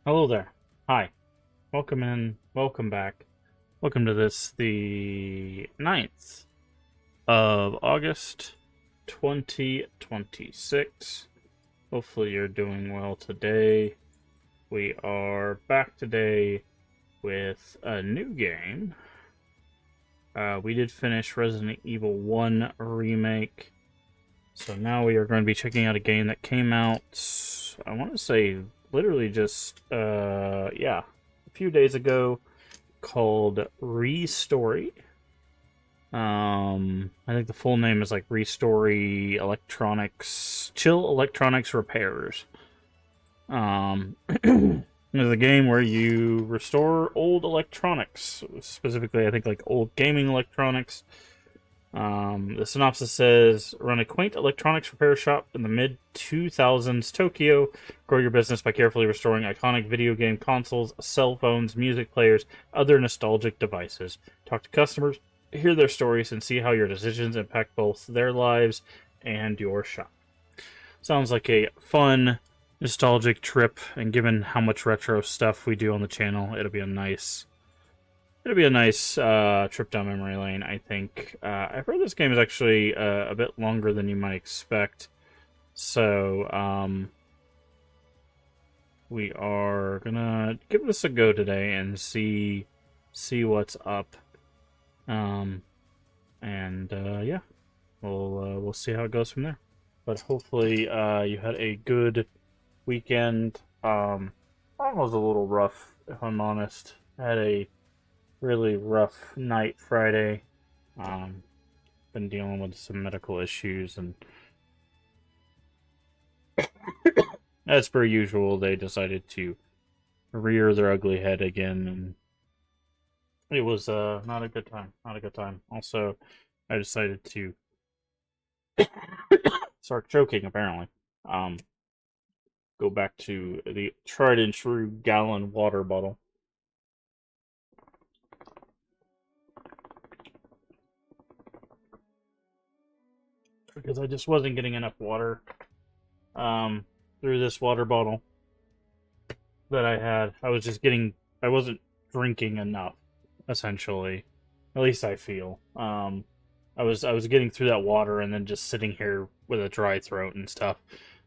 Hello there. Hi. Welcome in. Welcome back. Welcome to the 9th of August 2026. Hopefully you're doing well today. We are back today with a new game. We did finish Resident Evil 1 Remake. So now we are going to be checking out a game that came out, I want to say, literally just, yeah, a few days ago, called ReStory. I think the full name is like ReStory Electronics, Chill Electronics Repairs. It's a game where you restore old electronics, specifically, I think, like old gaming electronics. The synopsis says, run a quaint electronics repair shop in the mid-2000s Tokyo. Grow your business by carefully restoring iconic video game consoles, cell phones, music players, other nostalgic devices. Talk to customers, hear their stories, and see how your decisions impact both their lives and your shop. Sounds like a fun, nostalgic trip, and given how much retro stuff we do on the channel, it'll be a nice trip down memory lane, I think. I've heard this game is actually a bit longer than you might expect. So, we are gonna give this a go today and see what's up. Um, yeah, we'll see how it goes from there. But hopefully, you had a good weekend. Mine was a little rough, if I'm honest. I had a really rough night Friday. Um, been dealing with some medical issues, and as per usual, they decided to rear their ugly head again, and it was not a good time. Not a good time. Also, I decided to start choking. Apparently, um, go back to the tried and true gallon water bottle because I just wasn't getting enough water um, through this water bottle that I had. I wasn't drinking enough, essentially. At least I feel. I was getting through that water and then just sitting here with a dry throat and stuff.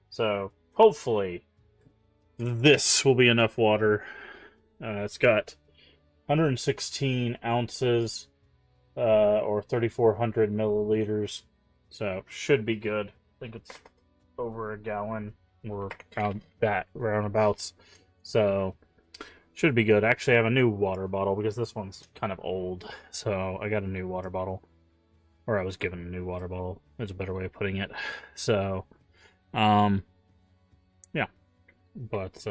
So hopefully this will be enough water. It's got 116 ounces, or 3,400 milliliters, so should be good. I think it's over a gallon, or count that roundabouts. So should be good. Actually, I have a new water bottle because this one's kind of old. So I got a new water bottle, or I was given a new water bottle. Is a better way of putting it. So, um, yeah. But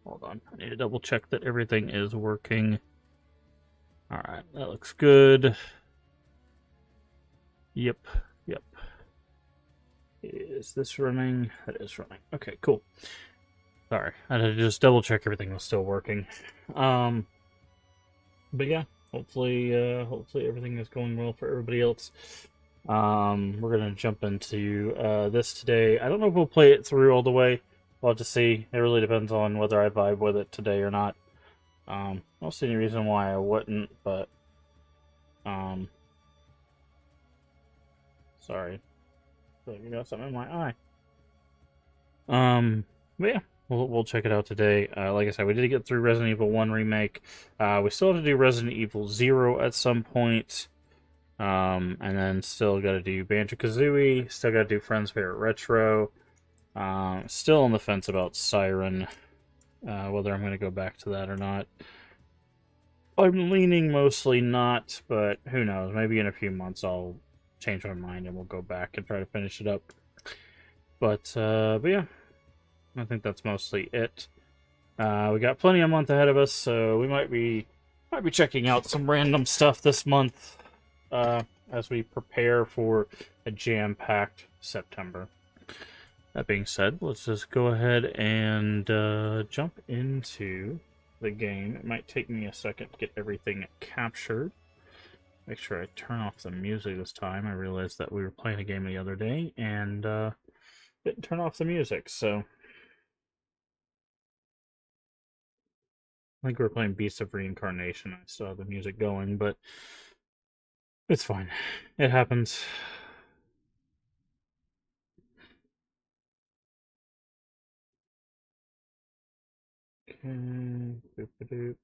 hold on, I need to double check that everything is working. All right, that looks good. Yep, yep. Is this running? That is running. Okay, cool. Sorry, I had to just double check everything was still working. Um, but yeah, hopefully everything is going well for everybody else. We're gonna jump into this today. I don't know if we'll play it through all the way. We'll have to see. It really depends on whether I vibe with it today or not. I don't see any reason why I wouldn't, but um, sorry, you got something in my eye. But yeah, we'll check it out today. Like I said, we did get through Resident Evil 1 Remake. We still have to do Resident Evil 0 at some point. And then still got to do Banjo-Kazooie. Still got to do Friends Favorite Retro. Still on the fence about Siren, whether I'm going to go back to that or not. I'm leaning mostly not, but who knows? Maybe in a few months I'll change my mind and we'll go back and try to finish it up. But yeah, I think that's mostly it. We got plenty of month ahead of us, so we might be checking out some random stuff this month as we prepare for a jam-packed September. That being said, let's just go ahead and jump into the game. It might take me a second to get everything captured. Make sure I turn off the music this time. I realized that we were playing a game the other day and didn't turn off the music, so I think we're playing Beast of Reincarnation. I still have the music going, but it's fine. It happens. Okay. Boop-a-doop.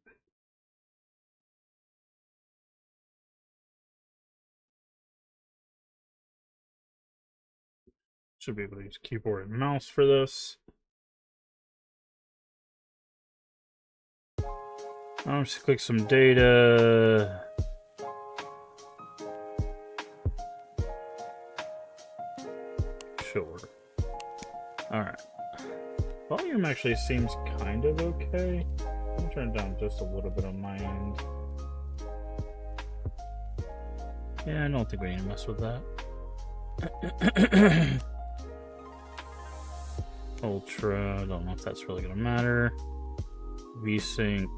Should be able to use keyboard and mouse for this. I'll just click some data. Sure. Alright. Volume actually seems kind of okay. I'll turn it down just a little bit on my end. Yeah, I don't think we need to mess with that. Ultra, I don't know if that's really going to matter. VSync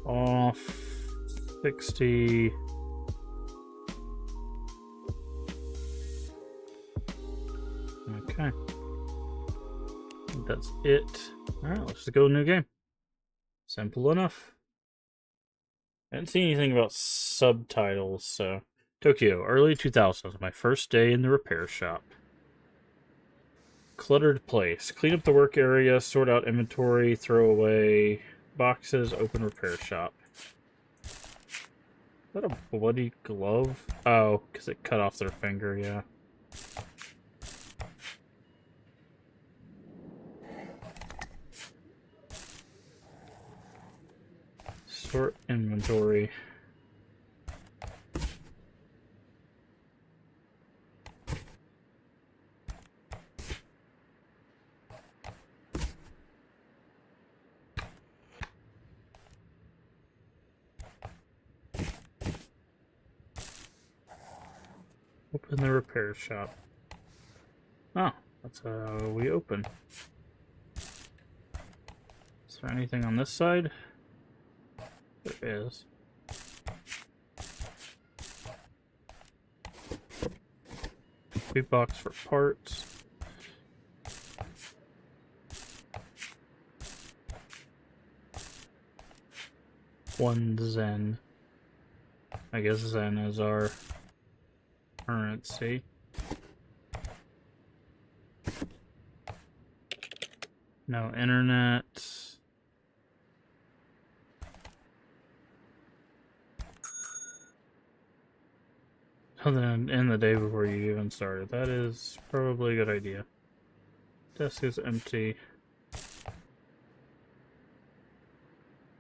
off. 60. Okay. I think that's it. Alright, let's just go new game. Simple enough. I didn't see anything about subtitles, so. Tokyo, early 2000s, my first day in the repair shop. Cluttered place. Clean up the work area, sort out inventory, throw away boxes, open repair shop. Is that a bloody glove? Oh, because it cut off their finger, yeah. Sort inventory. Open the repair shop. Oh, that's how we open. Is there anything on this side? There is. Big box for parts. One Zen. I guess Zen is our currency. No internet. Other than in the day before you even started. That is probably a good idea. Desk is empty.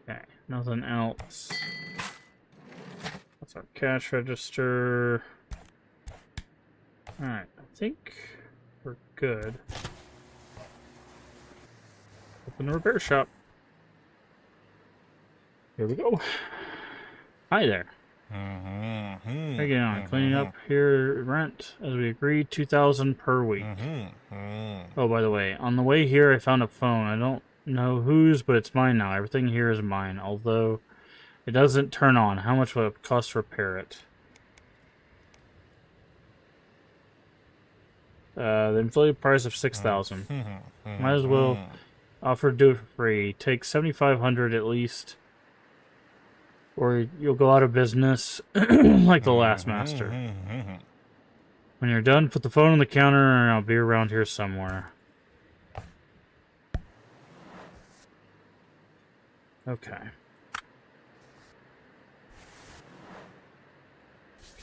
Okay, nothing else. That's our cash register. Alright, I think we're good. Open the repair shop. Here we go. Hi there. Again, cleaning up here, rent, as we agreed, 2,000 per week. Oh, by the way, on the way here I found a phone. I don't know whose, but it's mine now. Everything here is mine, although it doesn't turn on. How much will it cost to repair it? The inflated price of 6,000. Might as well offer to do it for free. Take 7,500 at least, or you'll go out of business like the last master. When you're done, put the phone on the counter and I'll be around here somewhere. Okay.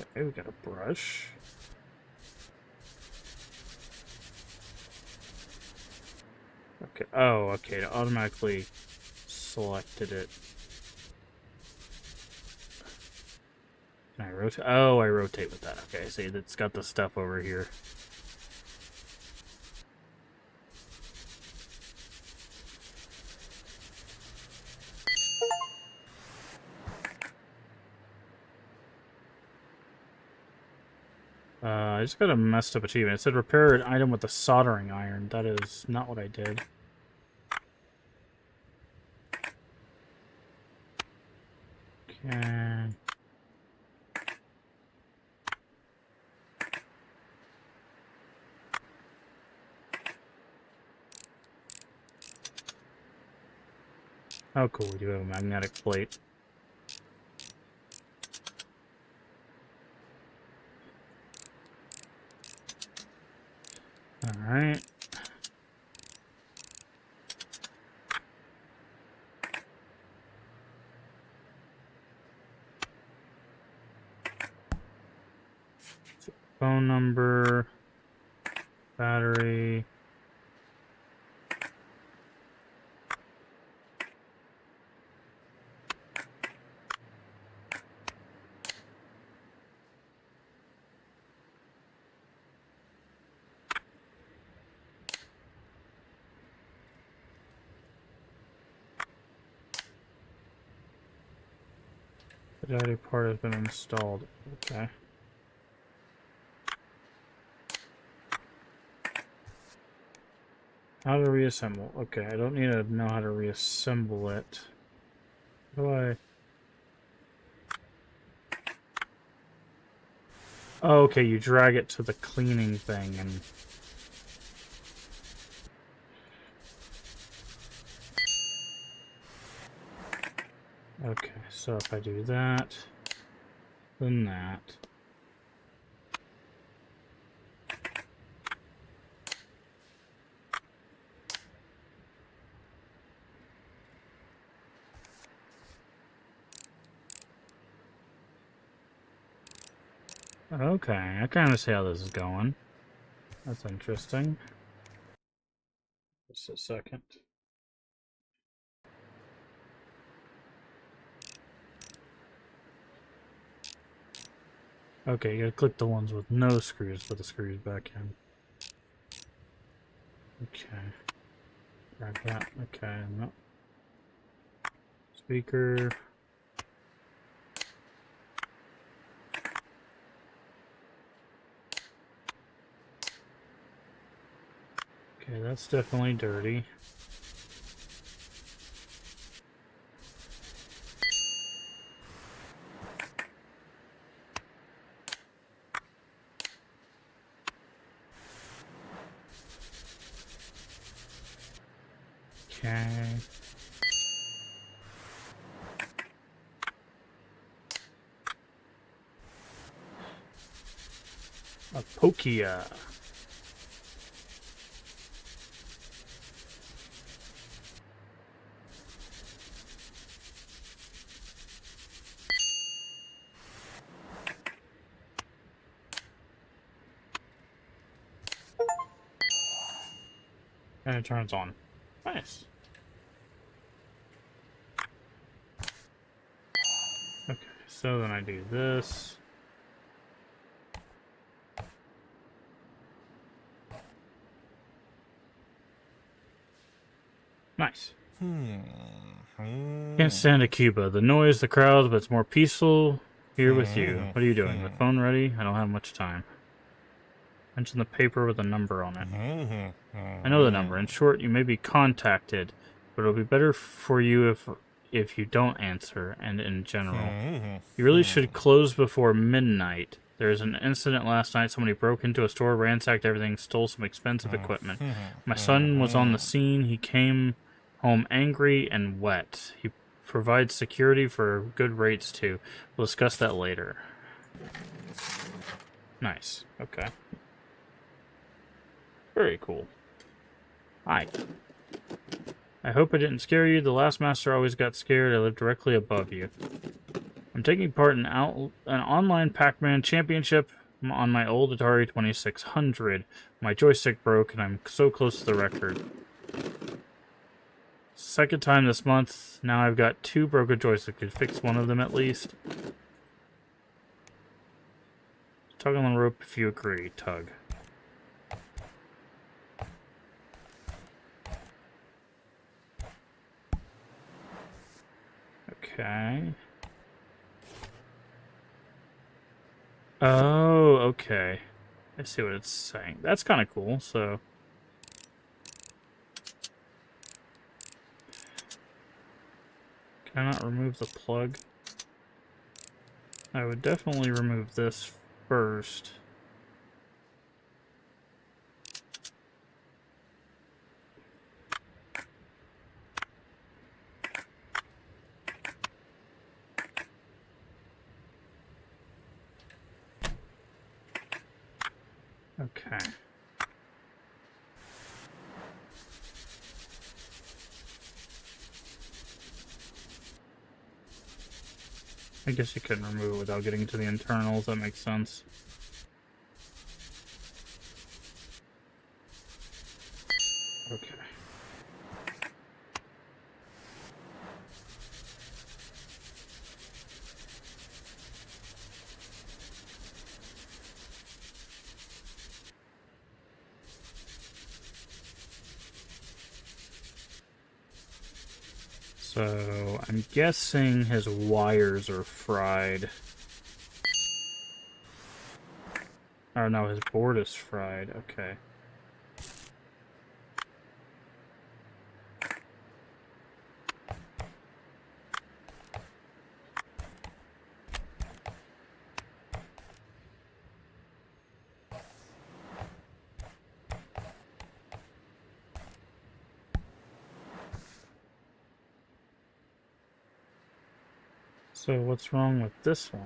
Okay, we got a brush. Okay, oh, okay, it automatically selected it. Can I rotate? Oh, I rotate with that. Okay, see, it's got the stuff over here. I just got a messed up achievement. It said repair an item with a soldering iron. That is not what I did. Okay. Oh, cool. We do have a magnetic plate. Alright. Phone number, battery. The battery part has been installed. Okay. How to reassemble. Okay, I don't need to know how to reassemble it. How do I... Oh, okay, you drag it to the cleaning thing and... Okay, so if I do that, then that. Okay, I kind of see how this is going. That's interesting. Just a second. Okay, you gotta click the ones with no screws, put the screws back in. Okay. Grab that. Okay, no. Speaker. Okay, that's definitely dirty. Okay. A Pokia. And it turns on. Nice. Okay, so then I do this. Nice. Can't stand a Cuba. The noise, the crowds, but it's more peaceful here with you. What are you doing? The phone ready? I don't have much time. Mention the paper with a number on it. I know the number. In short, you may be contacted, but it'll be better for you if you don't answer, and in general. You really should close before midnight. There was an incident last night. Somebody broke into a store, ransacked everything, stole some expensive equipment. My son was on the scene. He came home angry and wet. He provides security for good rates, too. We'll discuss that later. Nice. Okay. Very cool. Hi. I hope I didn't scare you. The last master always got scared. I live directly above you. I'm taking part in an online Pac-Man championship on my old Atari 2600. My joystick broke and I'm so close to the record. Second time this month. Now I've got 2 broken joysticks. Could fix one of them at least. Tug on the rope if you agree. Tug. Okay. Oh, okay. I see what it's saying. That's kind of cool, so... Can I not remove the plug? I would definitely remove this first. Okay. I guess you couldn't remove it without getting to the internals. That makes sense. Okay. So, I'm guessing his wires are fried. Oh no, his board is fried. Okay. So what's wrong with this one?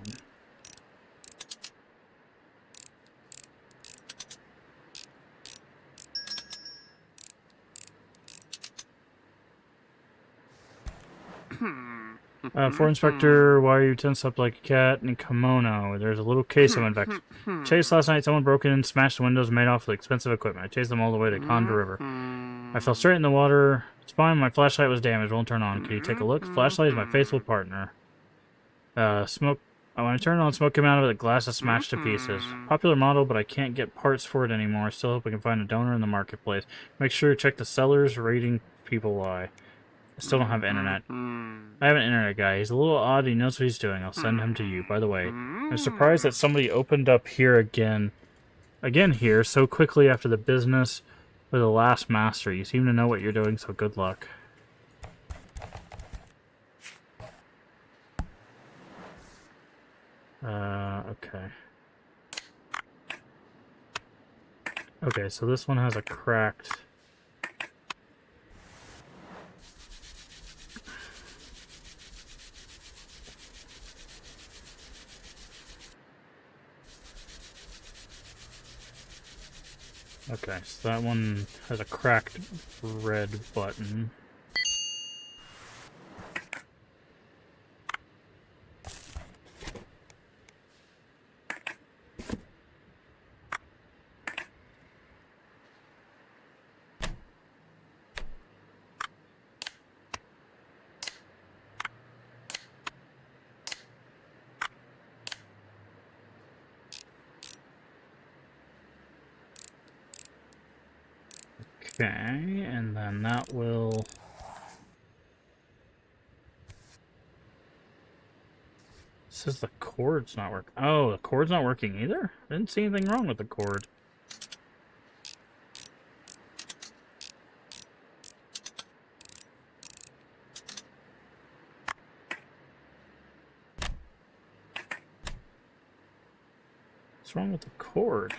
Floor Inspector, why are you tensed up like a cat in a kimono? There's a little case of infection. Chased last night, someone broke in, smashed the windows, made off with expensive equipment. I chased them all the way to Conda River. I fell straight in the water. It's fine, my flashlight was damaged, won't turn on. Can you take a look? Flashlight is my faithful partner. Smoke. When I turned on, smoke came out of it, the glass is smashed to pieces. Popular model, but I can't get parts for it anymore. I still hope I can find a donor in the marketplace. Make sure you check the sellers, rating people lie. I still don't have internet. I have an internet guy. He's a little odd. He knows what he's doing. I'll send him to you. By the way, I'm surprised that somebody opened up here again here so quickly after the business with the last master. You seem to know what you're doing, so good luck. Okay. Okay, so this one has a cracked... Okay, so that one has a cracked red button. Okay, and then that will... It says the cord's not working. Oh, the cord's not working either? I didn't see anything wrong with the cord. What's wrong with the cord?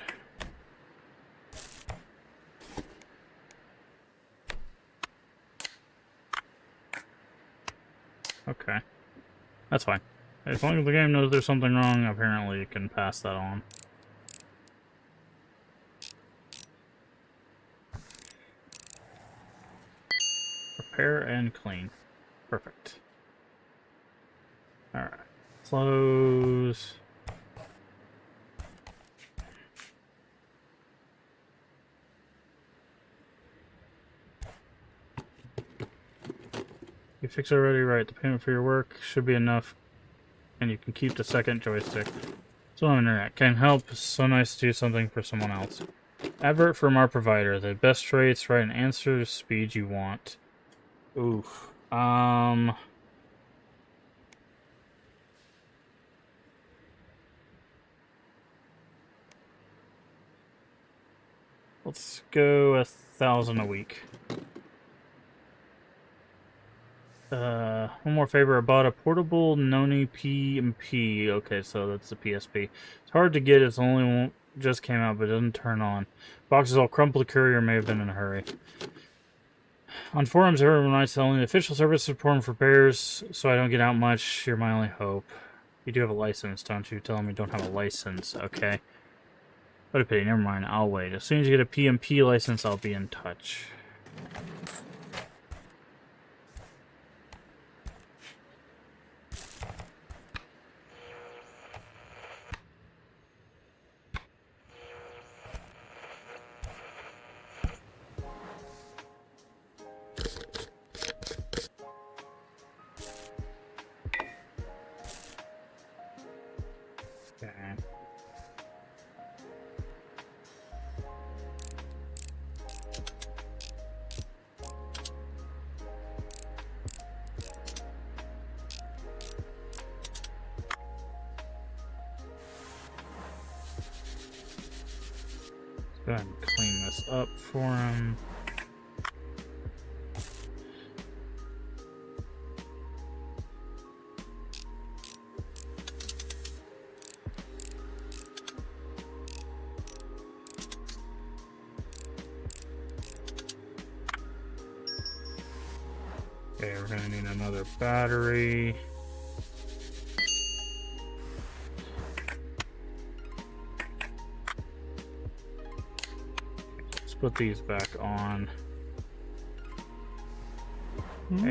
Okay. That's fine. As long as the game knows there's something wrong, apparently it can pass that on. Repair and clean. Perfect. Alright. Close. You fix it already right. The payment for your work should be enough, and you can keep the second joystick. So on internet can help. It's so nice to do something for someone else. Advert from our provider. The best rates, write an answer to speed you want. Oof. Let's go 1,000 a week. One more favor. I bought a portable Noni PMP. Okay, so that's the PSP. It's hard to get. It's only one just came out, but it doesn't turn on. Box is all crumpled. The courier may have been in a hurry. On forums, everyone writes selling the official service support for repairs, so I don't get out much. You're my only hope. You do have a license, don't you? Tell them you don't have a license, okay? What a pity. Never mind. I'll wait. As soon as you get a PMP license, I'll be in touch. Okay. Go ahead and clean this up for him. Okay, we're gonna need another battery. Let's put these back on. Okay.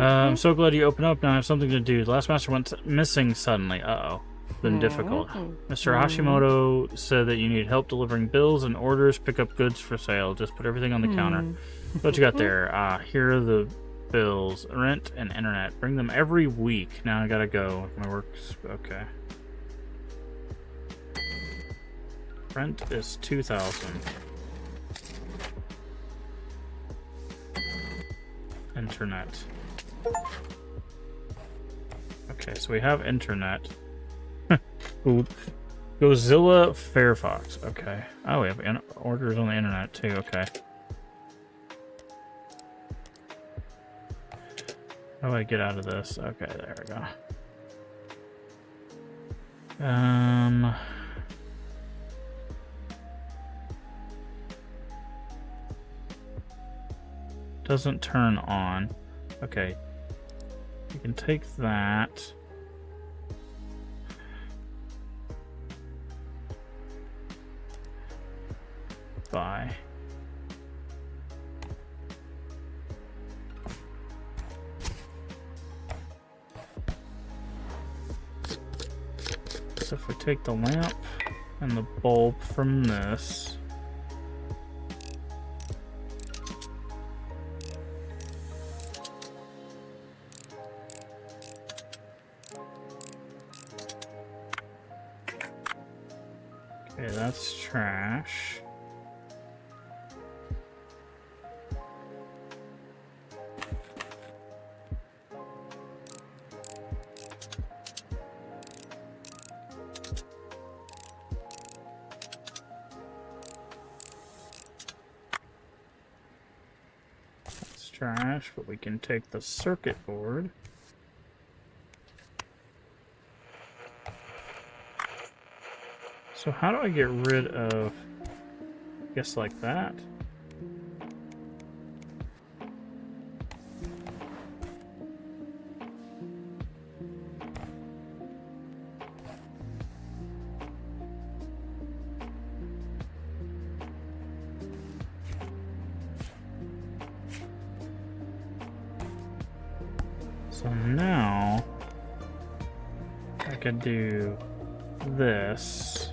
I'm so glad you opened up. Now I have something to do. The last master went missing suddenly. Uh-oh. Been difficult. Mr. Hashimoto said that you need help delivering bills and orders, pick up goods for sale. Just put everything on the counter. What you got there? Here are the bills. Rent and internet. Bring them every week. Now I gotta go. My work's... okay. Rent is $2,000. Internet. Okay, so we have internet. Ooh. Godzilla Fairfox. Okay. Oh, we have orders on the internet too. Okay. How do I get out of this? Okay, there we go. Doesn't turn on. Okay. You can take that. Buy. So if we take the lamp and the bulb from this, okay, that's trash. Trash, but we can take the circuit board. So how do I get rid of, I guess like that? So now I could do this.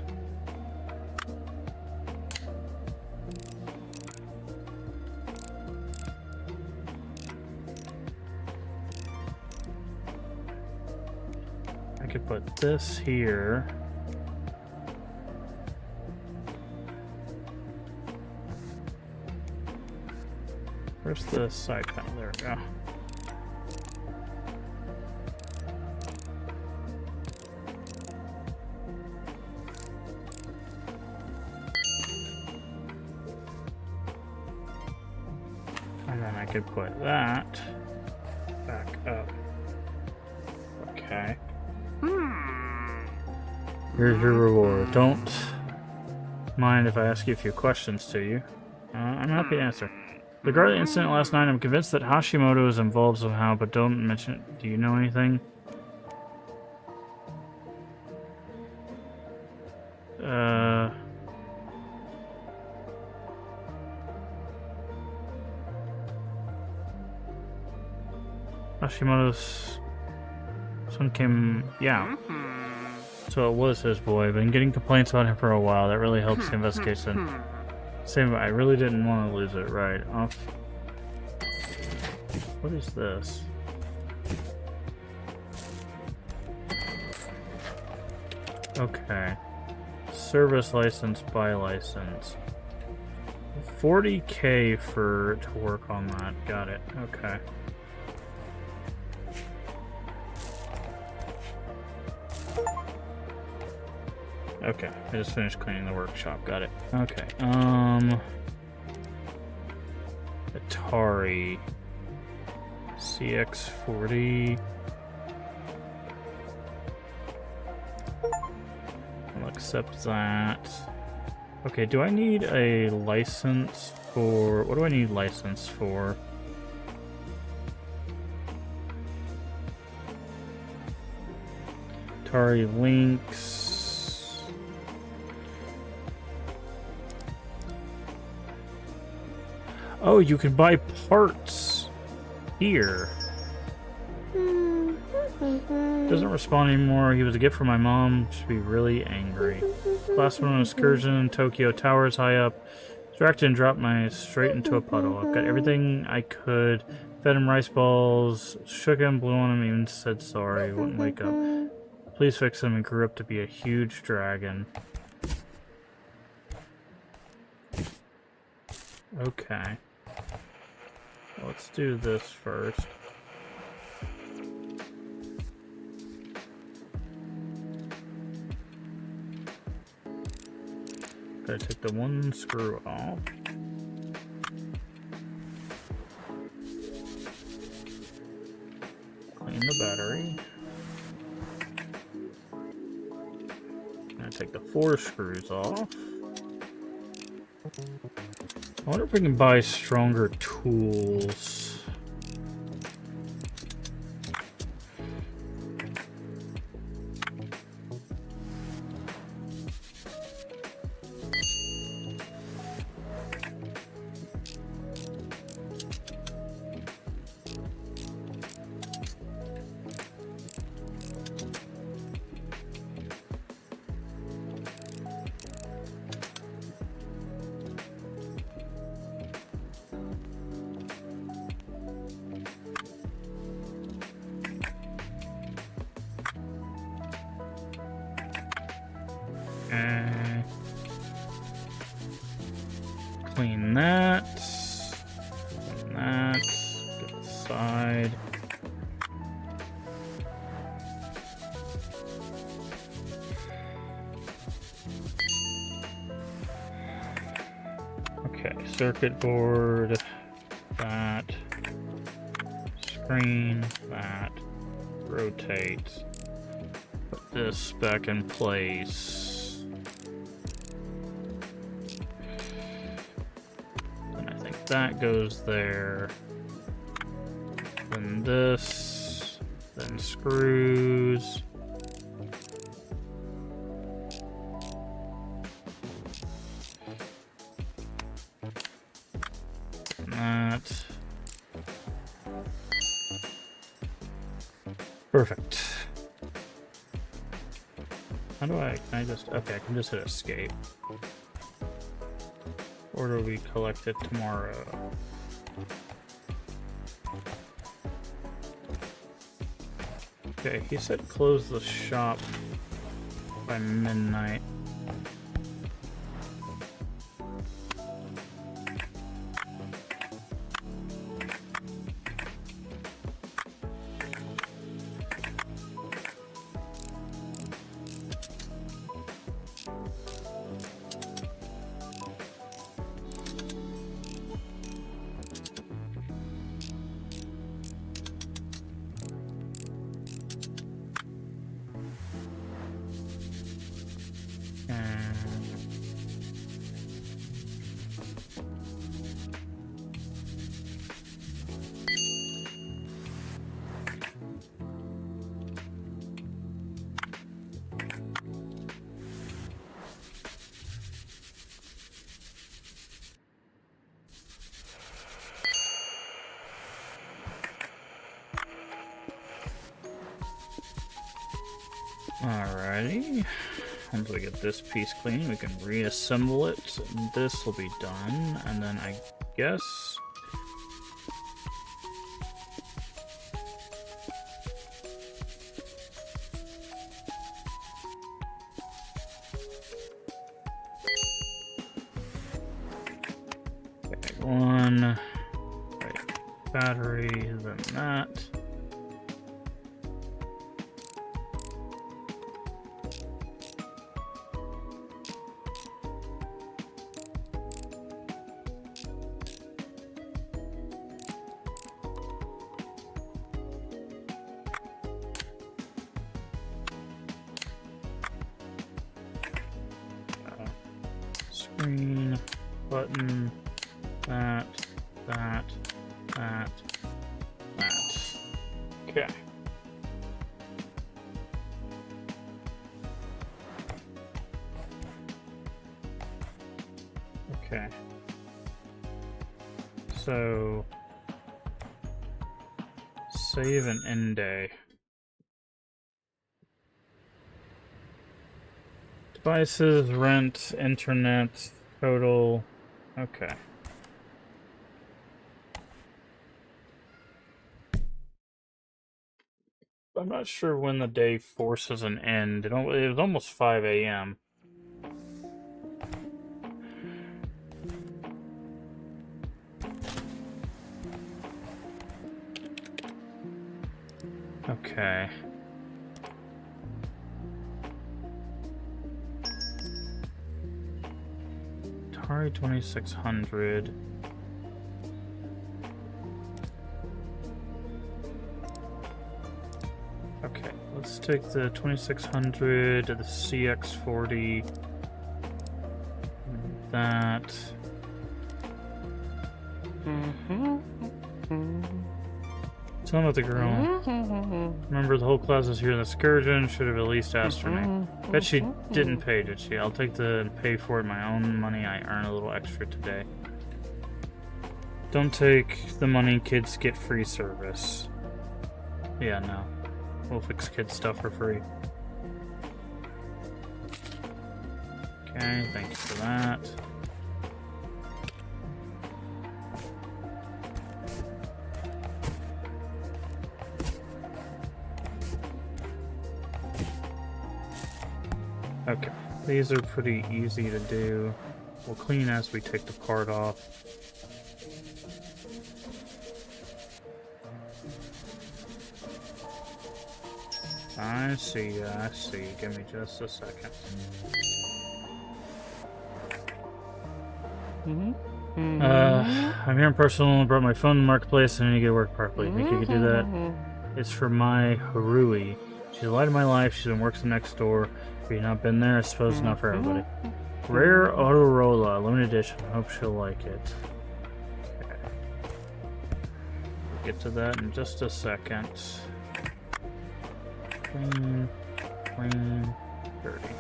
I could put this here. Where's the side panel? There we go. I could put that back up. Okay. Here's your reward. Don't mind if I ask you a few questions to you. I'm happy to answer. Regarding the incident last night, I'm convinced that Hashimoto is involved somehow, but don't mention it. Do you know anything? Hashimoto's son came... Yeah. So it was his boy. Been getting complaints about him for a while. That really helps the investigation. Same, I really didn't want to lose it. Right. Off. What is this? Okay. Service license, buy license. 40K to work on that. Got it. Okay. Okay, I just finished cleaning the workshop. Got it. Okay. Atari CX40. I'll accept that. Okay, do I need a license for... What do I need license for? Atari Lynx. Oh, you can buy parts here. Doesn't respond anymore. He was a gift from my mom. Should be really angry. Last one was excursion in Tokyo Towers high up. Distracted and dropped my straight into a puddle. I've got everything I could. Fed him rice balls, shook him, blew on him, even said sorry. Wouldn't wake up. Please fix him and grew up to be a huge dragon. Okay. Let's do this first. Gotta take the one screw off. Clean the battery. Gonna take the 4 screws off. I wonder if we can buy stronger tools. Clean that. Clean that. Get the side. Okay, circuit board. That. Screen. That. Rotate. Put this back in place. That goes there, then this, then screws, and that. Perfect. How do can I just, okay, I can just hit escape. Or do we collect it tomorrow? Okay, he said close the shop by midnight. Alrighty. Once we get this piece clean, we can reassemble it, and this will be done. And then I guess... Okay, one... Right, battery, then that. Screen, button, that. Okay. Okay. So, save an end day. Devices, rent, internet, total. Okay. I'm not sure when the day forces an end. It was almost 5 a.m. Okay. Atari 2600. Okay, let's take the 2600 to the CX40. That. Tell him about the girl. Remember, the whole class is here in the excursion. Should have at least asked her name. Bet she didn't pay, did she? I'll take the pay for it my own money. I earn a little extra today. Don't take the money. Kids get free service. Yeah, no. We'll fix kids' stuff for free. Okay, thanks for that. Okay, these are pretty easy to do. We'll clean as we take the part off. I see. Give me just a second. I'm here in personal. I brought my phone to the marketplace and I need to get to work properly. Think you could do that? It's for my Harui. She's the light of my life. She's been working next door. If you've not been there, I suppose it's not for everybody. Rare Autorola, limited edition. Hope she'll like it. Okay. We'll get to that in just a second. Clean, dirty.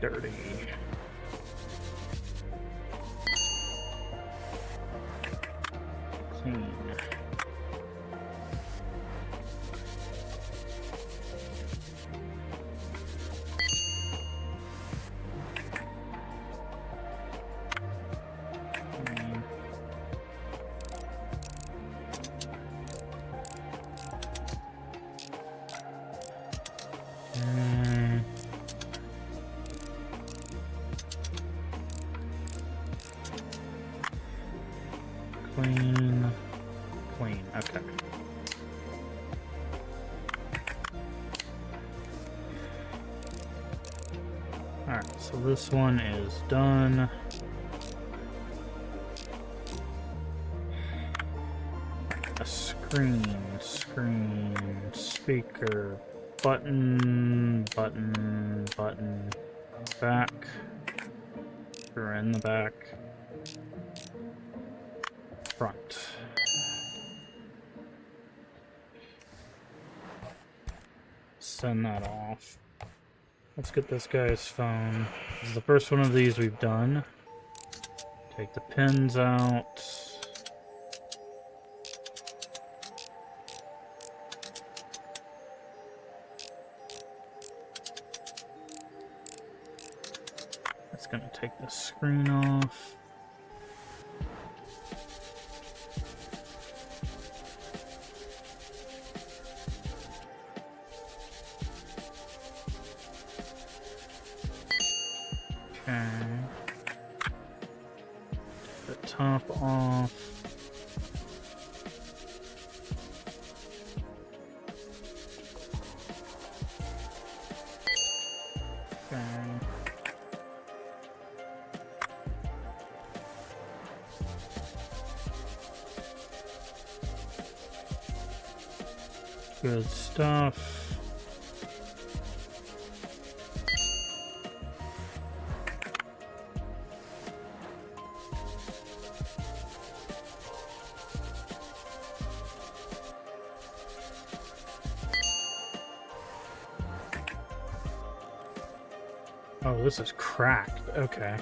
Dirty. Clean. Clean. Okay. Alright, so this one is done. A screen, speaker, button, back. We're in the back. Front. Send that off. Let's get this guy's phone. This is the first one of these we've done. Take the pins out. gonna take the screen off. Okay. Take the top off. Good stuff. Oh, this is cracked. Okay.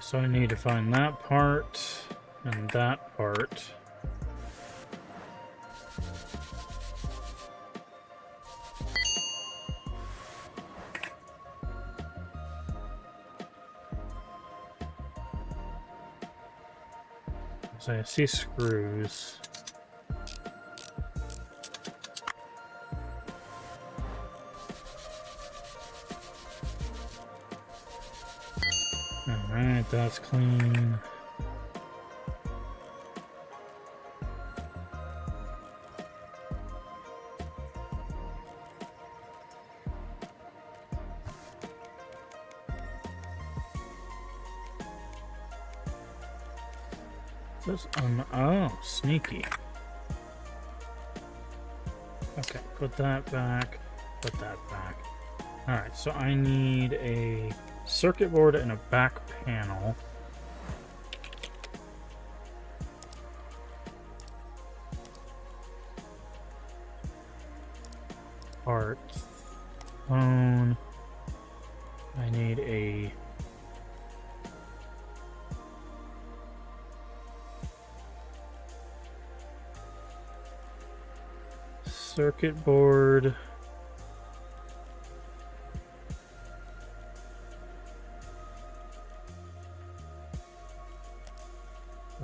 So I need to find that part and that part. So I see screws. Alright, that's clean. This oh, sneaky. Okay, put that back, put that back. Alright, so I need a circuit board and a back panel. Parts. Phone. I need a circuit board.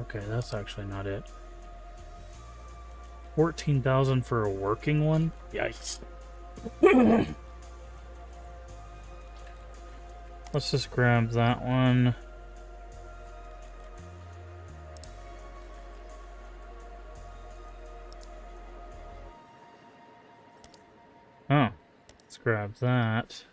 Okay, that's actually not it. 14,000 for a working one? Yikes. Let's just grab that one. Oh, let's grab that.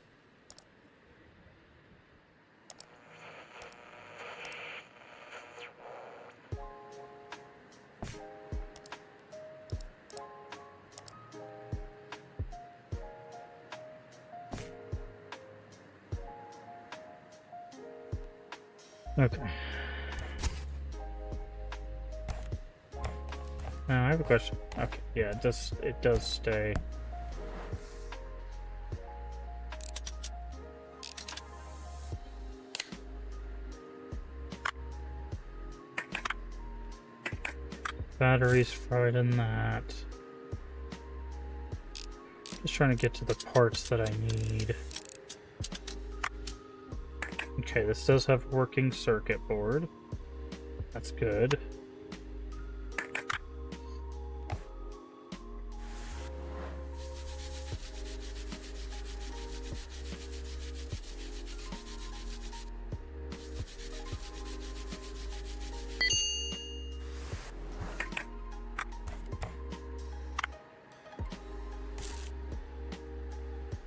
Okay. Now I have a question. Okay, yeah, it does stay. Batteries fried in that. Just trying to get to the parts that I need. Okay, this does have a working circuit board. That's good.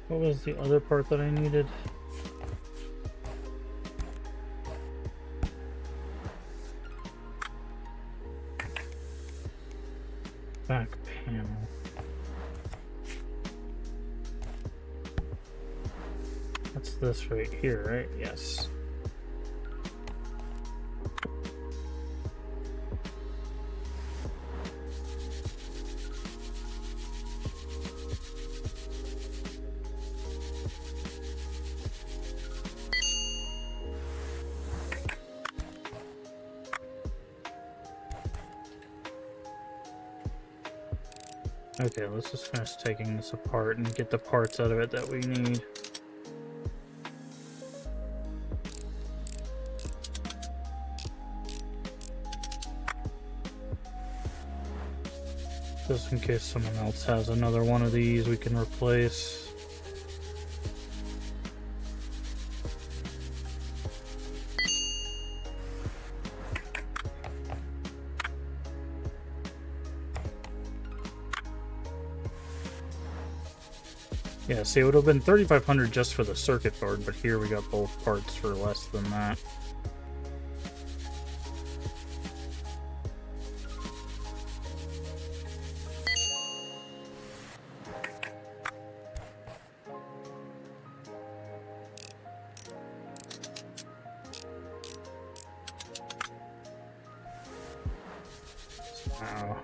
What was the other part that I needed? Back panel. That's this right here, right? Yes. Okay, let's just finish taking this apart and get the parts out of it that we need. Just in case someone else has another one of these we can replace. Yeah, see, it would have been $3,500 just for the circuit board, but here we got both parts for less than that. Wow.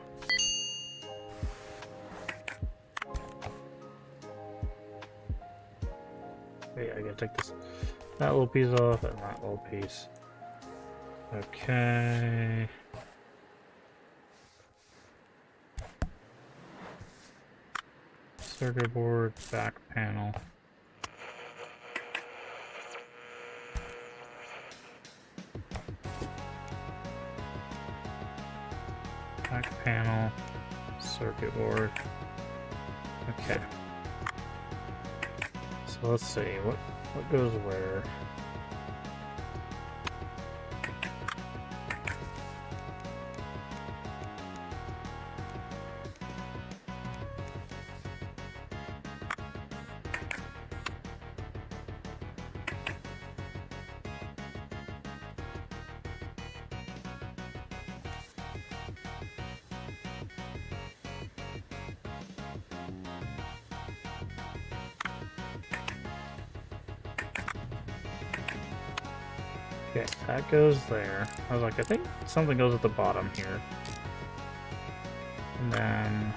Wait, I gotta take that little piece off and that little piece. Okay. Circuit board, back panel. Back panel, circuit board. Okay. So let's see, what goes where? Okay, that goes there. I was like, I think something goes at the bottom here. And then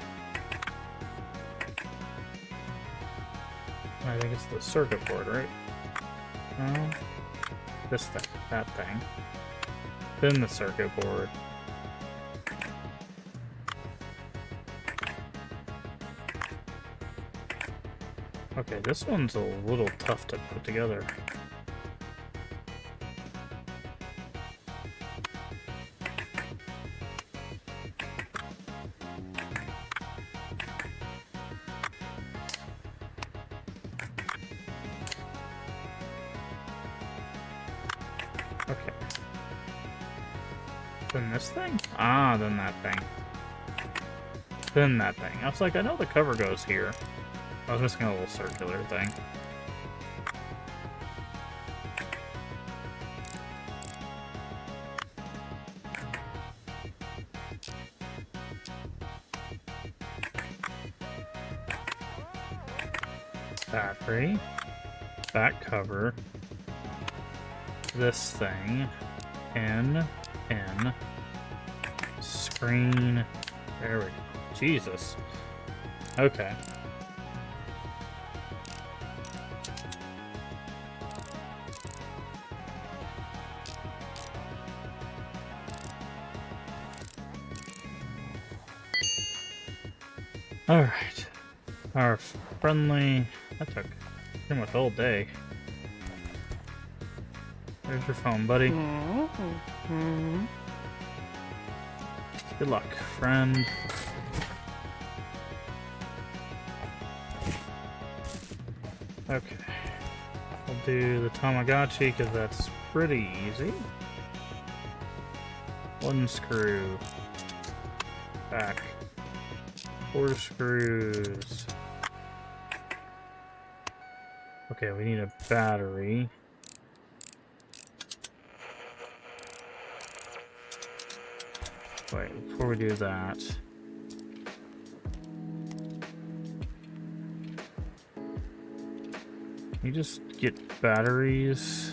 I think it's the circuit board, right? No? This thing, that thing. Then the circuit board. Okay, this one's a little tough to put together. Okay. Then this thing? Ah, then that thing. Then that thing. I was like, I know the cover goes here. I was missing a little circular thing. Battery. Back cover. This thing. Pin. Screen. There we go. Jesus. Okay. Alright. Our friendly... That took pretty much all day. There's your phone, buddy. Good luck, friend. Okay. We'll do the Tamagotchi because that's pretty easy. One screw. Back. 4 screws. Okay, we need a battery. Wait, before we do that. You just get batteries.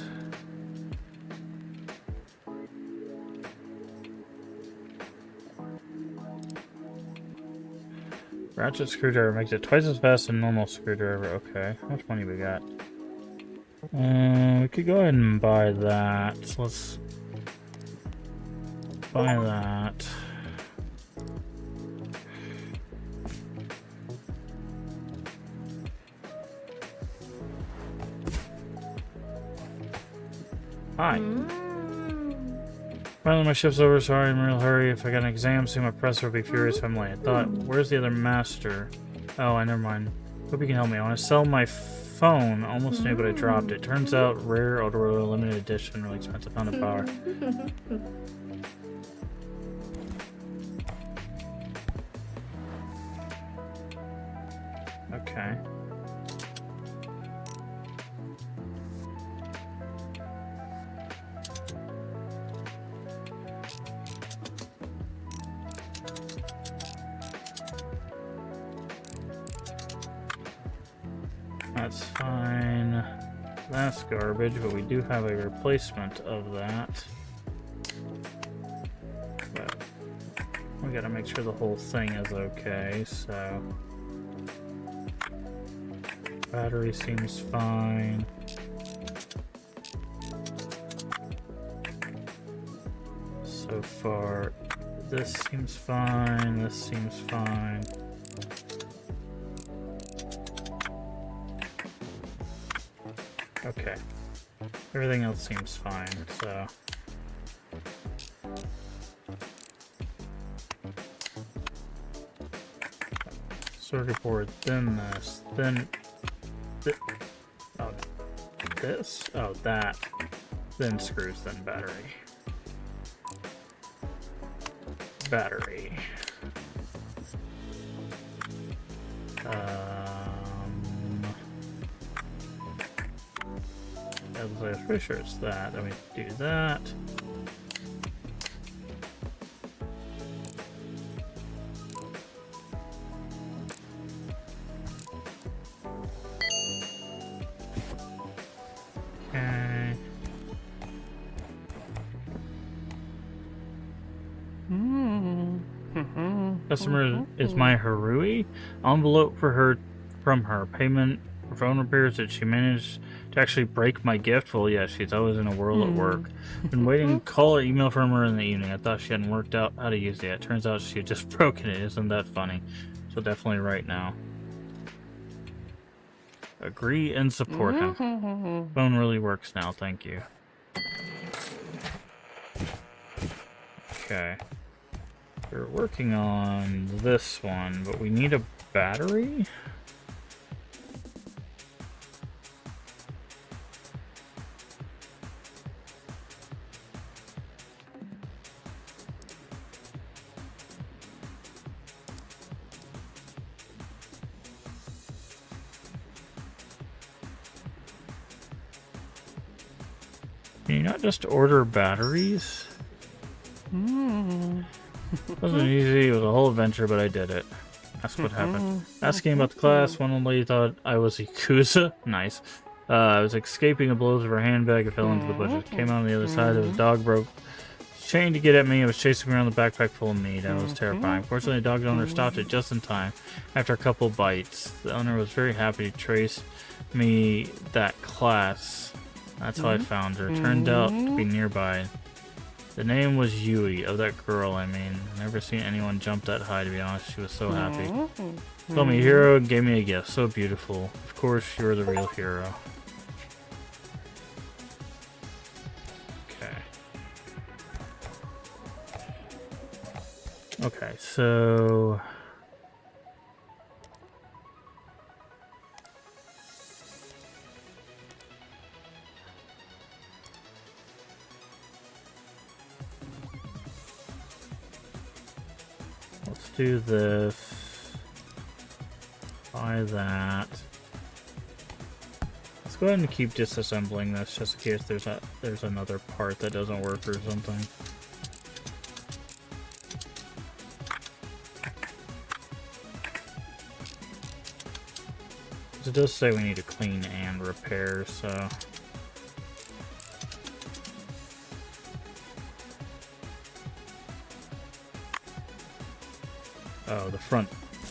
Ratchet screwdriver makes it twice as fast as a normal screwdriver. Okay, how much money we got? We could go ahead and buy that. Let's buy that. Hi. Finally, my shift's over. Sorry, I'm in a real hurry. If I got an exam soon, my professor will be furious if I'm late. I thought, where's the other master? Oh, I never mind. Hope you can help me. I want to sell my phone. Almost knew, but I dropped it. Turns out, rare, ultra limited edition, really expensive, pound of power. Okay. That's fine. That's garbage, but we do have a replacement of that. But we gotta make sure the whole thing is okay, so... Battery seems fine. So far, this seems fine, this seems fine. Okay. Everything else seems fine, so... Circuit board, then this, then... Oh, this? Oh, that. Then screws, then battery. Battery. I was pretty sure it's that. Then we do that. Okay. Customer is my Harui. Envelope for her from her. Payment for phone repairs. Did she manage to actually break my gift? Well, yeah, she's always in a whirl at work. Been waiting call or email from her in the evening. I thought she hadn't worked out how to use it yet. Turns out she had just broken it. Isn't that funny? So definitely right now. Agree and support him. Phone really works now, thank you. Okay. We're working on this one, but we need a battery? Can you not just order batteries? It wasn't easy, it was a whole adventure, but I did it. That's what happened. Asking about the class, one old lady thought I was Yakuza. Nice. I was escaping the blows of her handbag and fell into the bushes. Came out on the other side, the dog broke chain to get at me. It was chasing me around the backpack full of meat. That was terrifying. Fortunately, the dog owner stopped it just in time. After a couple bites, the owner was very happy to trace me that class. That's how I found her. Turned out to be nearby. The name was Yui, of that girl, I mean. Never seen anyone jump that high, to be honest. She was so happy. Called me a hero and gave me a gift. So beautiful. Of course, you're the real hero. Okay. Okay, so... Let's do this. Buy that. Let's go ahead and keep disassembling this just in case there's another part that doesn't work or something. It does say we need to clean and repair, so... Oh, the front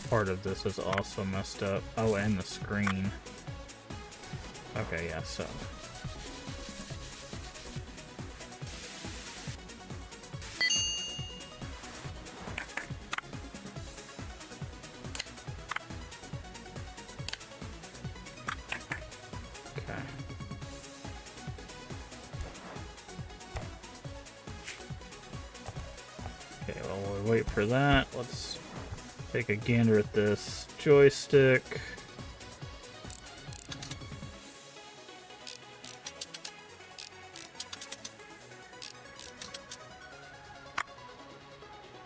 part of this is also messed up. Oh, and the screen. Okay, yeah, so... wait for that, let's take a gander at this joystick.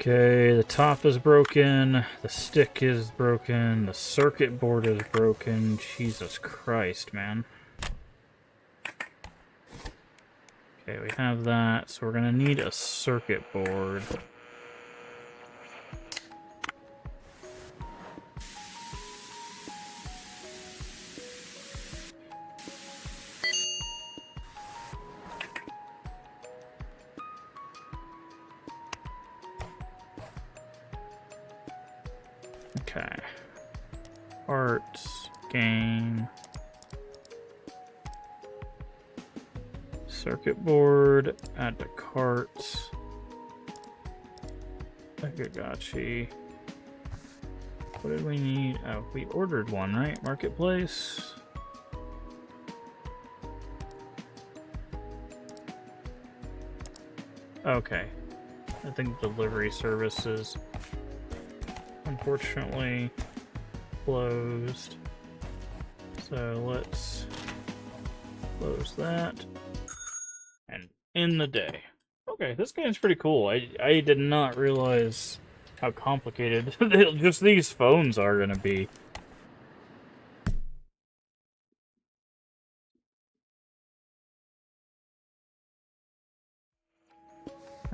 Okay, the top is broken, the stick is broken, the circuit board is broken. Jesus Christ, man. Okay, we have that, so we're gonna need a circuit board. Okay. Parts, game, circuit board, add to cart, Megagachi. What did we need? Oh, we ordered one, right? Marketplace. Okay. I think delivery services unfortunately closed. So let's close that and end the day. Okay, this game's pretty cool. I did not realize how complicated just these phones are gonna be.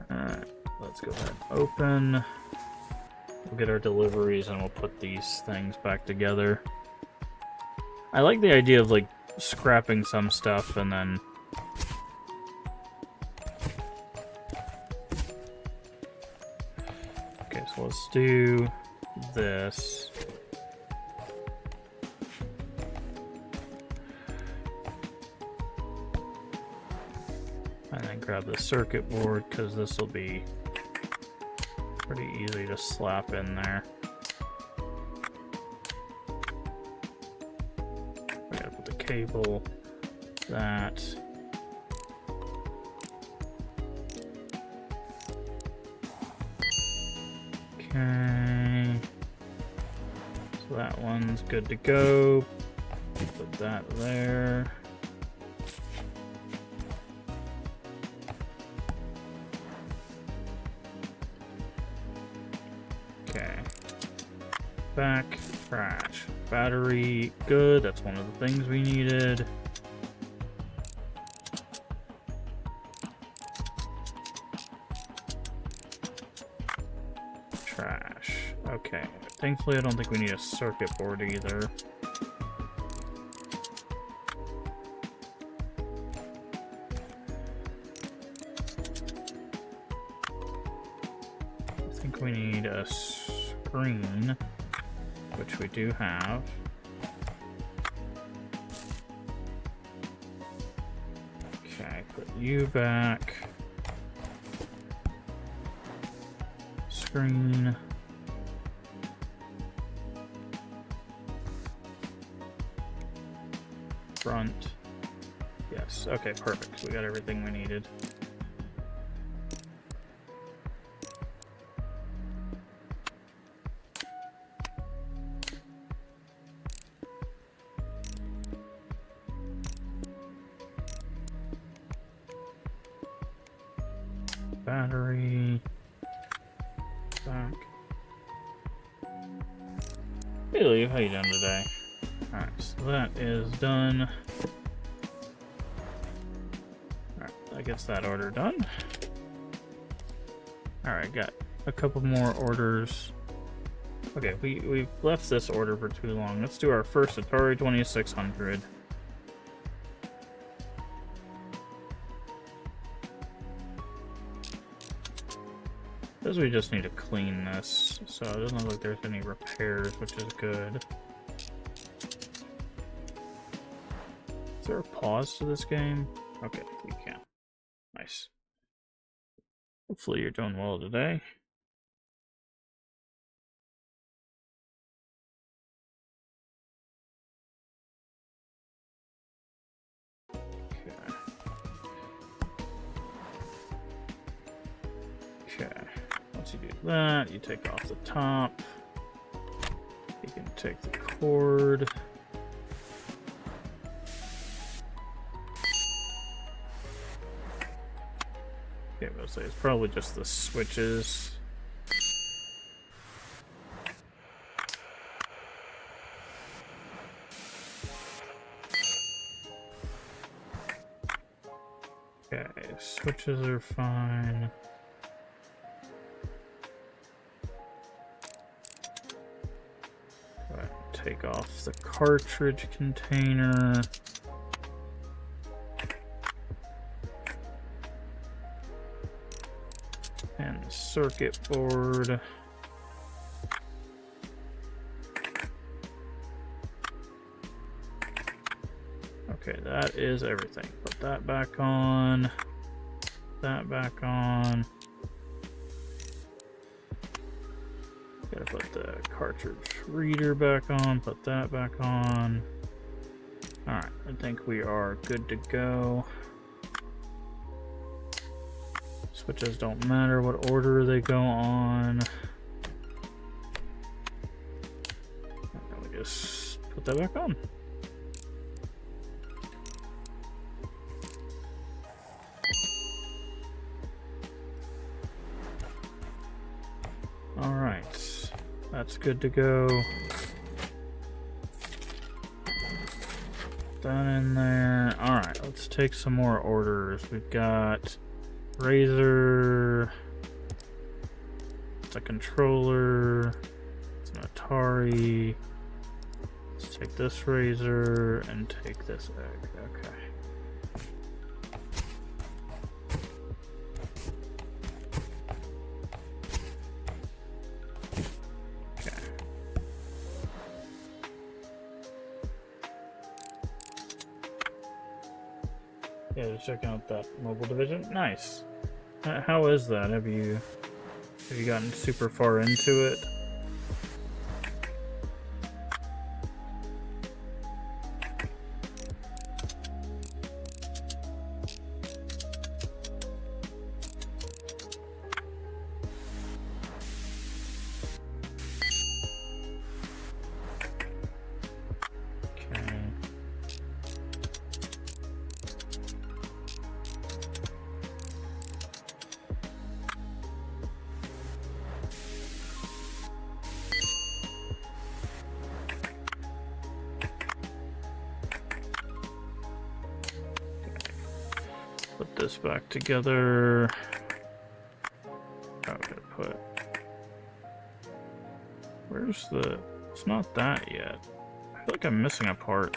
Alright, let's go ahead and open. We'll get our deliveries and we'll put these things back together. I like the idea of like scrapping some stuff and then okay, so let's do this. And then grab the circuit board because this will be pretty easy to slap in there. I gotta put the cable, that. Okay. So that one's good to go. Put that there. Okay. Back, crash. Battery, good. That's one of the things we needed. Trash. Okay. Thankfully, I don't think we need a circuit board either. I think we need a screen, which we do have. Okay, put you back. Screen. Front. Yes, okay, perfect. We got everything we needed. Battery. Back. Hey, Lee, how you doing today? Alright, so that is done. Alright, I guess that order done. Alright, got a couple more orders. Okay, we've left this order for too long. Let's do our first Atari 2600. Says we just need to clean this, so it doesn't look like there's any repairs, which is good. Is there a pause to this game? Okay, we can. Nice. Hopefully you're doing well today. Okay. Okay. Let's you do that. You take off the top. You can take the cord. Okay, I'll say it's probably just the switches. Okay, switches are fine. Go ahead and take off the cartridge container. And the circuit board. Okay, that is everything. Put that back on. That back on. Gotta put the cartridge reader back on. Put that back on. Alright, I think we are good to go. Switches don't matter what order they go on. And we just put that back on. Alright, that's good to go. That in there. Alright, let's take some more orders. We've got Razer, it's a controller, it's an Atari. Let's take this Razer and take this egg. Okay. Yeah, just checking out that mobile division. Nice. How is that? Have you gotten super far into it? Put this back together. I'm gonna put. Where's the. It's not that yet. I feel like I'm missing a part.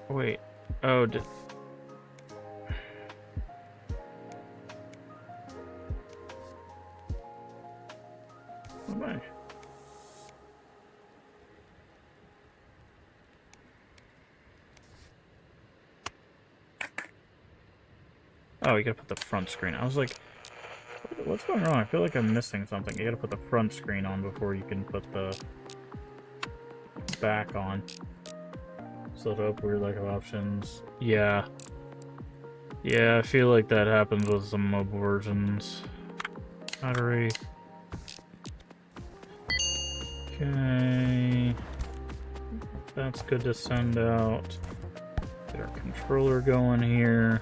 Wait. Oh, did. What am I? Oh, you gotta put the front screen. I was like, what's going on? I feel like I'm missing something. You gotta put the front screen on before you can put the back on. Set up weird lack of options. Yeah. Yeah, I feel like that happens with some mobile versions. Battery. Okay. That's good to send out. Get our controller going here.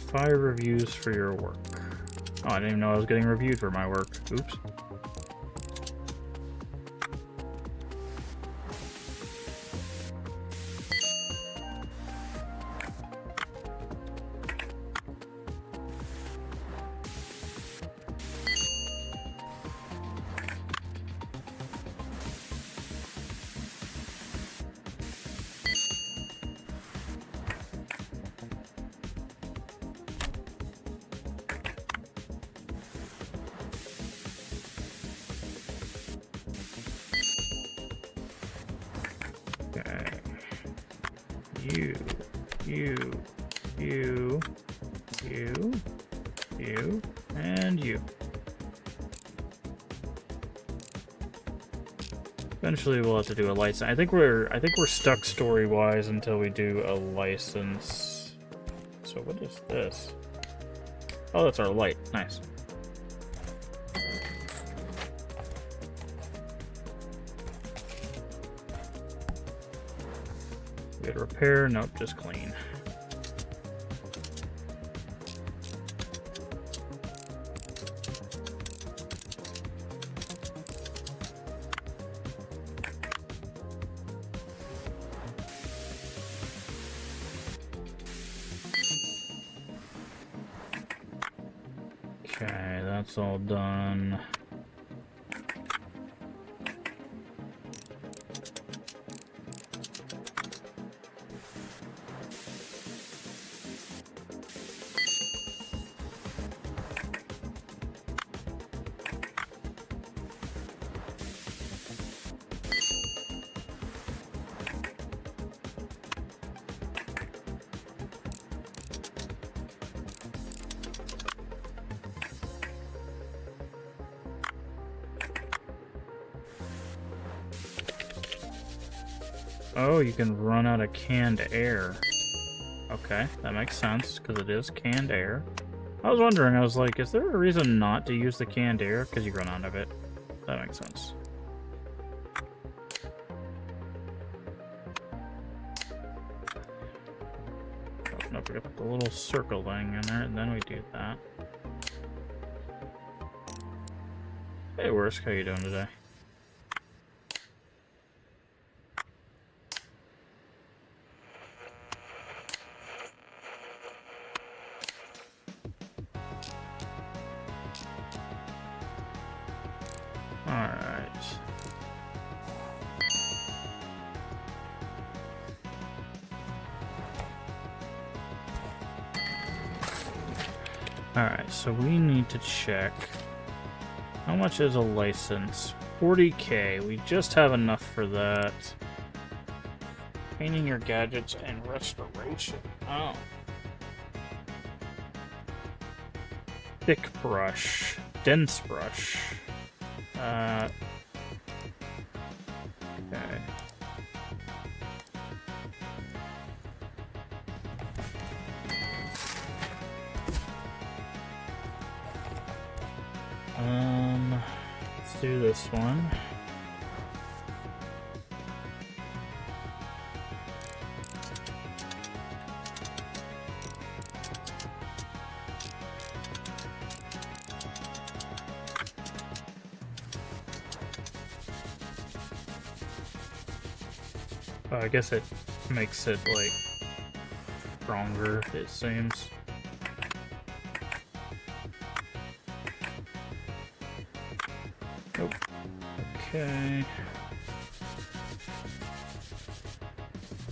5 reviews for your work. Oh, I didn't even know I was getting reviewed for my work. Oops. You, and you. Eventually we'll have to do a license. I think we're stuck story-wise until we do a license. So what is this? Oh, that's our light. Nice. Good repair. Nope, just clean. Okay, that's all done. Oh, you can run out of canned air. Okay, that makes sense, because it is canned air. I was wondering, I was like, is there a reason not to use the canned air? Because you run out of it. That makes sense. Oh, no, we got the little circle thing in there, and then we do that. Hey, Worsk, how you doing today? Alright, so we need to check how much is a license? 40k. We just have enough for that. Painting your gadgets and restoration. Oh. Thick brush. Dense brush. Okay. Let's do this one. I guess it makes it, like, stronger, it seems. Nope. Okay.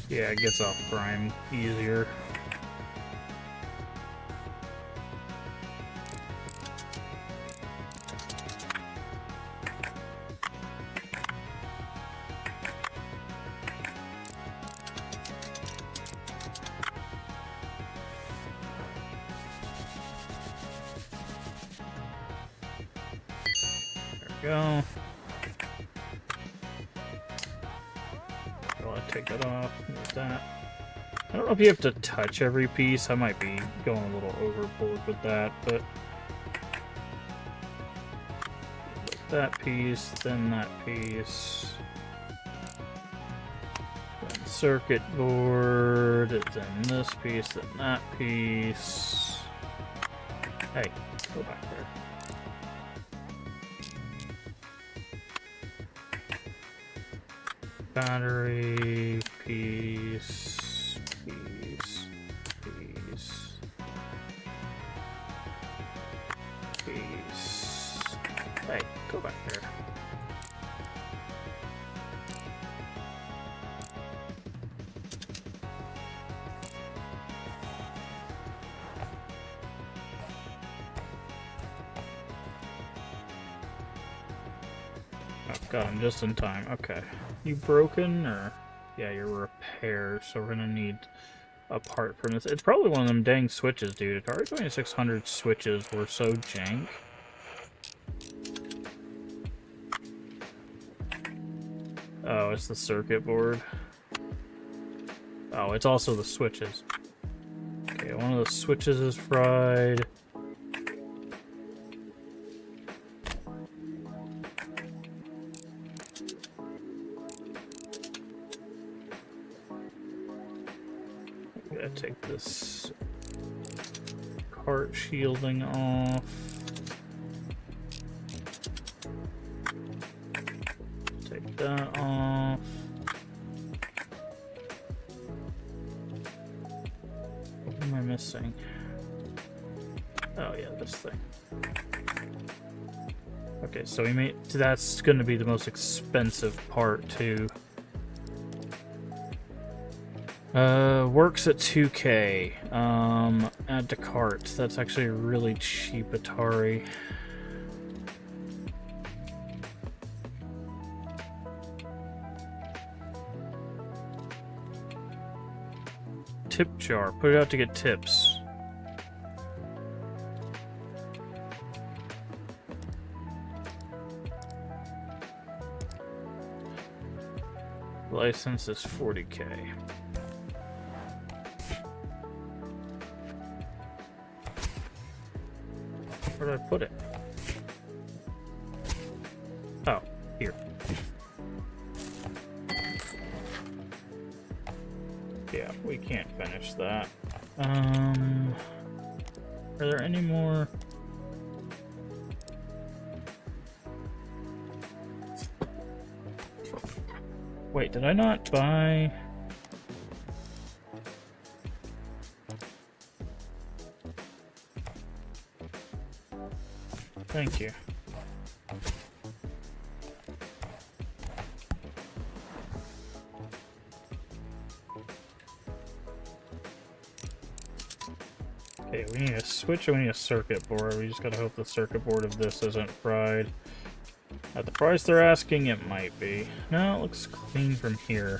Yeah, it gets off prime easier. Go. I'll take that off. Move that. I don't know if you have to touch every piece. I might be going a little overboard with that, but that piece, then that piece, then circuit board, then this piece, then that piece. Hey, go back there. Battery, piece, piece, piece, piece. Hey, go back there. Oh, got him just in time. Okay. You broken, or... Yeah, you're repair, so we're gonna need a part from this. It's probably one of them dang switches, dude. Atari 2600 switches were so jank. Oh, it's the circuit board. Oh, it's also the switches. Okay, one of the switches is fried. Gotta take this cart shielding off. Take that off. What am I missing? Oh yeah, this thing. Okay, so we made that's going to be the most expensive part too. Works at 2K. Add to cart. That's actually a really cheap Atari. Tip jar. Put it out to get tips. License is 40K. Where did I put it? Oh, here. Yeah, we can't finish that. Are there any more? Wait, did I not buy? Thank you. Okay, we need a switch and we need a circuit board. We just gotta hope the circuit board of this isn't fried. At the price they're asking, it might be. No, it looks clean from here.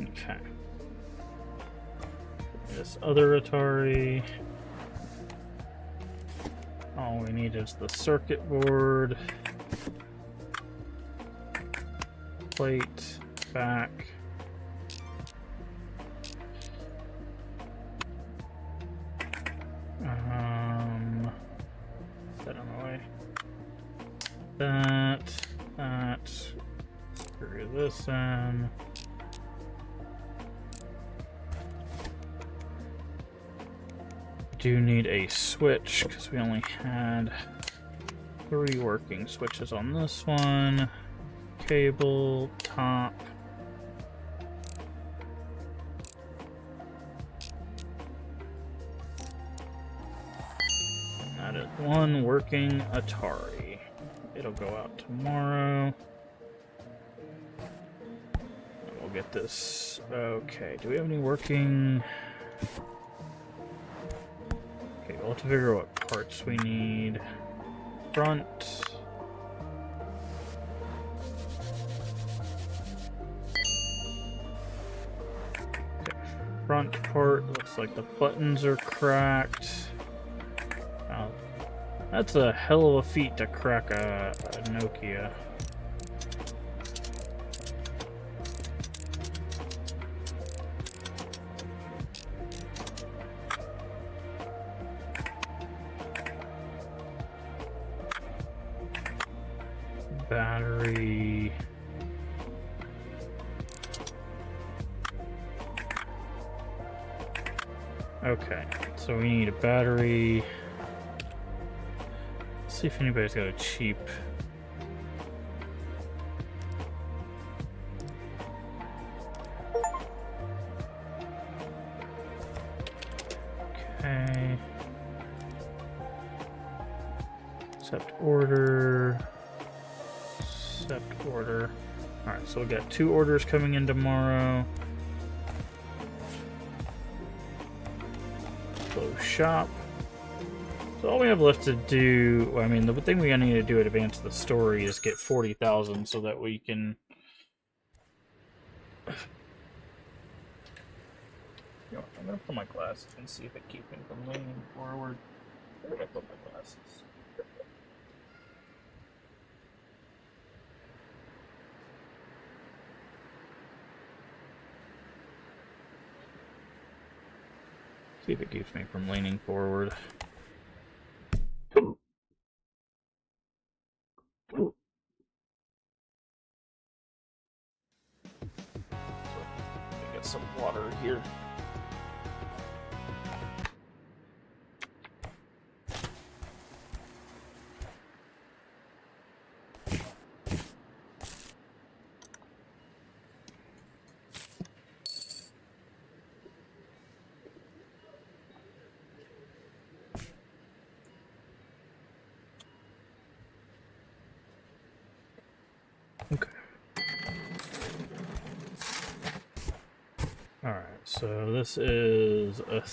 Okay. This other Atari. All we need is the circuit board, plate, back. Set on the way. That. Screw this in. Do need a switch because we only had 3 working switches on this one. Cable, top. And that is 1 working Atari. It'll go out tomorrow. And we'll get this. Okay, do we have any working? We'll have to figure out what parts we need. Front. Okay. Front part looks like the buttons are cracked. Wow. That's a hell of a feat to crack a Nokia. battery. Okay, so we need a battery. Let's see if anybody's got a cheap. Okay. Accept order. Accept order. Alright, so we got 2 orders coming in tomorrow. Close shop. So all we have left to do, I mean, the thing we need to do to advance the story is get 40,000 so that we can... You know, I'm going to put my glasses and see if it keeps me from leaning forward. Where did I put my glasses? See if it keeps me from leaning forward. Get some water here. Okay. Alright, so this is a...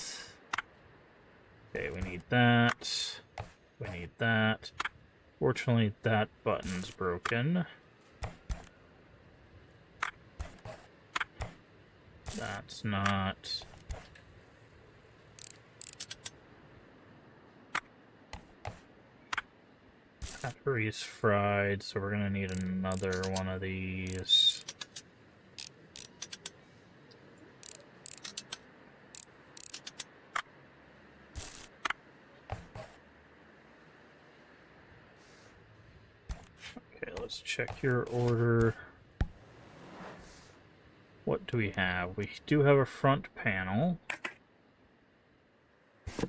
Okay, we need that. We need that. Fortunately, that button's broken. That's not... Battery's fried, so we're gonna need another one of these. Okay, let's check your order. What do we have? We do have a front panel. So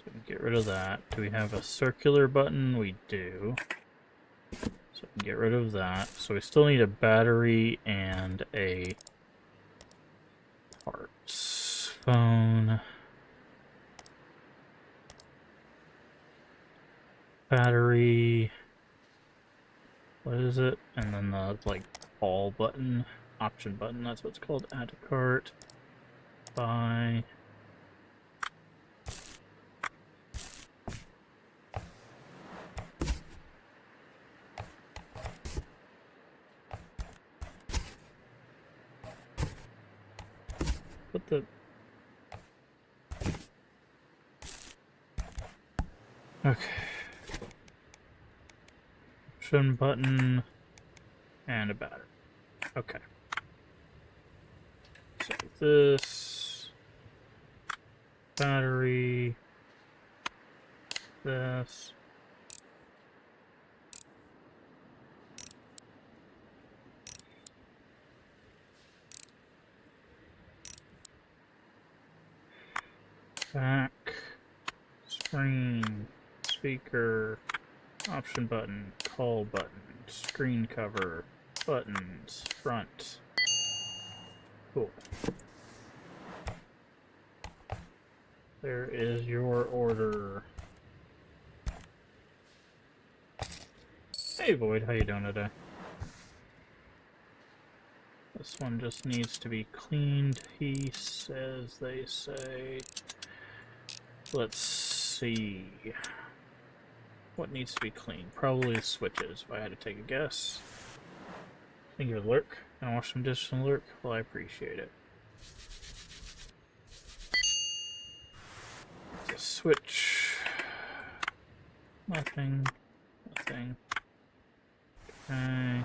we can get rid of that. Do we have a circular button? We do. So we can get rid of that. So we still need a battery and a parts phone. Battery. What is it? And then the, like, all button. Option button, that's what it's called. Add to cart. Buy. What the... Okay. Option button and a battery. Okay. So this battery, this. Back, screen, speaker, option button, call button, screen cover, buttons, front. Cool. There is your order. Hey Void, how you doing today? This one just needs to be cleaned, he says, they say. Let's see. What needs to be cleaned? Probably the switches, if I had to take a guess. Thank you, Lurk. Can I wash some dishes and Lurk? Well, I appreciate it. Switch. Nothing. Nothing. Okay.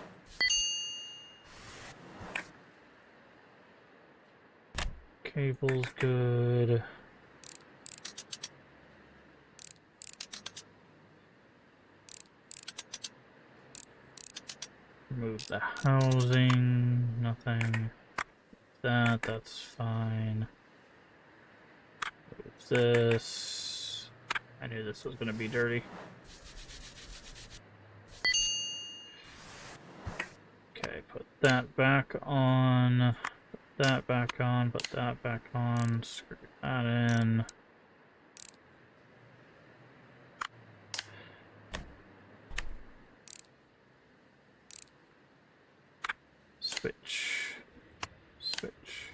Cable's good. Remove the housing, nothing. That's fine. Move this. I knew this was going to be dirty. Okay, put that back on. Put that back on. Put that back on. Screw that in. Switch. Switch.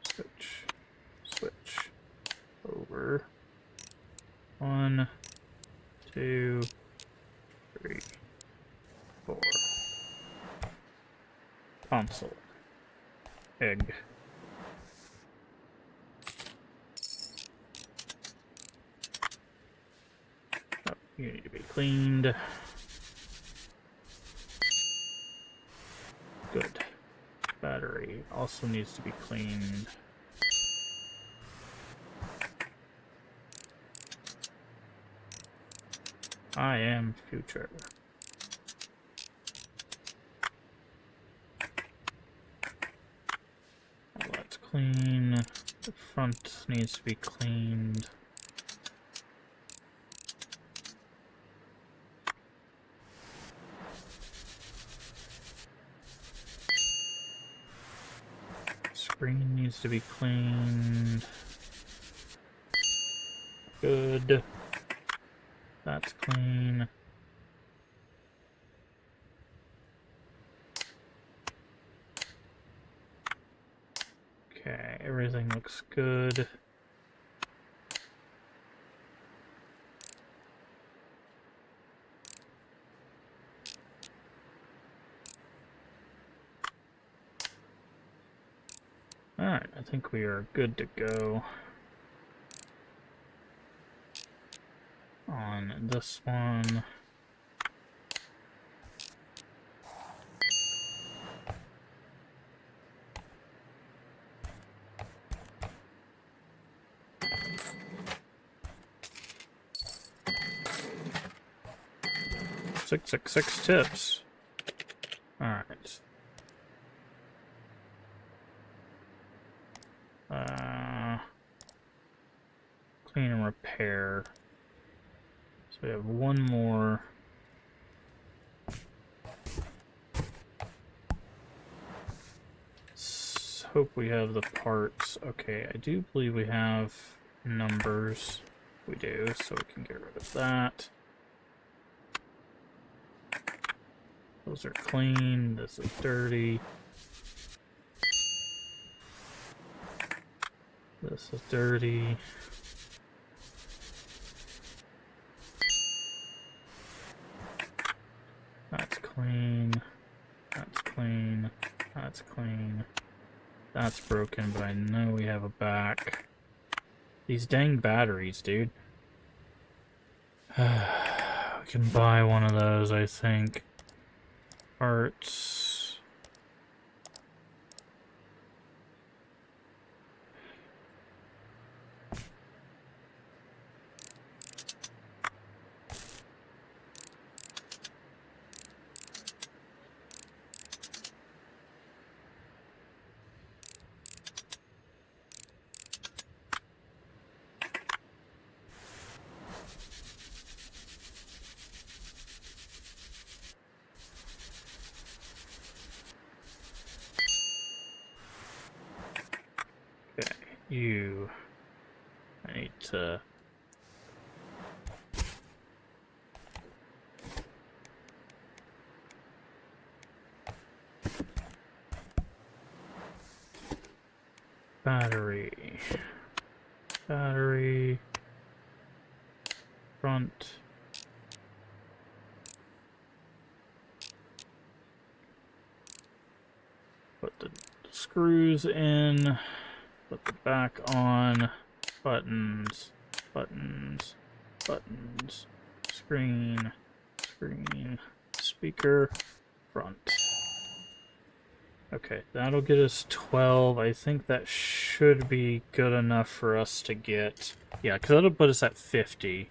Switch. Switch. Over. 1, 2, 3, 4. Console. Egg. Oh, you need to be cleaned. Good. Battery also needs to be cleaned. I am future. Well, that's clean. The front needs to be cleaned. Screen needs to be cleaned. Good. That's clean. Okay, everything looks good. Alright, I think we are good to go on this one. Six tips. Alright. Clean and repair. So we have one more. Let's hope we have the parts. Okay, I do believe we have numbers. We do, so we can get rid of that. Those are clean. This is dirty. This is dirty. That's clean. That's clean. That's clean. That's broken, but I know we have a back. These dang batteries, dude. We can buy one of those, I think. Parts. You. I need to. Battery. Battery. Front. Put the screws in. Put the back on. Buttons. Buttons. Buttons. Screen. Screen. Speaker. Front. Okay, that'll get us 12. I think that should be good enough for us to get... Yeah, because that'll put us at 50.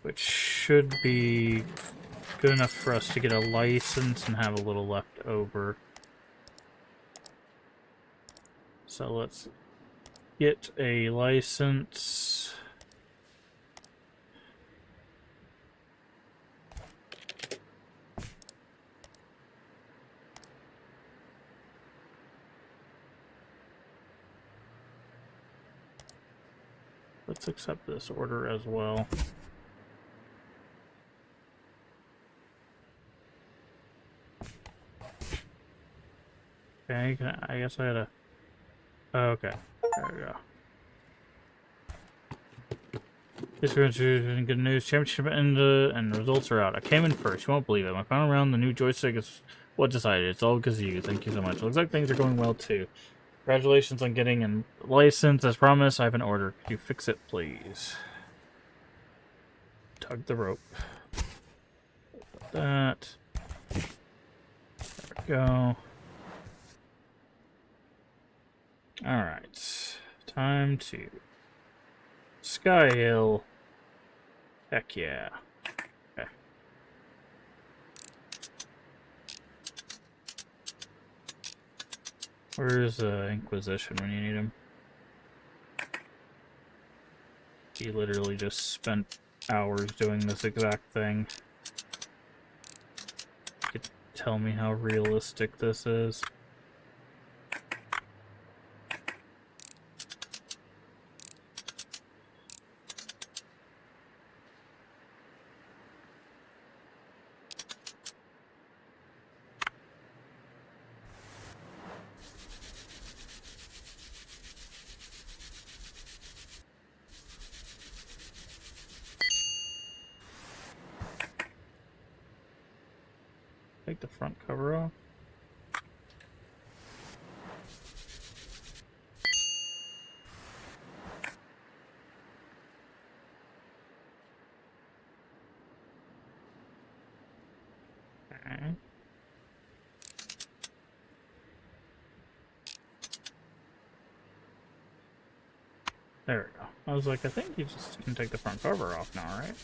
Which should be good enough for us to get a license and have a little left over. So let's get a license. Let's accept this order as well. Okay, I guess I had a... Oh, okay, there we go. This is good news. Championship ended and the results are out. I came in first. You won't believe it. My final round, the new joystick is what decided. It's all because of you. Thank you so much. Looks like things are going well too. Congratulations on getting a license. As promised, I have an order. Could you fix it, please? Tug the rope. That. There we go. Alright. Time to Sky Hill. Heck yeah. Okay. Where's Inquisition when you need him? He literally just spent hours doing this exact thing. You could tell me how realistic this is. Take the front cover off. Okay. There we go. I was like, I think you just can take the front cover off now, right?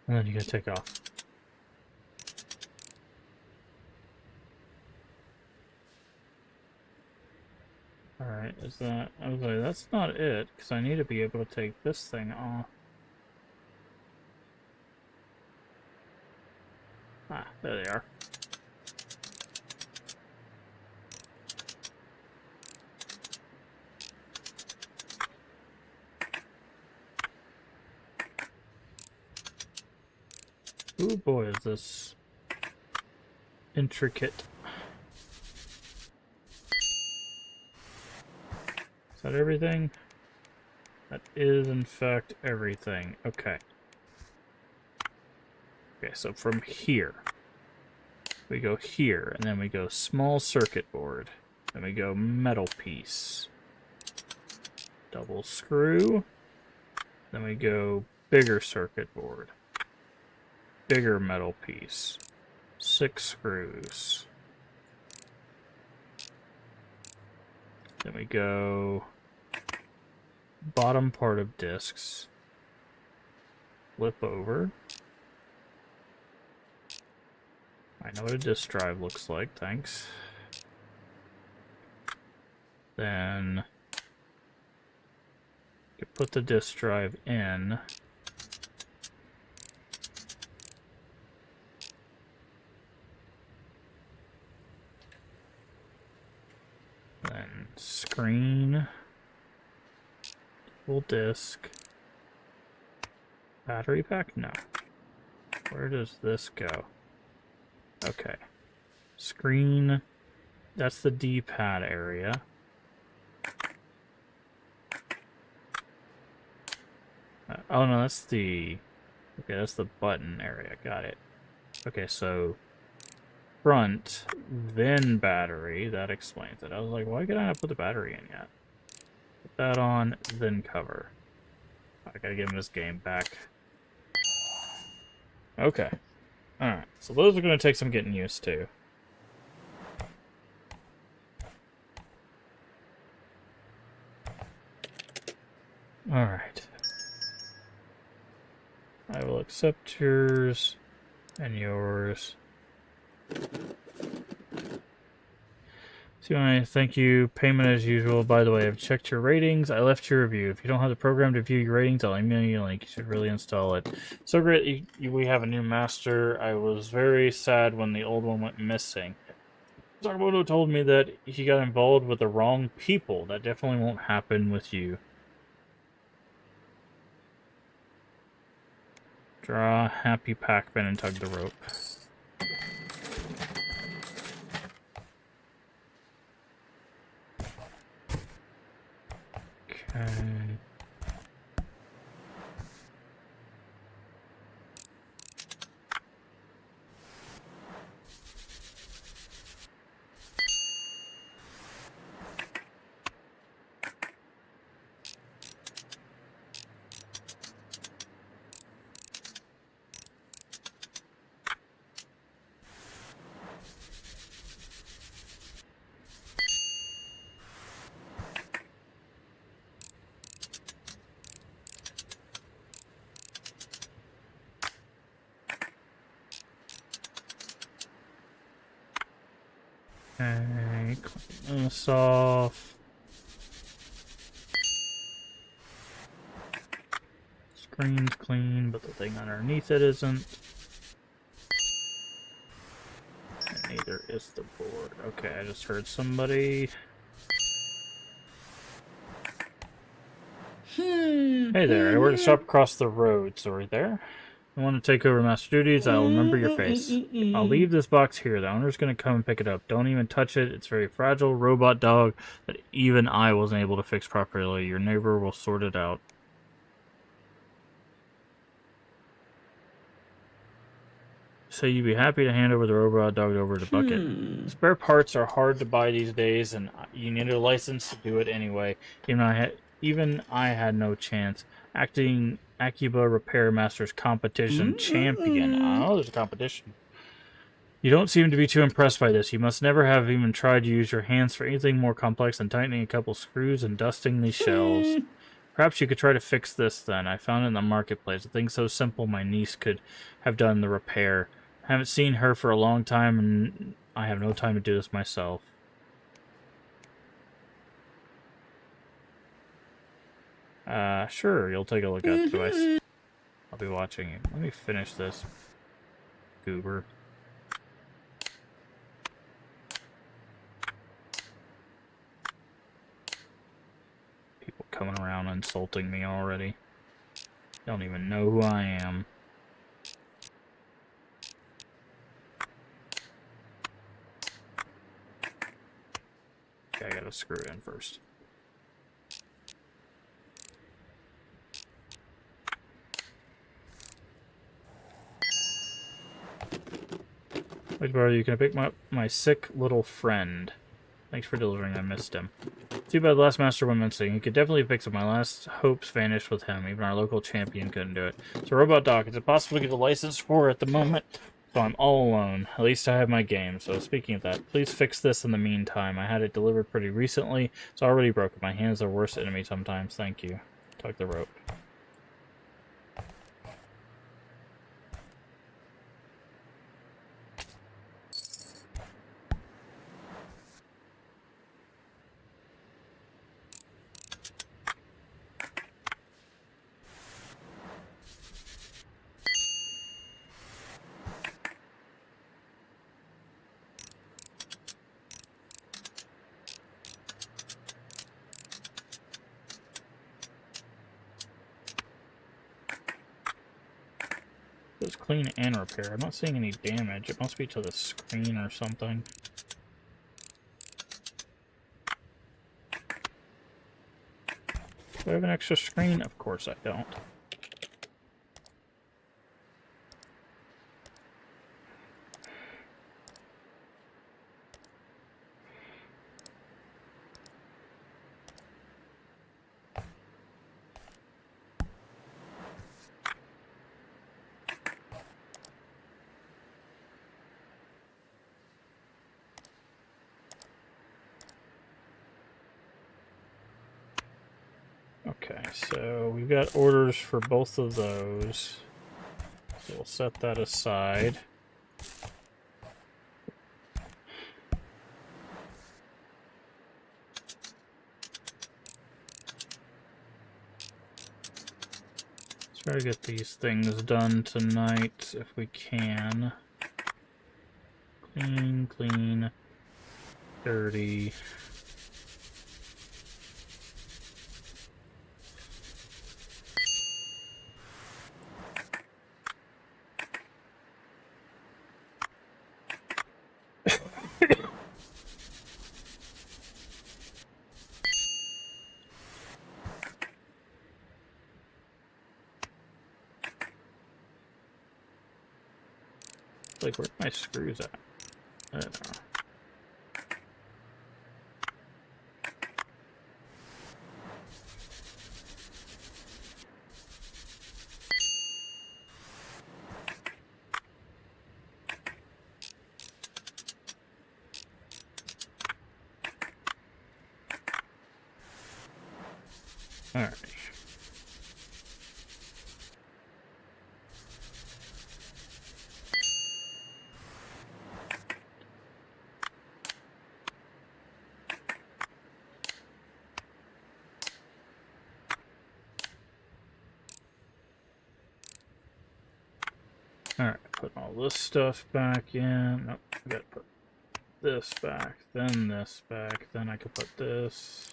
And then you gotta take off. Alright, is that... I was like, that's not it, because I need to be able to take this thing off. Ah, there they are. Ooh boy, is this intricate. Is that everything? That is, in fact, everything. Okay. Okay, so from here, we go here, and then we go small circuit board. Then we go metal piece. Double screw. Then we go bigger circuit board. Bigger metal piece. 6 screws. Then we go bottom part of discs. Flip over. I know what a disk drive looks like, thanks. Then you put the disk drive in. Then screen, full disk, battery pack? No. Where does this go? Okay. Screen, that's the D-pad area. Oh no, that's the... Okay, that's the button area, got it. Okay, so... front, then battery, that explains it. I was like, why could I not put the battery in yet? Put that on, then cover. I gotta give him this game back. Okay. Alright, so those are gonna take some getting used to. Alright. I will accept yours and yours. So thank you. Payment as usual. By the way, I've checked your ratings. I left your review. If you don't have the program to view your ratings, I'll email you a link. You should really install it. So great we have a new master. I was very sad when the old one went missing. Sakamoto told me that he got involved with the wrong people. That definitely won't happen with you. Draw happy Pac-Man and tug the rope. Okay. Okay, clean this off. Screen's clean, but the thing underneath it isn't. And neither is the board. Okay, I just heard somebody. Hey there, I work at the shop across the road. Sorry there. I want to take over master duties. I'll remember your face. I'll leave this box here. The owner's going to come and pick it up. Don't even touch it. It's very fragile. Robot dog that even I wasn't able to fix properly. Your neighbor will sort it out. So you'd be happy to hand over the robot dog over to Bucket. Spare parts are hard to buy these days, and you need a license to do it anyway. Even I had no chance. Acting Akiba Repair Masters Competition Champion. Oh, there's a competition. You don't seem to be too impressed by this. You must never have even tried to use your hands for anything more complex than tightening a couple screws and dusting these shells. Perhaps you could try to fix this then. I found it in the marketplace. A thing so simple my niece could have done the repair. I haven't seen her for a long time, and I have no time to do this myself. Sure, you'll take a look at the device. I'll be watching you. Let me finish this. Goober. People coming around insulting me already. Don't even know who I am. Okay, I gotta screw it in first. Wait, borrow you can pick my sick little friend. Thanks for delivering. I missed him. Too bad the last master went missing. He could definitely fix it. My last hopes vanished with him. Even our local champion couldn't do it. So Robot Doc, is it possible to get a license for it at the moment? So I'm all alone. At least I have my game. So speaking of that, please fix this in the meantime. I had it delivered pretty recently. It's already broken. My hands are worst enemy sometimes. Thank you. Tug the rope. It's clean and repair. I'm not seeing any damage. It must be to the screen or something. Do I have an extra screen? Of course I don't. Okay, so we've got orders for both of those. So we'll set that aside. Try to get these things done tonight if we can. Clean, clean, dirty. Like, where's my screws at? I don't know. Alright. Alright, put all this stuff back in. Nope, I gotta put this back, then this back, then I could put this.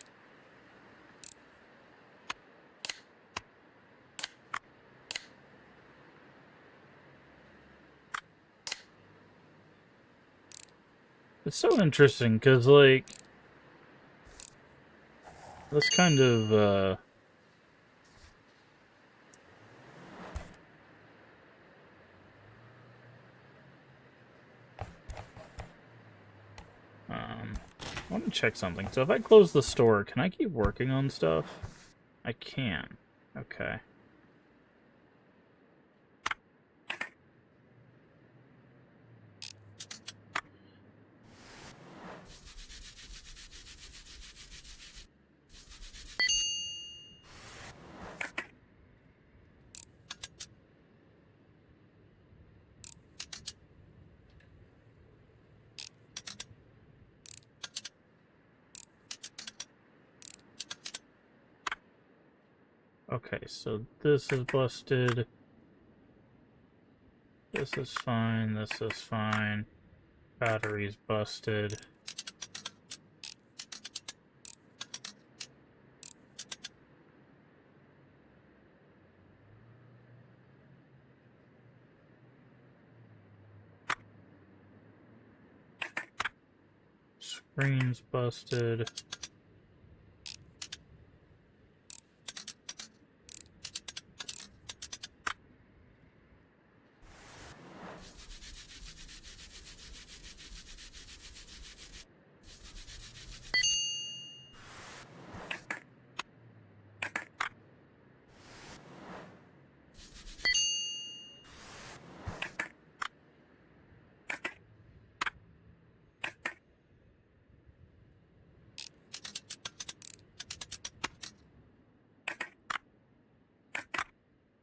It's so interesting, because, like, this kind of, I want to check something. So if I close the store, can I keep working on stuff? I can. Okay. Okay, so this is busted. This is fine, this is fine. Battery's busted. Screen's busted.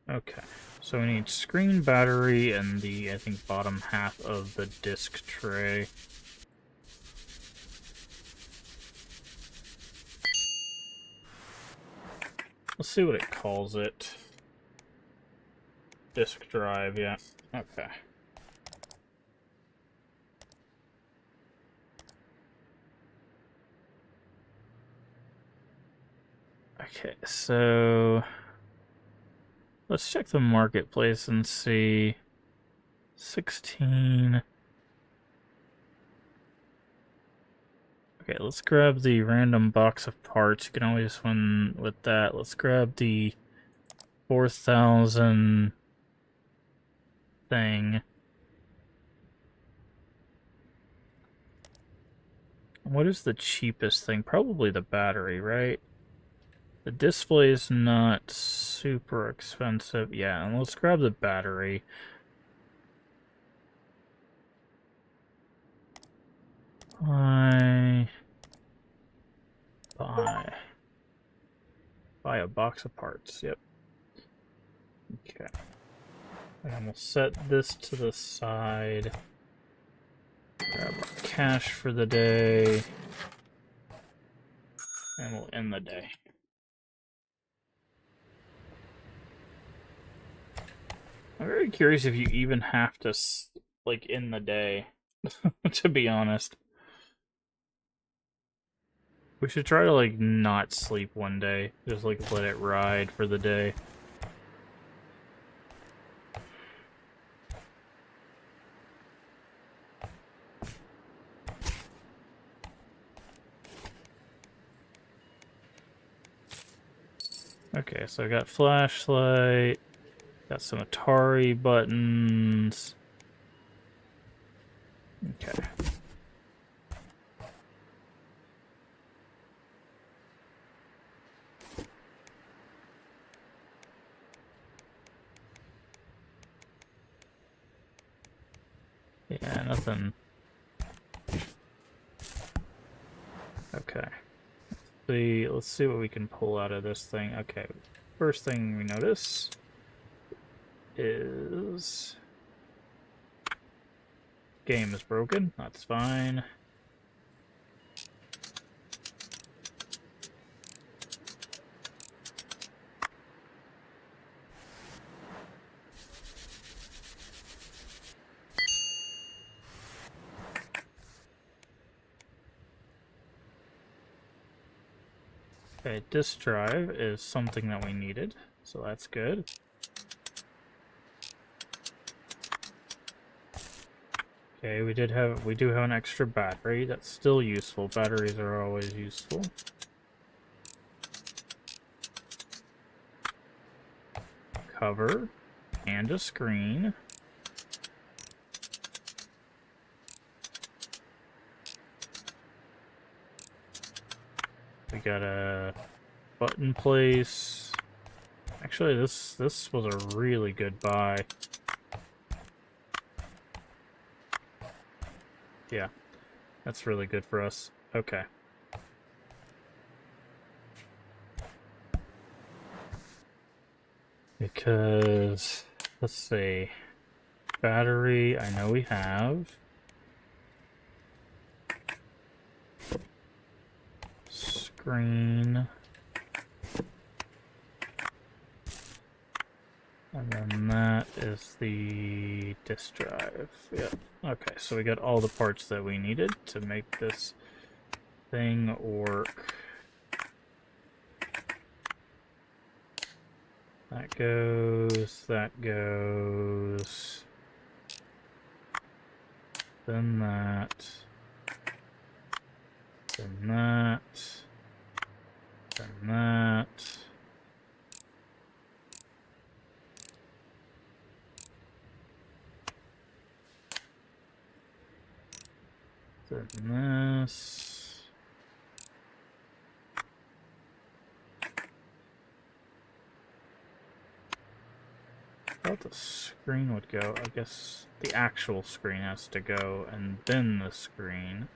Okay, so we need screen, battery, and the, I think, bottom half of the disk tray. Let's see what it calls it. Disk drive, yeah. Okay. Okay, so let's check the marketplace and see. 16. Okay, let's grab the random box of parts. You can always win with that. Let's grab the 4,000 thing. What is the cheapest thing? Probably the battery, right? The display is not super expensive. Yeah, and let's grab the battery. Buy. Buy a box of parts. Yep. Okay. And we'll set this to the side. Grab our cash for the day. And we'll end the day. I'm very curious if you even have to, like, end the day, to be honest. We should try to, like, not sleep one day. Just, like, let it ride for the day. Okay, so I got flashlight, got some Atari buttons. Okay. Yeah, nothing. Okay. Let's see what we can pull out of this thing. Okay, first thing we notice is game is broken. That's fine. Okay, disk drive is something that we needed, so that's good. Okay, we do have an extra battery. That's still useful. Batteries are always useful. Cover and a screen. We got a button place. Actually, this was a really good buy. Yeah, that's really good for us. Okay. Because, let's see. Battery, I know we have. Screen. And then that is the disk drive. Yep. Okay, so we got all the parts that we needed to make this thing work. That goes, that goes. Then that. Then that. Then that. Then this. I thought the screen would go. I guess the actual screen has to go, and then the screen.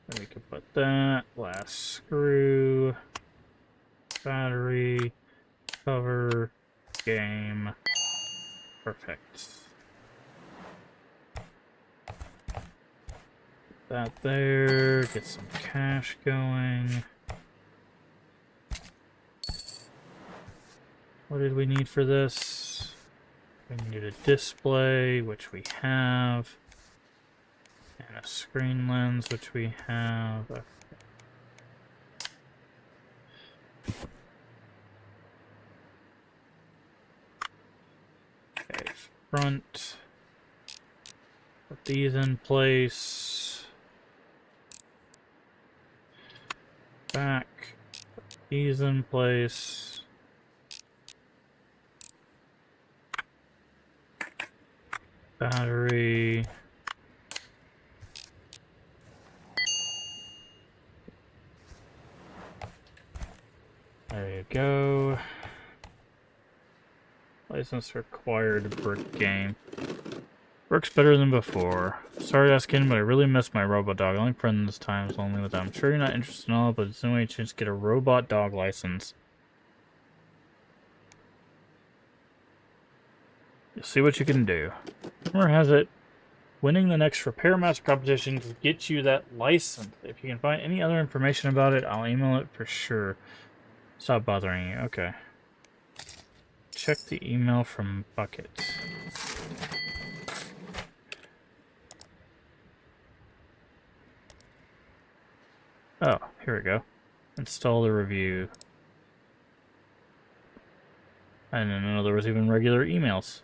Then we could put that, last screw, battery, cover, game. Perfect. That there, get some cash going. What did we need for this? We needed a display, which we have, and a screen lens, which we have. Okay, front. Put these in place. Back. Put these in place. Battery. There you go. License required brick game. Works better than before. Sorry asking, but I really miss my robot dog. Only friend this time is lonely with them. I'm sure you're not interested in all, but it's no way chance to get a robot dog license. You'll see what you can do. Rumor has it, winning the next Repair Master competition will get you that license. If you can find any other information about it, I'll email it for sure. Stop bothering you. Okay. Check the email from Bucket. Oh, here we go. Install the review. I didn't know there was even regular emails.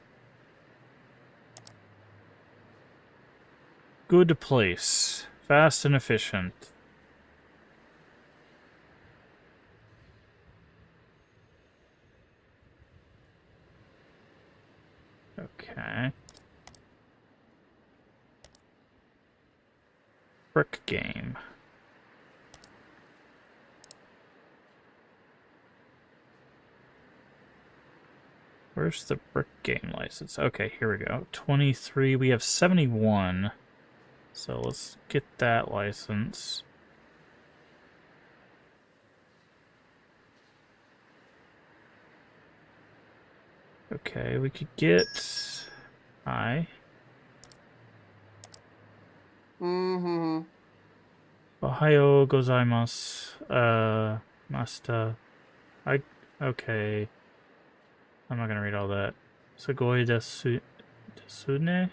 Good place. Fast and efficient. Okay. Brick game. Where's the brick game license? Okay, here we go. 23. We have 71. So let's get that license. Okay, we could get... Ohio gozaimasu. Masta. Okay. I'm not gonna read all that. Sugoi desune?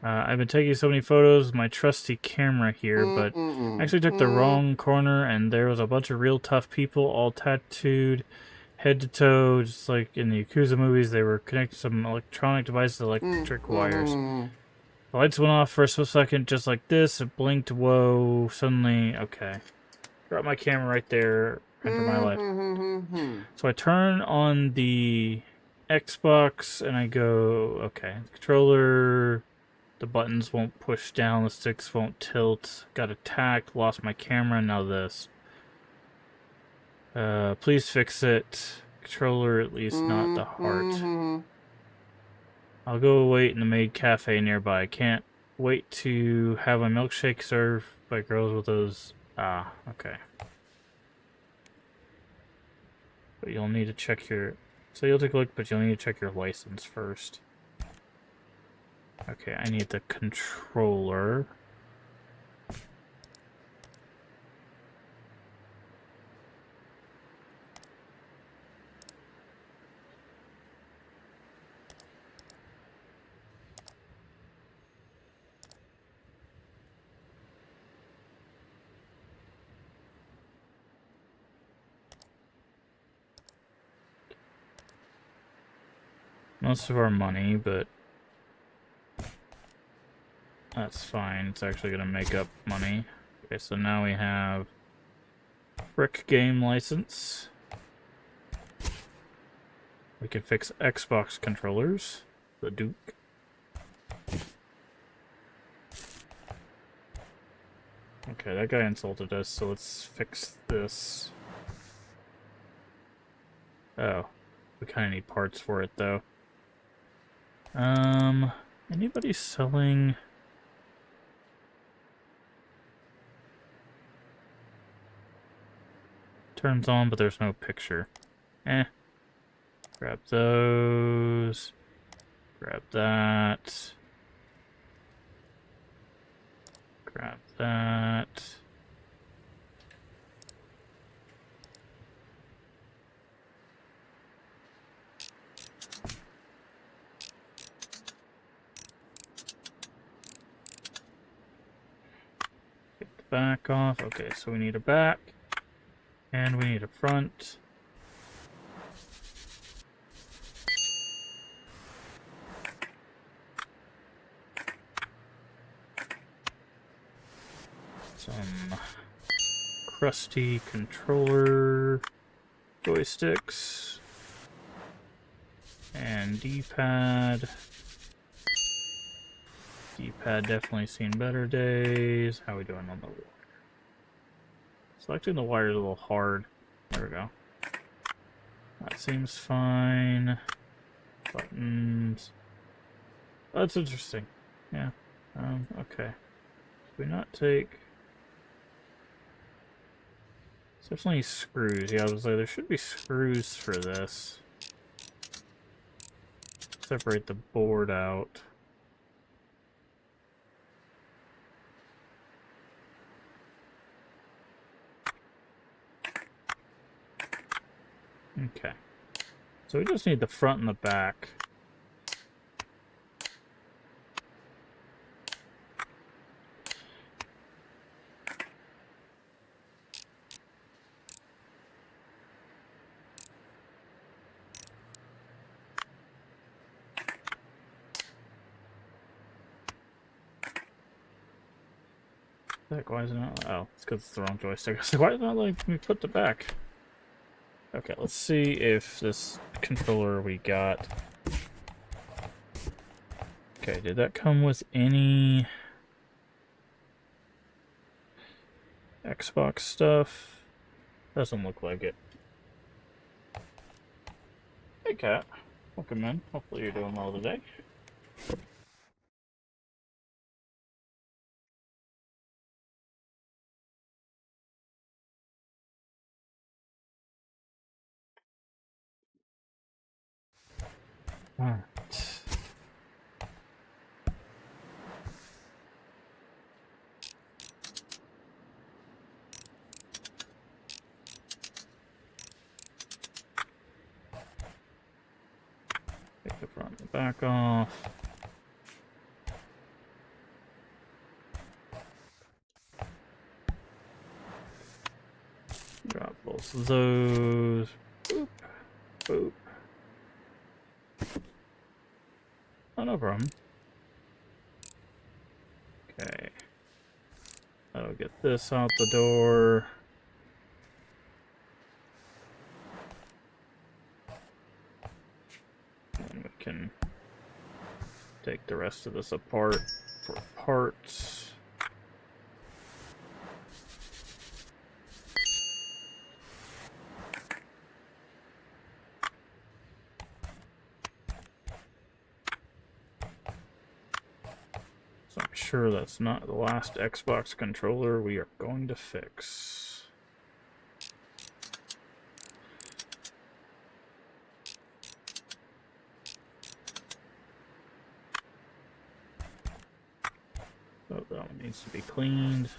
I've been taking so many photos with my trusty camera here, but I actually took the wrong corner and there was a bunch of real tough people, all tattooed, head to toe, just like in the Yakuza movies. They were connected to some electronic devices, electric wires. The lights went off for a split second, just like this. It blinked, whoa, suddenly, okay. Got my camera right there, under my light. So I turn on the Xbox and I go, okay, the controller, the buttons won't push down, the sticks won't tilt, got attacked, lost my camera, now this. Please fix it. Controller, at least not the heart. I'll go wait in the maid cafe nearby. I can't wait to have a milkshake served by girls with those... Ah, okay. But you'll need to check your... So you'll take a look, but you'll need to check your license first. Okay, I need the controller. Most of our money, but that's fine. It's actually going to make up money. Okay, so now we have brick game license. We can fix Xbox controllers. The Duke. Okay, that guy insulted us, so let's fix this. Oh, we kind of need parts for it, though. Anybody selling... Turns on, but there's no picture. Grab those. Grab that. Grab that. Get the back off. Okay, so we need a back. And we need a front. Some crusty controller joysticks. And D-pad. D-pad definitely seen better days. How are we doing on the wire? Selecting the wire is a little hard. There we go. That seems fine. Buttons. That's interesting. Yeah. Okay. Do we not take... There's definitely screws. Yeah, I was like, there should be screws for this. Separate the board out. Okay. So we just need the front and the back. Heck, why is it not? Oh, it's because it's the wrong joystick. I was like, why is it not letting me put the back? Okay, let's see if this controller we got... Okay, did that come with any Xbox stuff? Doesn't look like it. Hey, Cat. Welcome in. Hopefully you're doing well today. Alright. Take the front and the back off. Drop both of those. Boop. Boop. Oh, no problem. Okay. I'll get this out the door. And we can take the rest of this apart for parts. So I'm sure that's not the last Xbox controller we are going to fix. Oh, that one needs to be cleaned.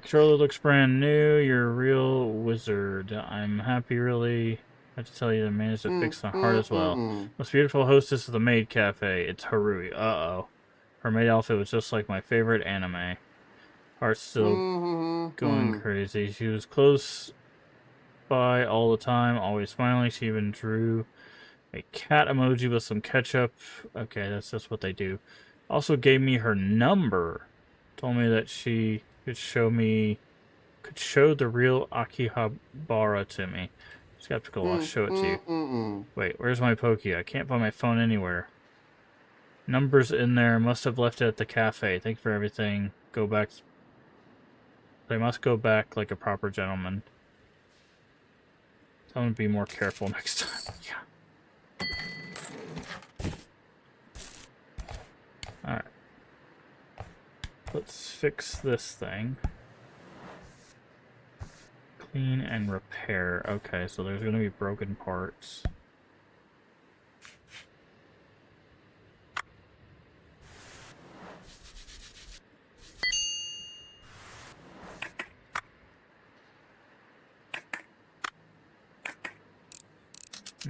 Controller looks brand new. You're a real wizard. I'm happy, really. I have to tell you, they managed to fix the heart as well. Most beautiful hostess of the maid cafe. It's Harui. Uh-oh. Her maid outfit was just like my favorite anime. Heart's still going crazy. She was close by all the time, always smiling. She even drew a cat emoji with some ketchup. Okay, that's just what they do. Also gave me her number. Told me that she could show the real Akihabara to me. Skeptical, I'll show it to you. Wait, where's my Pokey? I can't find my phone anywhere. Number's in there. Must have left it at the cafe. Thank you for everything. Go back. They must go back like a proper gentleman. Tell him to be more careful next time. Yeah. Alright. Let's fix this thing. Clean and repair. Okay, so there's going to be broken parts.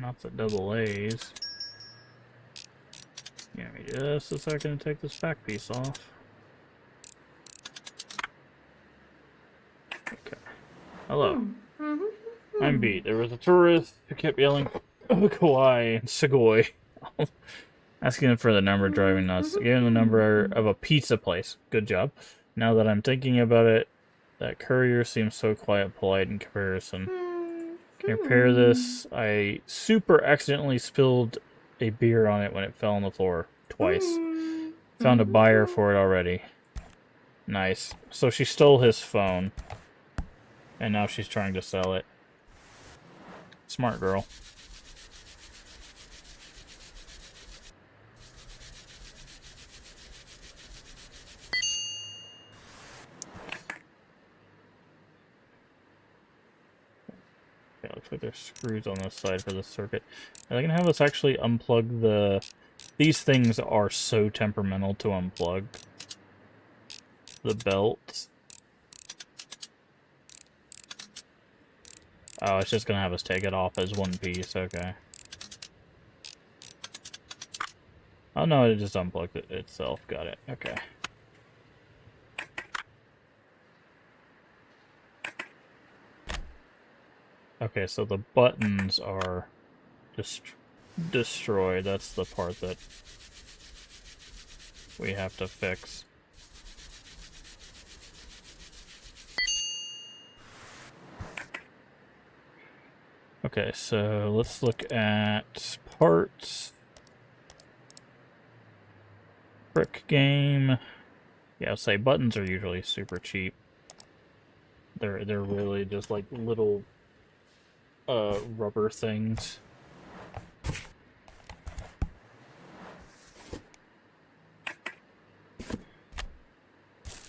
Not the double A's. Give me just a second to take this back piece off. Okay. Hello. I'm B. There was a tourist who kept yelling, "Oh, Kawaii and Sugoi." Asking him for the number, driving nuts. I gave him the number of a pizza place. Good job. Now that I'm thinking about it, that courier seems so quiet, polite in comparison. Can you repair this? I super accidentally spilled a beer on it when it fell on the floor. Twice. Found a buyer for it already. Nice. So she stole his phone. And now she's trying to sell it. Smart girl. Okay, looks like there's screws on this side for the circuit. Are they gonna have us actually unplug the... These things are so temperamental to unplug. The belt. Oh, it's just gonna have us take it off as one piece, okay. Oh no, it just unplugged it itself, got it, okay. Okay, so the buttons are just destroyed, that's the part that we have to fix. Okay, so let's look at parts. Brick game. Yeah, I'll say buttons are usually super cheap. They're really just like little rubber things.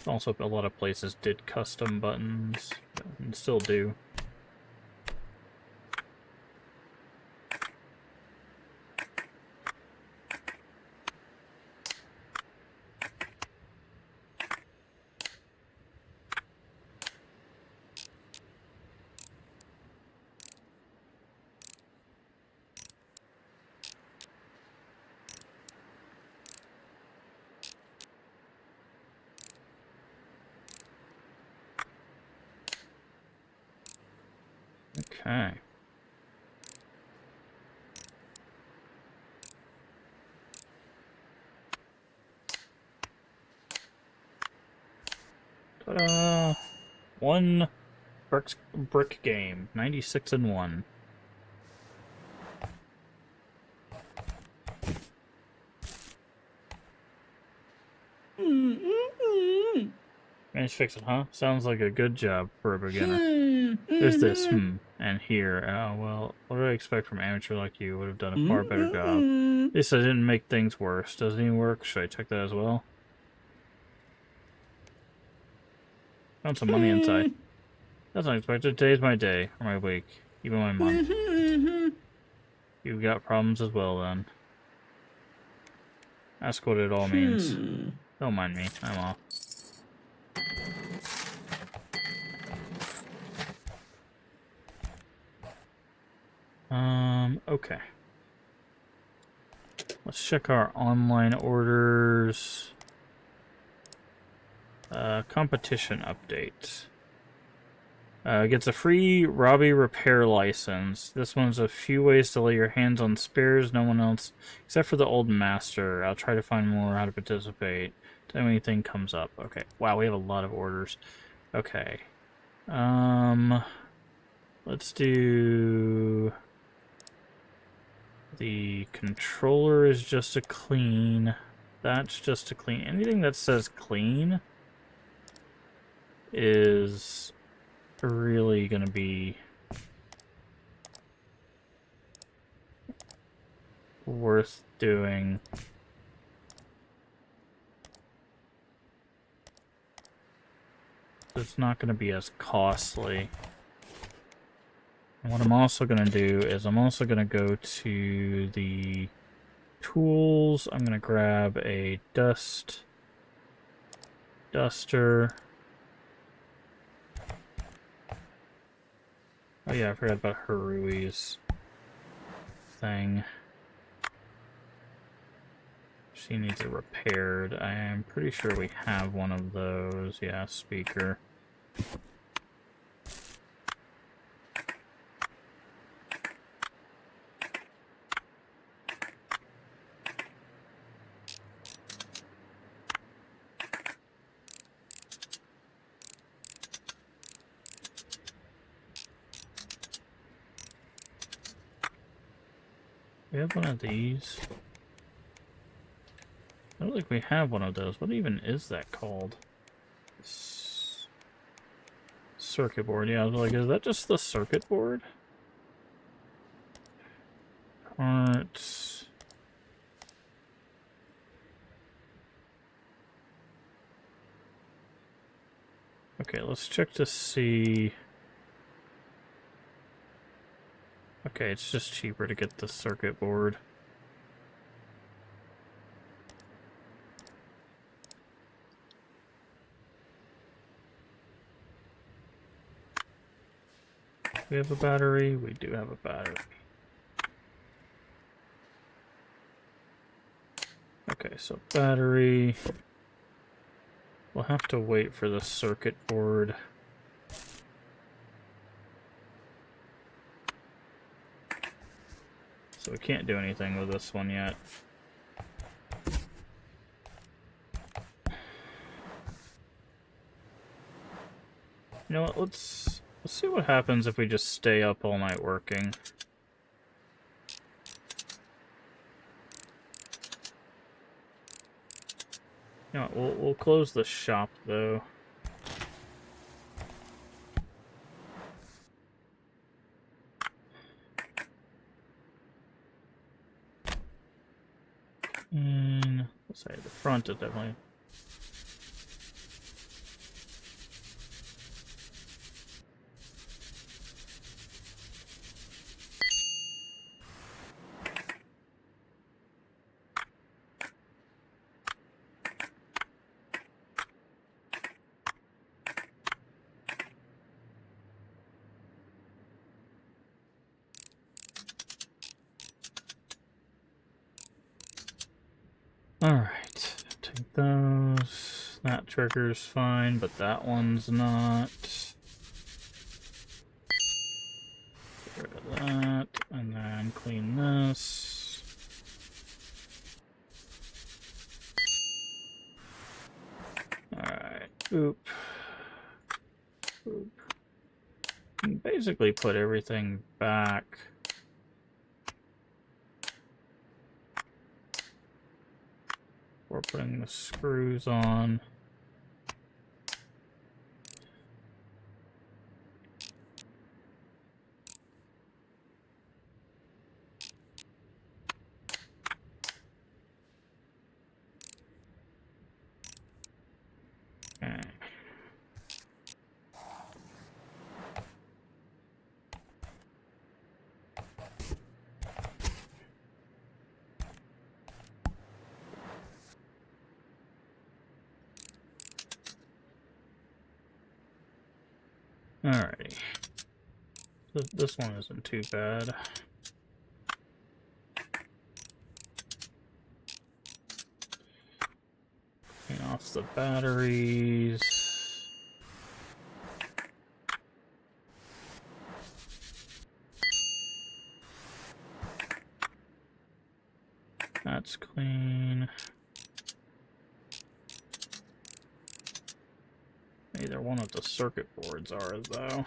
Also, a lot of places did custom buttons and still do. Okay. Ta-da! One brick game. 96 and 1. Managed to fix it, huh? Sounds like a good job for a beginner. There's this, and here. Oh, well, what did I expect from amateur like you? Would have done a far better job. At least I didn't make things worse. Doesn't even work? Should I check that as well? Found some money inside. That's unexpected. Today's my day, or my week, even my month. You've got problems as well, then. Ask what it all means. Don't mind me. I'm off. Okay. Let's check our online orders. Competition update. Gets a free Robbie repair license. This one's a few ways to lay your hands on spares. No one else, except for the old master. I'll try to find more how to participate. Tell me anything comes up. Okay. Wow, we have a lot of orders. Okay. Let's do... The controller is just a clean. That's just a clean. Anything that says clean is really gonna be worth doing. It's not gonna be as costly. And what I'm also gonna do is I'm also gonna go to the tools. I'm gonna grab a duster. Oh yeah, I forgot about Harui's thing. She needs it repaired. I am pretty sure we have one of those. Yeah, speaker. We have one of these. I don't think we have one of those. What even is that called? circuit board. Yeah, I was like, is that just the circuit board? Parts. Okay, let's check to see. Okay, it's just cheaper to get the circuit board. We have a battery. We do have a battery. Okay, so battery. We'll have to wait for the circuit board. So we can't do anything with this one yet. You know what, let's see what happens if we just stay up all night working. You know what, we'll close the shop though. And let's say the front is definitely. Alright, take those. That trigger's fine, but that one's not. Get rid of that, and then clean this. Alright, boop. Boop. And basically put everything back. We're putting the screws on. Okay. Alrighty. This one isn't too bad. Clean off the batteries. That's clean. Neither one of the circuit boards are, though.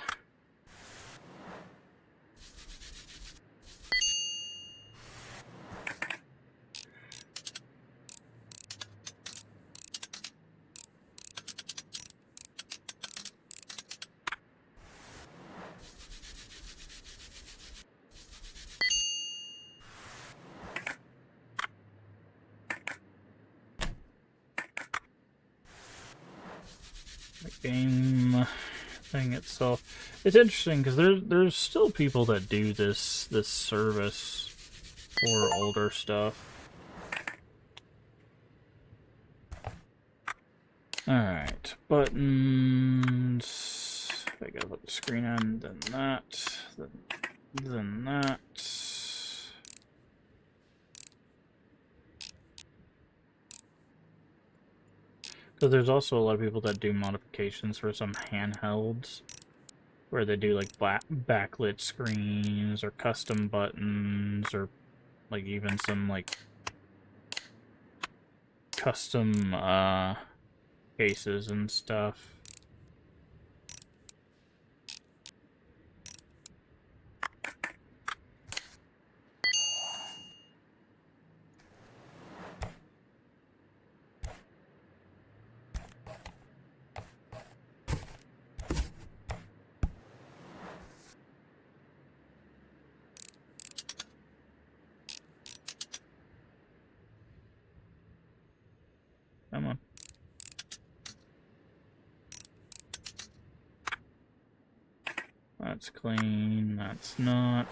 The game thing itself, it's interesting because there's still people that do this service for older stuff. Alright, buttons. I gotta put the screen on, then that, then that. Because there's also a lot of people that do modifications for some handhelds, where they do like backlit screens or custom buttons, or like even some like custom cases and stuff. That's clean, that's not.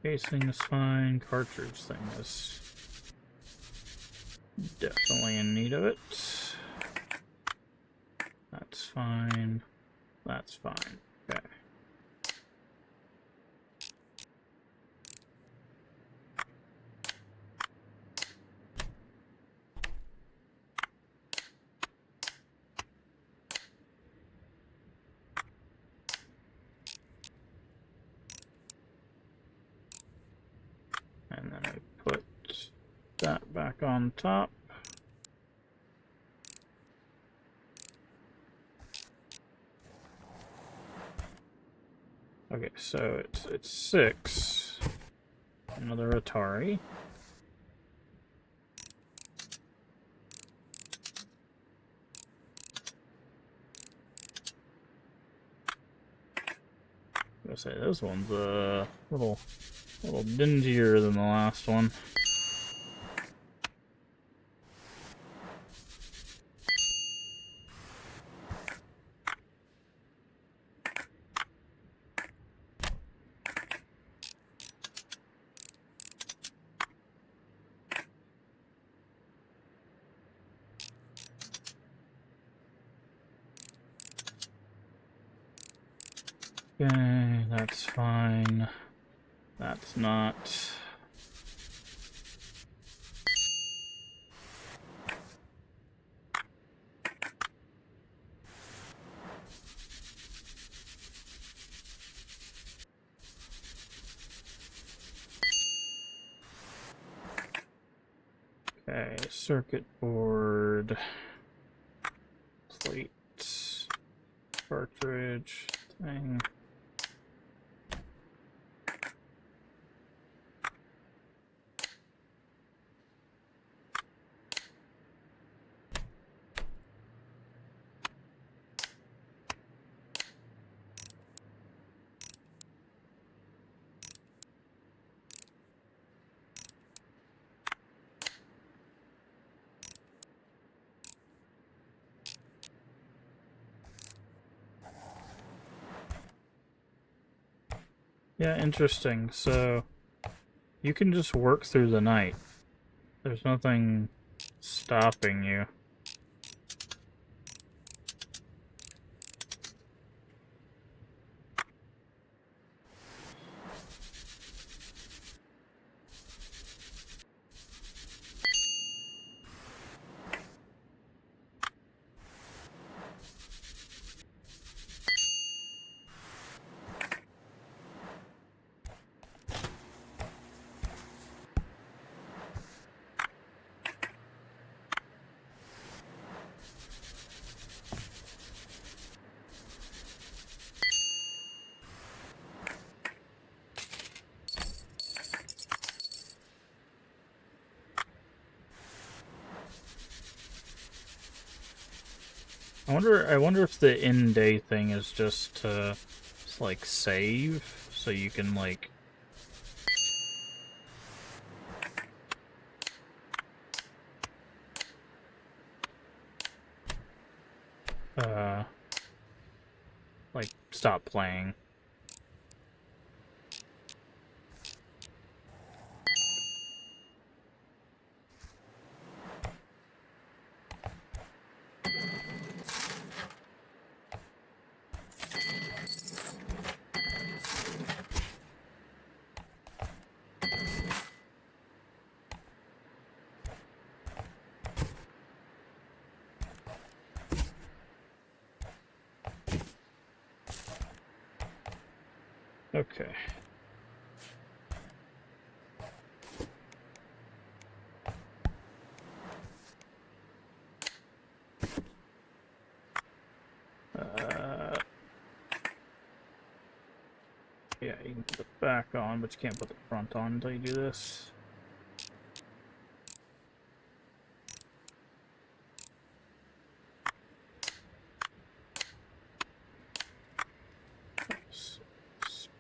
Casing is fine, cartridge thing is definitely in need of it. That's fine. That's fine. Okay. And then I put that back on top. Okay, so it's 6. Another Atari. I was gonna say this one's a little dingier than the last one. Okay, that's fine. That's not. Okay, circuit board, plate, cartridge, thing. Yeah, interesting. So you can just work through the night. There's nothing stopping you. I wonder if the end day thing is just to like save so you can like like stop playing. Okay. Yeah, you can put the back on, but you can't put the front on until you do this.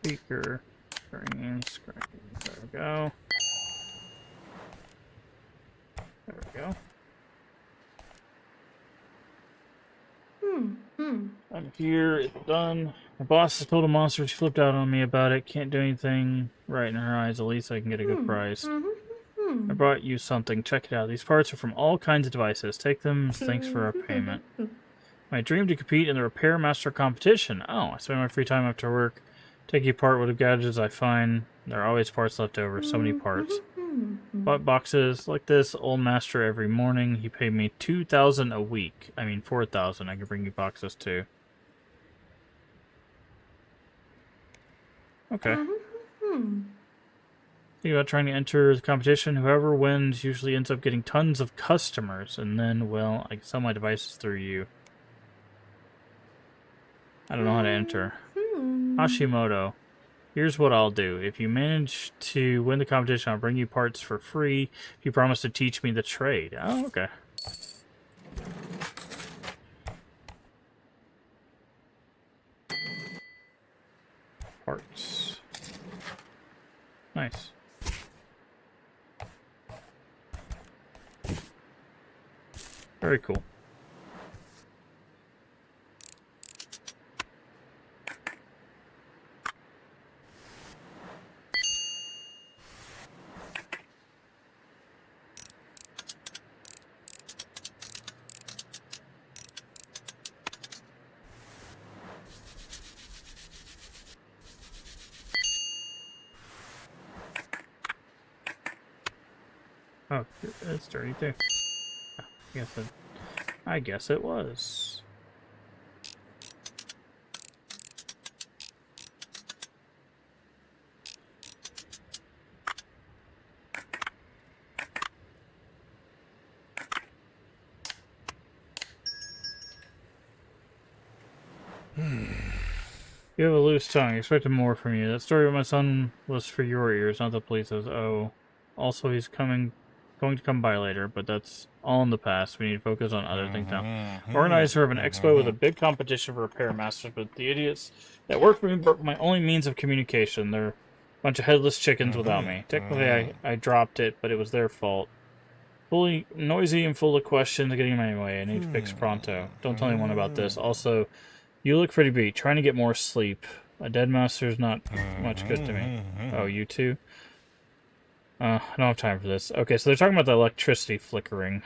Speaker. Screen. There we go. There we go. I'm here. It's done. My boss has told a monster. She flipped out on me about it. Can't do anything right in her eyes. At least I can get a good price. I brought you something. Check it out. These parts are from all kinds of devices. Take them. Thanks for our payment. My dream to compete in the Repair Master competition. Oh, I spend my free time after work taking apart what gadgets I find. There are always parts left over. So many parts. Bought boxes like this. Old master every morning. He paid me 2,000 a week. I mean 4,000. I could bring you boxes too. Okay. Think about trying to enter the competition. Whoever wins usually ends up getting tons of customers, and then, well, I can sell my devices through you. I don't know how to enter. Hashimoto. Here's what I'll do. If you manage to win the competition, I'll bring you parts for free if you promise to teach me the trade. Oh, okay. Parts. Nice. Very cool. Oh, it's dirty too. I guess it was. You have a loose tongue. I expected more from you. That story with my son was for your ears, not the police's. Oh. Also, he's going to come by later, but that's all in the past. We need to focus on other things now. Organizer of an expo with a big competition for repair masters, but the idiots that work for me broke my only means of communication. They're a bunch of headless chickens without me. Technically, I dropped it, but it was their fault. Fully noisy and full of questions getting in my way. I need to fix pronto. Don't tell anyone about this. Also, you look pretty beat. Trying to get more sleep. A dead master's not much good to me. Oh, you too? I don't have time for this. Okay, so they're talking about the electricity flickering.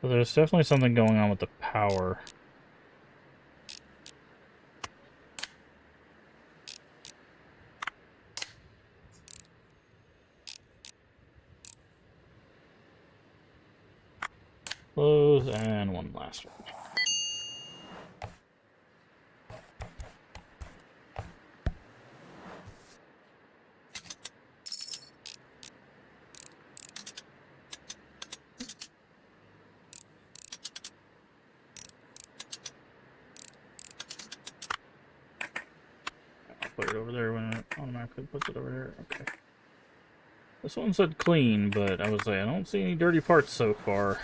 So there's definitely something going on with the power. Close, and one last one. I'll put it over there when it automatically puts it over here. Okay. This one said clean, but I was like, I don't see any dirty parts so far.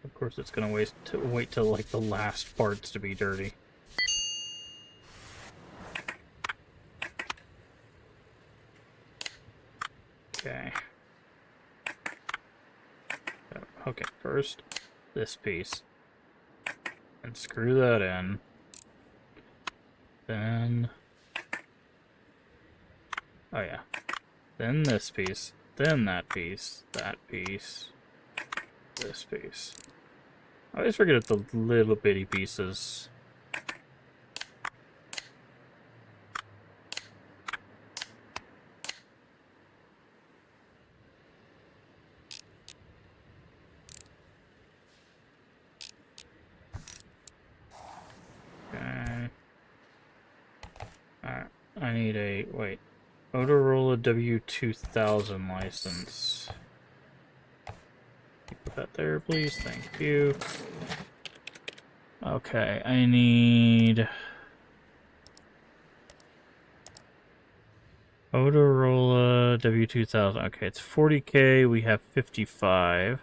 Of course, it's gonna wait till like the last parts to be dirty. Okay. Okay, first this piece, and screw that in. Then, oh yeah, then this piece, then that piece, this piece. I always forget the little bitty pieces. Okay. I need a, wait, Motorola W2000 license. Put that there, please. Thank you. Okay, I need Motorola W2000. Okay, it's 40K. We have 55.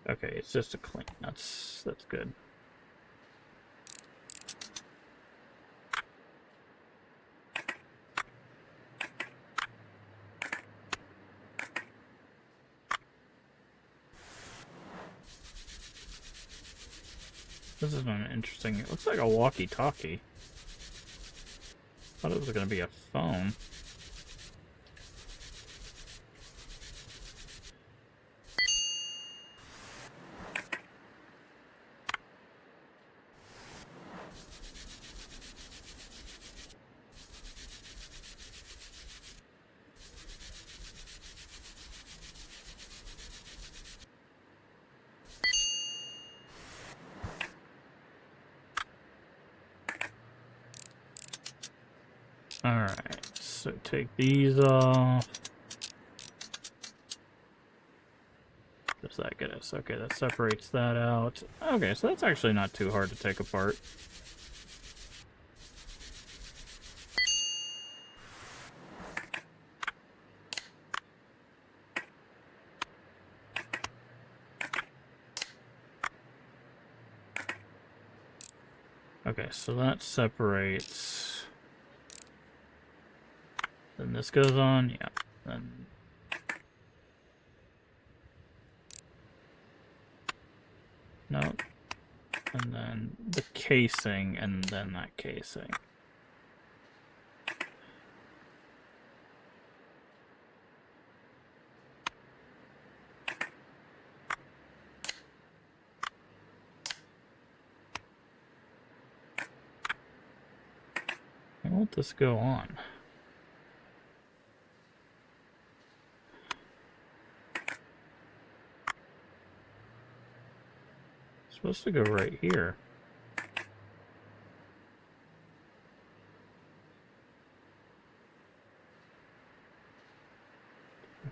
Okay, it's just a clean. That's good. This is an interesting. It looks like a walkie-talkie. Thought it was going to be a phone. Alright, so take these off. Does that get us? Okay, that separates that out. Okay, so that's actually not too hard to take apart. Okay, so that separates. Then this goes on, yeah. Then no. And then the casing, and then that casing. Why won't this go on? It's supposed to go right here.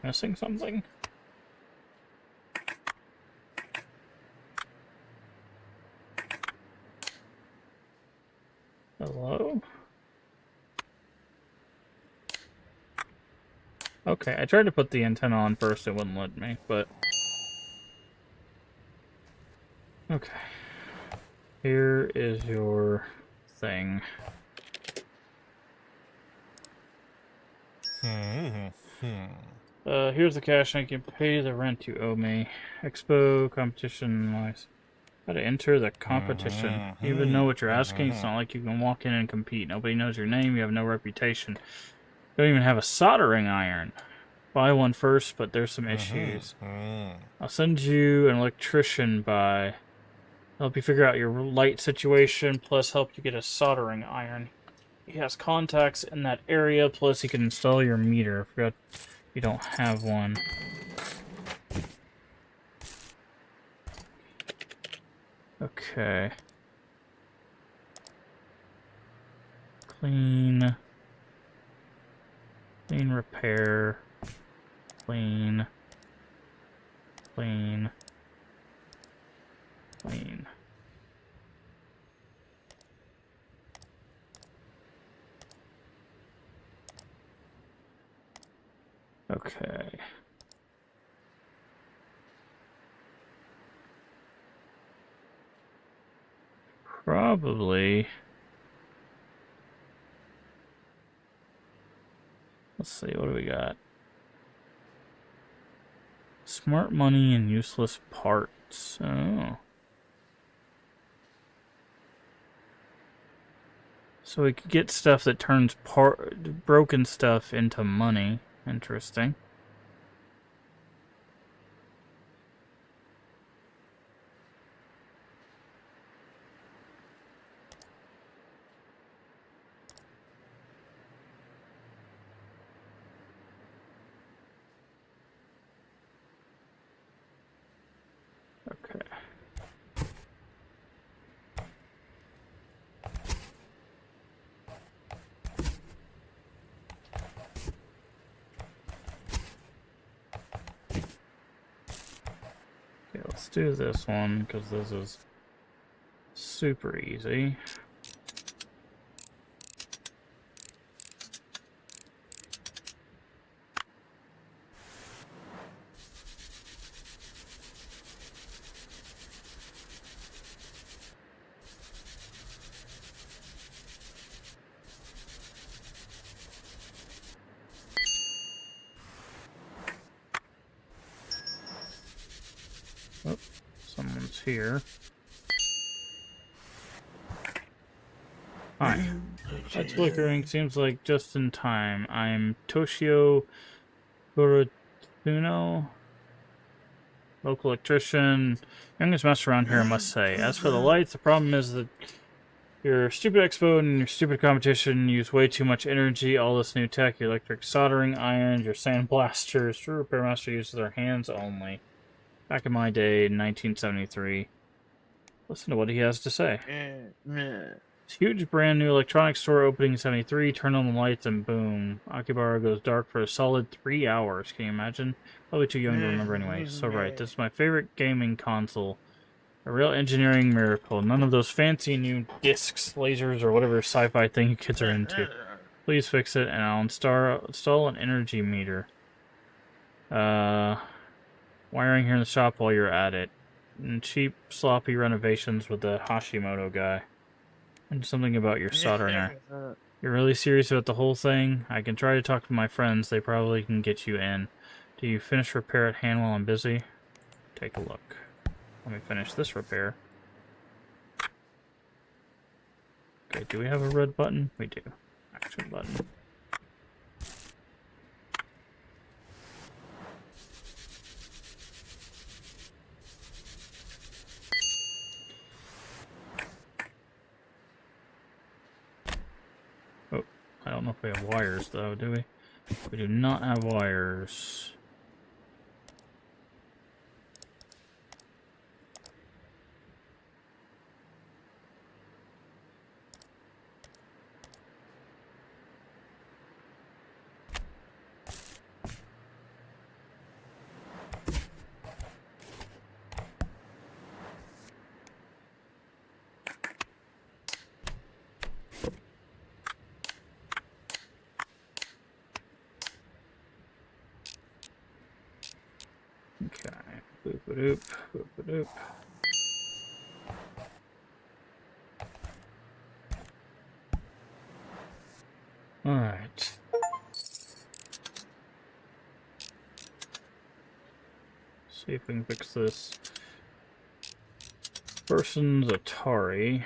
Missing something? Hello? Okay, I tried to put the antenna on first, it wouldn't let me, but... Okay. Here is your thing. Here's the cash, and you can pay the rent you owe me. Expo, competition, license. How to enter the competition. You even know what you're asking? It's not like you can walk in and compete. Nobody knows your name, you have no reputation. You don't even have a soldering iron. Buy one first, but there's some issues. I'll send you an electrician by... Help you figure out your light situation, plus help you get a soldering iron. He has contacts in that area, plus he can install your meter. I forgot you don't have one. Okay. Clean. Clean repair. Clean. Clean. Clean. Okay. Probably. Let's see, what do we got? Smart money and useless parts. Oh. So we could get stuff that turns broken stuff into money. Interesting. Okay. Okay, let's do this one, because this is super easy. Oh, someone's here. Hi. That's flickering. Seems like just in time. I'm Toshio Kuratsuno, local electrician. Youngest master around here, I must say. As for the lights, the problem is that your stupid expo and your stupid competition use way too much energy. All this new tech, your electric soldering irons, your sandblasters. True repair master uses their hands only. Back in my day, in 1973. Listen to what he has to say. Huge brand new electronics store opening in 73. Turn on the lights and boom. Akihabara goes dark for a solid 3 hours. Can you imagine? Probably too young to remember anyway. So right, this is my favorite gaming console. A real engineering miracle. None of those fancy new discs, lasers, or whatever sci-fi thing you kids are into. Please fix it and I'll install an energy meter. Wiring here in the shop while you're at it. And cheap, sloppy renovations with the Hashimoto guy. And something about your soldering. You're really serious about the whole thing? I can try to talk to my friends. They probably can get you in. Do you finish repair at hand while I'm busy? Take a look. Let me finish this repair. Okay, do we have a red button? We do. Action button. Oh, I don't know if we have wires though, do we? We do not have wires. Okay, boop-a-doop, boop-a-doop. Alright. See if we can fix this person's Atari.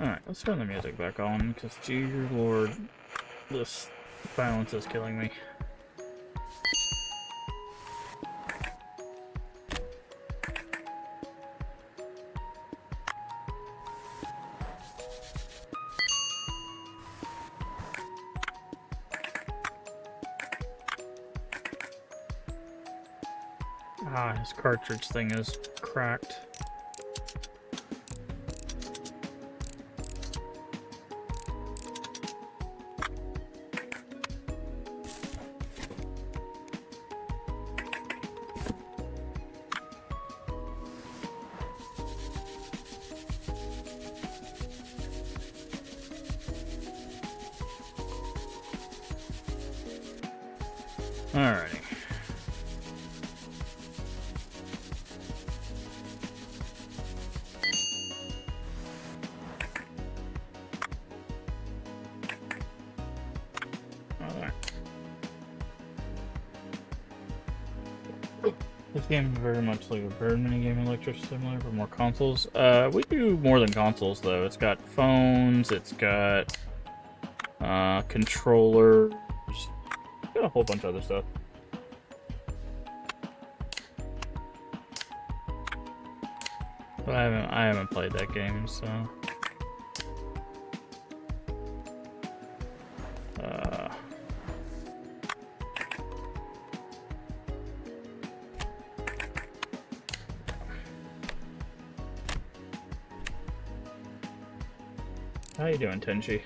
Alright, let's turn the music back on, because, dear lord, this violence is killing me. Ah, his cartridge thing is cracked. Alrighty. This game is very much like a bird minigame electricity simulator, but more consoles. We do more than consoles though. It's got phones, it's got controllers, it's got a whole bunch of other stuff. But I haven't played that game, so how you doing, Tenchi?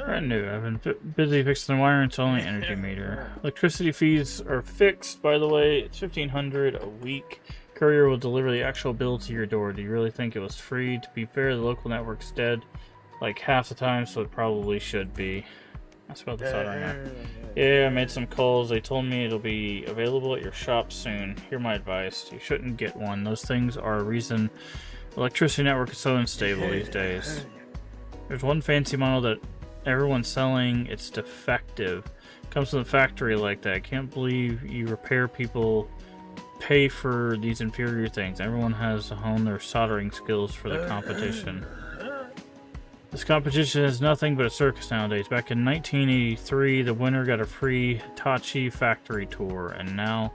Brand new. I've been busy fixing the wire and installing the energy meter. Electricity fees are fixed, by the way. It's $1,500 a week. Courier will deliver the actual bill to your door. Do you really think it was free? To be fair, the local network's dead like half the time, so it probably should be. That's about the soldering iron. Yeah, I made some calls. They told me it'll be available at your shop soon. Hear my advice. You shouldn't get one. Those things are a reason the electricity network is so unstable these days. There's one fancy model that everyone's selling. It's defective. Comes from the factory like that. Can't believe you repair people pay for these inferior things. Everyone has to hone their soldering skills for the competition. This competition is nothing but a circus nowadays. Back in 1983, the winner got a free Hitachi factory tour, and now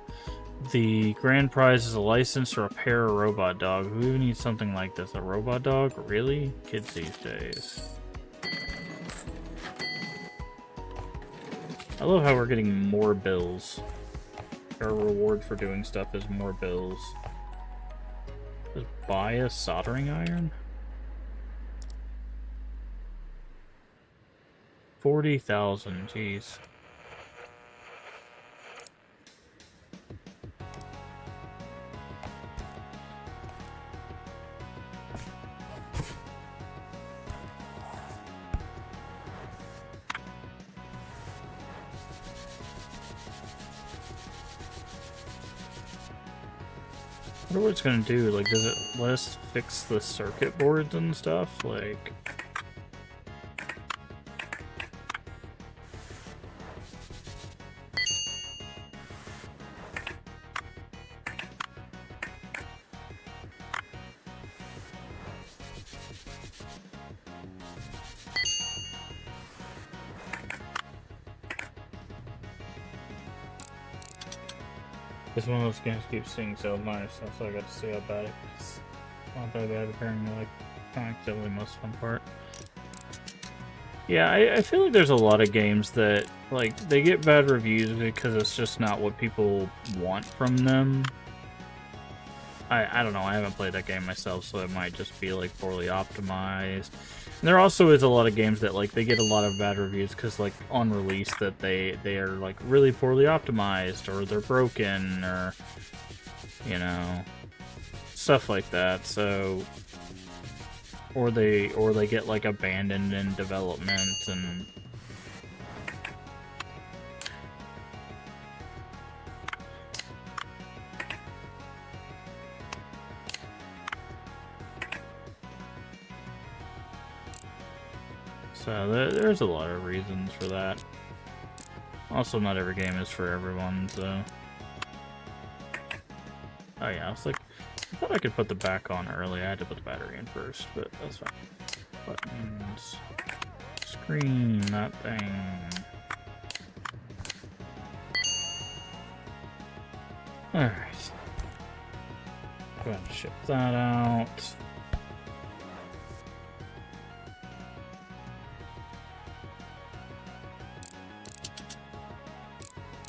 the grand prize is a license to repair a robot dog. Who needs something like this? A robot dog? Really? Kids these days. I love how we're getting more bills. Our reward for doing stuff is more bills. Just buy a soldering iron? 40,000, jeez. I wonder what it's gonna do. Like, does it let us fix the circuit boards and stuff? Like, it's one of those games that keeps seeing so much, so I got to see how bad it is. Not that bad repairing the electronics, definitely the most fun part. Yeah, I feel like there's a lot of games that, like, they get bad reviews because it's just not what people want from them. I don't know, I haven't played that game myself, so it might just be, like, poorly optimized. And there also is a lot of games that, like, they get a lot of bad reviews because, like, on release that they are, like, really poorly optimized, or they're broken, or, you know, stuff like that, so... Or they get, like, abandoned in development, and... So there's a lot of reasons for that. Also, not every game is for everyone, so... Oh yeah, I was like... I thought I could put the back on early. I had to put the battery in first, but that's fine. Buttons... Screen, that thing... Alright. Go ahead and ship that out.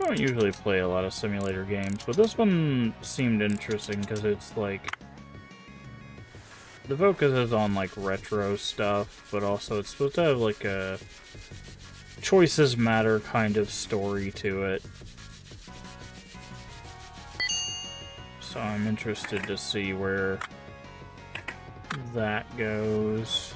I don't usually play a lot of simulator games, but this one seemed interesting because it's like... The focus is on like retro stuff, but also it's supposed to have like a choices matter kind of story to it. So I'm interested to see where that goes.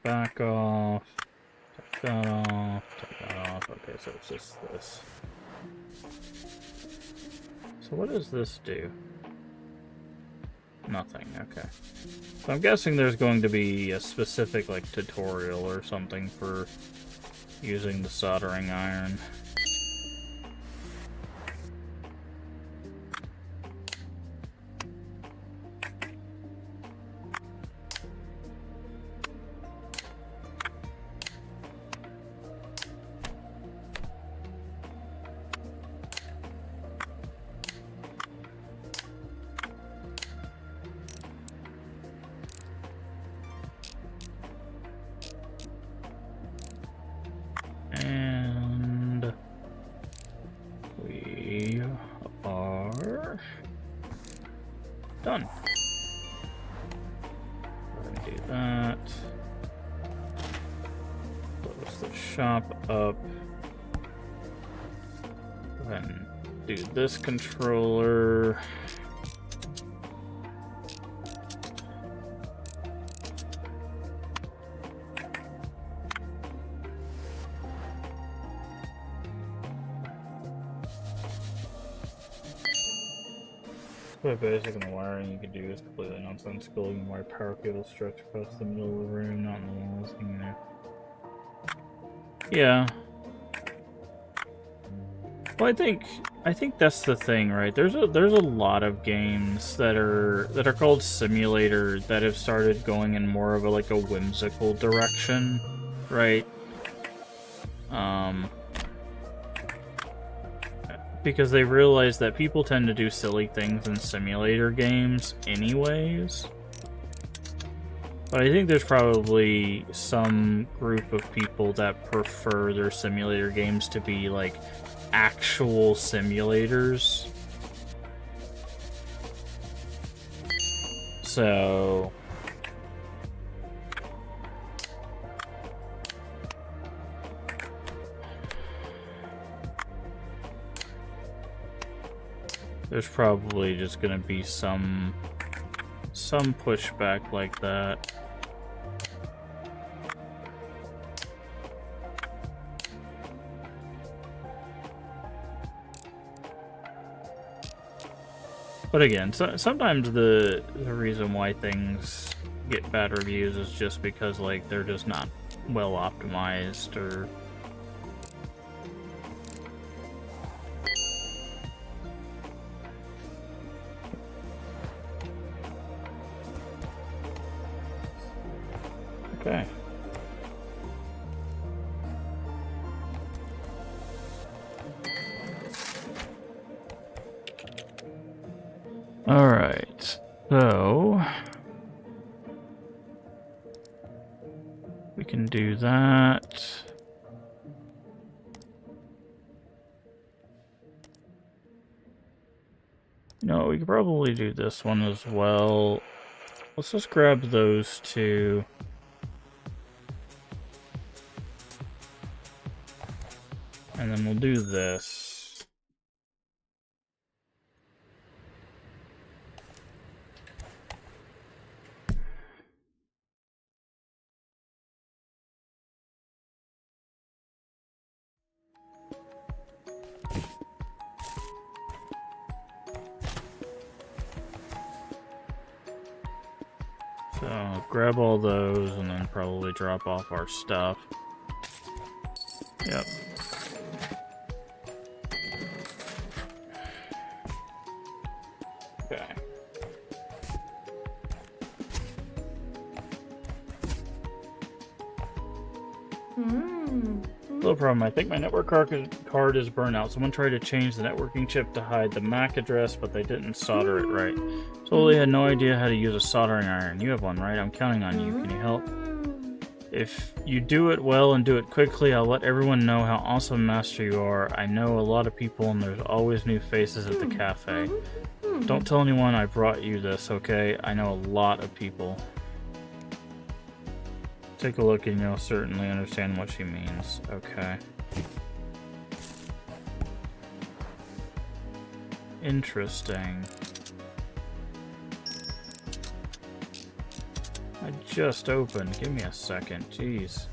back off. Take that off. Take that off. Okay, so it's just this. So what does this do? Nothing, okay. So I'm guessing there's going to be a specific, like, tutorial or something for using the soldering iron. And we are done. Go ahead and do that. Close the shop up. Go ahead and do this controller. Quite basic, and the wiring you can do is completely nonsensical. You can wire power cables stretch across the middle of the room, not in the walls, you know. Yeah. Well, I think that's the thing, right? There's a lot of games that are called simulator that have started going in more of a like a whimsical direction, right? Because they realize that people tend to do silly things in simulator games anyways. But I think there's probably some group of people that prefer their simulator games to be like actual simulators. So there's probably just gonna be some pushback like that. But again, sometimes the reason why things get bad reviews is just because like they're just not well optimized or okay. All right. So we can do that. No, we could probably do this one as well. Let's just grab those two. And then we'll do this. So grab all those and then probably drop off our stuff. Yep. Okay. Little problem, I think my network card is burnt out. Someone tried to change the networking chip to hide the MAC address, but they didn't solder it right. Totally had no idea how to use a soldering iron. You have one, right? I'm counting on you. Can you help? If you do it well and do it quickly, I'll let everyone know how awesome master you are. I know a lot of people and there's always new faces at the cafe. Don't tell anyone I brought you this, okay? I know a lot of people. Take a look and you'll certainly understand what she means. Okay. Interesting. I just opened. Give me a second. Jeez.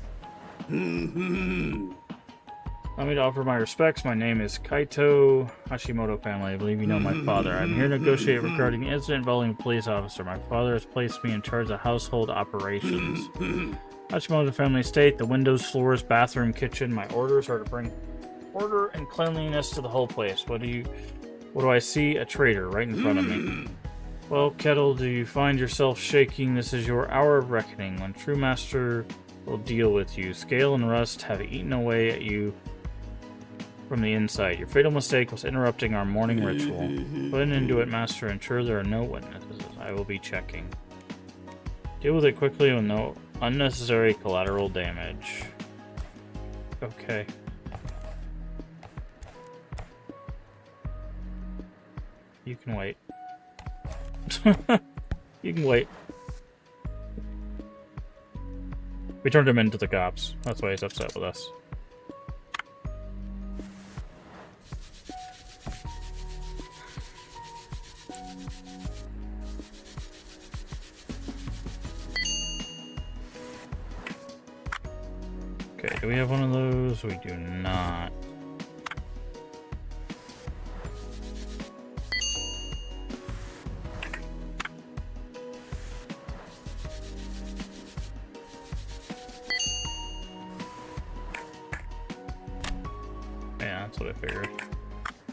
Allow me to offer my respects. My name is Kaito Hashimoto family. I believe you know my father. I'm here to negotiate regarding the incident involving a police officer. My father has placed me in charge of household operations. Hashimoto family estate, the windows, floors, bathroom, kitchen. My orders are to bring order and cleanliness to the whole place. What do I see? A traitor right in front of me. Well, Kettle, do you find yourself shaking? This is your hour of reckoning, when true master will deal with you. Scale and rust have eaten away at you from the inside. Your fatal mistake was interrupting our morning ritual. Put an end to it, master. Ensure there are no witnesses. I will be checking. Deal with it quickly with no unnecessary collateral damage. Okay. You can wait. You can wait. We turned him into the cops. That's why he's upset with us. Okay, do we have one of those? We do not. Yeah, that's what I figured.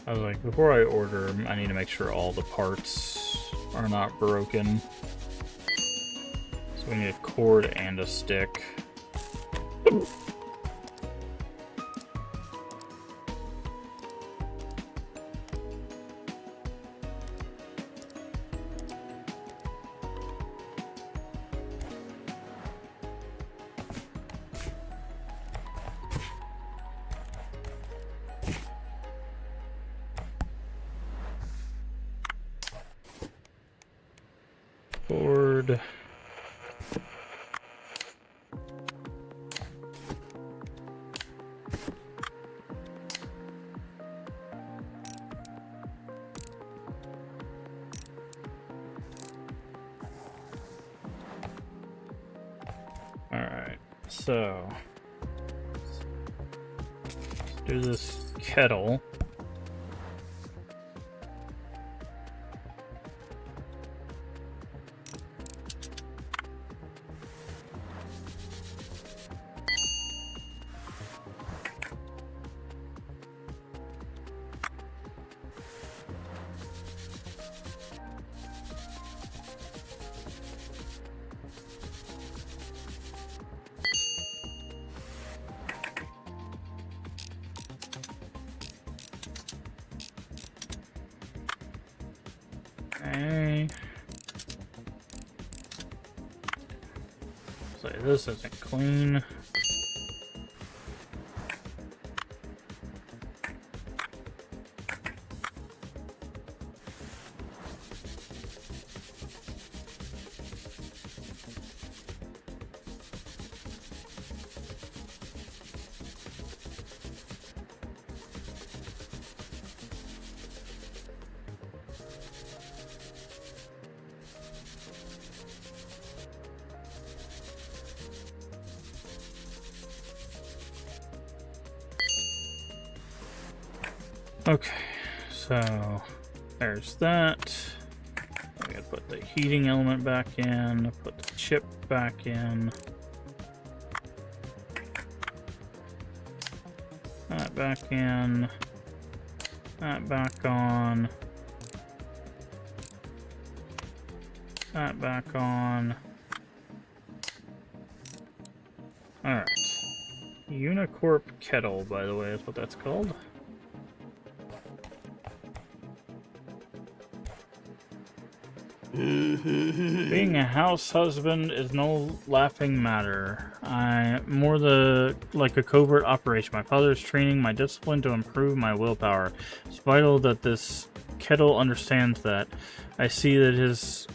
I was like, before I order, I need to make sure all the parts are not broken. So we need a cord and a stick. Cord. Alright, so let's do this kettle. Okay. So this isn't clean. Okay, so there's that. I gotta put the heating element back in, put the chip back in. That back in. That back on. That back on. Alright. Unicorp kettle, by the way, is what that's called. Being a house husband is no laughing matter. More like a covert operation. My father's training my discipline to improve my willpower. It's vital that this kettle understands that. I see that his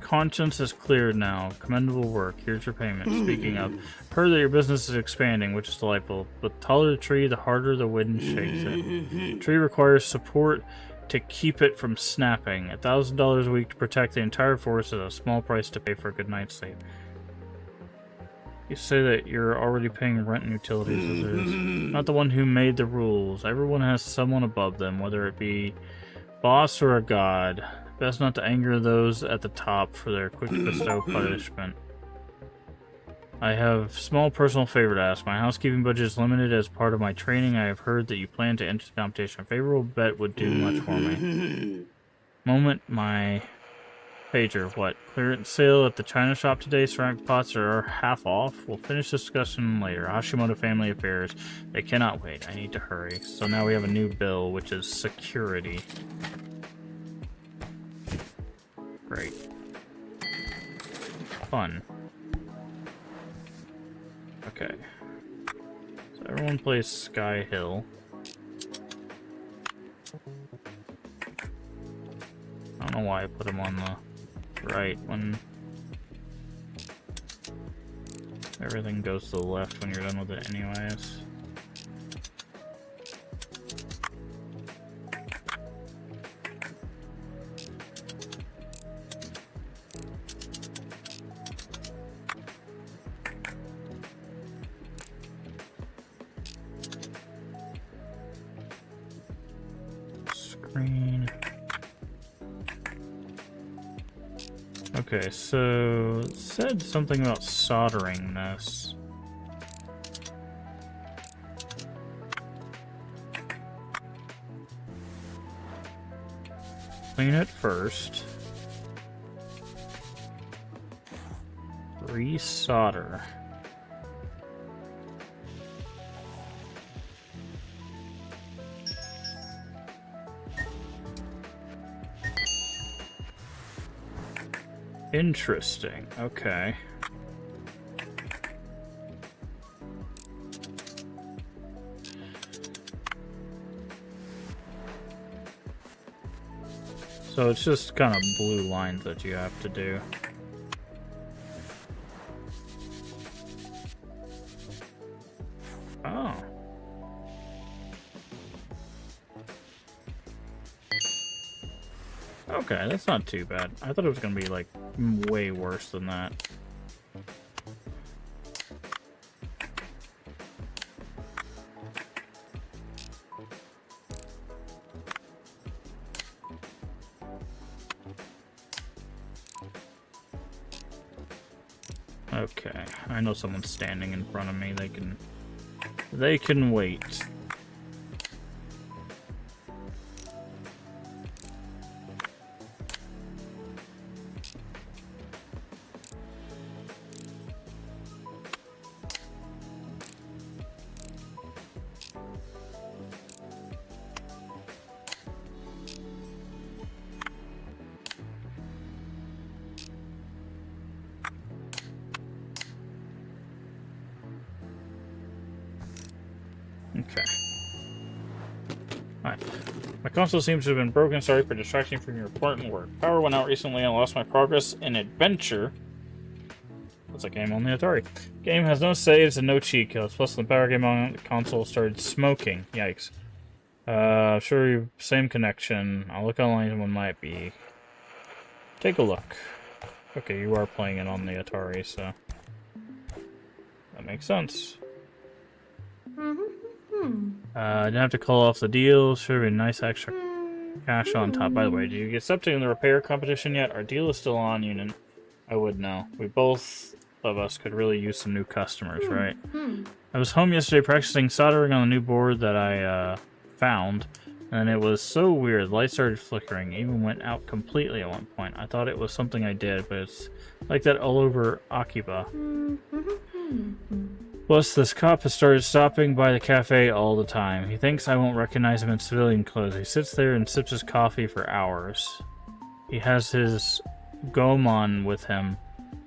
conscience is cleared now. Commendable work. Here's your payment. Speaking of, heard that your business is expanding, which is delightful. The taller the tree, the harder the wind shakes it. The tree requires support to keep it from snapping. $1,000 a week to protect the entire forest is a small price to pay for a good night's sleep. You say that you're already paying rent and utilities as it is. Not the one who made the rules. Everyone has someone above them, whether it be boss or a god. Best not to anger those at the top for their quick to bestow punishment. I have small personal favor to ask. My housekeeping budget is limited as part of my training. I have heard that you plan to enter the competition. A favorable bet would do much for me. Moment, my pager. What? Clearance sale at the China shop today. Ceramic pots are half off. We'll finish this discussion later. Hashimoto Family Affairs. They cannot wait. I need to hurry. So now we have a new bill, which is security. Great. Fun. Okay. So everyone plays Sky Hill. I don't know why I put him on the right when everything goes to the left when you're done with it anyways. Okay, so it said something about soldering this. Clean it first. Re-solder. Interesting. Okay. So it's just kind of blue lines that you have to do. Oh. Okay, that's not too bad. I thought it was gonna be like way worse than that. Okay, I know someone's standing in front of me. They can wait. Okay. Alright. My console seems to have been broken. Sorry for distracting from your important work. Power went out recently and I lost my progress in Adventure. That's a game on the Atari. Game has no saves and no cheat codes. Plus, the power game on the console started smoking. Yikes. Sure, same connection. I'll look online when might be. Take a look. Okay, you are playing it on the Atari, so that makes sense. Didn't have to call off the deal. Should be a nice extra cash on top. By the way, did you get accepted in the repair competition yet? Our deal is still on, Union. I would know. We both of us could really use some new customers, right? I was home yesterday practicing soldering on the new board that I found, and it was so weird. The light started flickering, even went out completely at one point. I thought it was something I did, but it's like that all over Akiba. Plus, this cop has started stopping by the cafe all the time. He thinks I won't recognize him in civilian clothes. He sits there and sips his coffee for hours. He has his Gomon with him,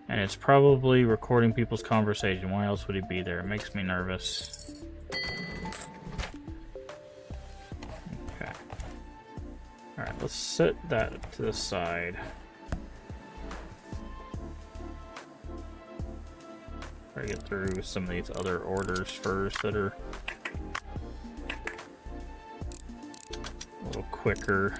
and it's probably recording people's conversation. Why else would he be there? It makes me nervous. Okay. Alright, let's set that to the side. Try to get through some of these other orders first that are a little quicker.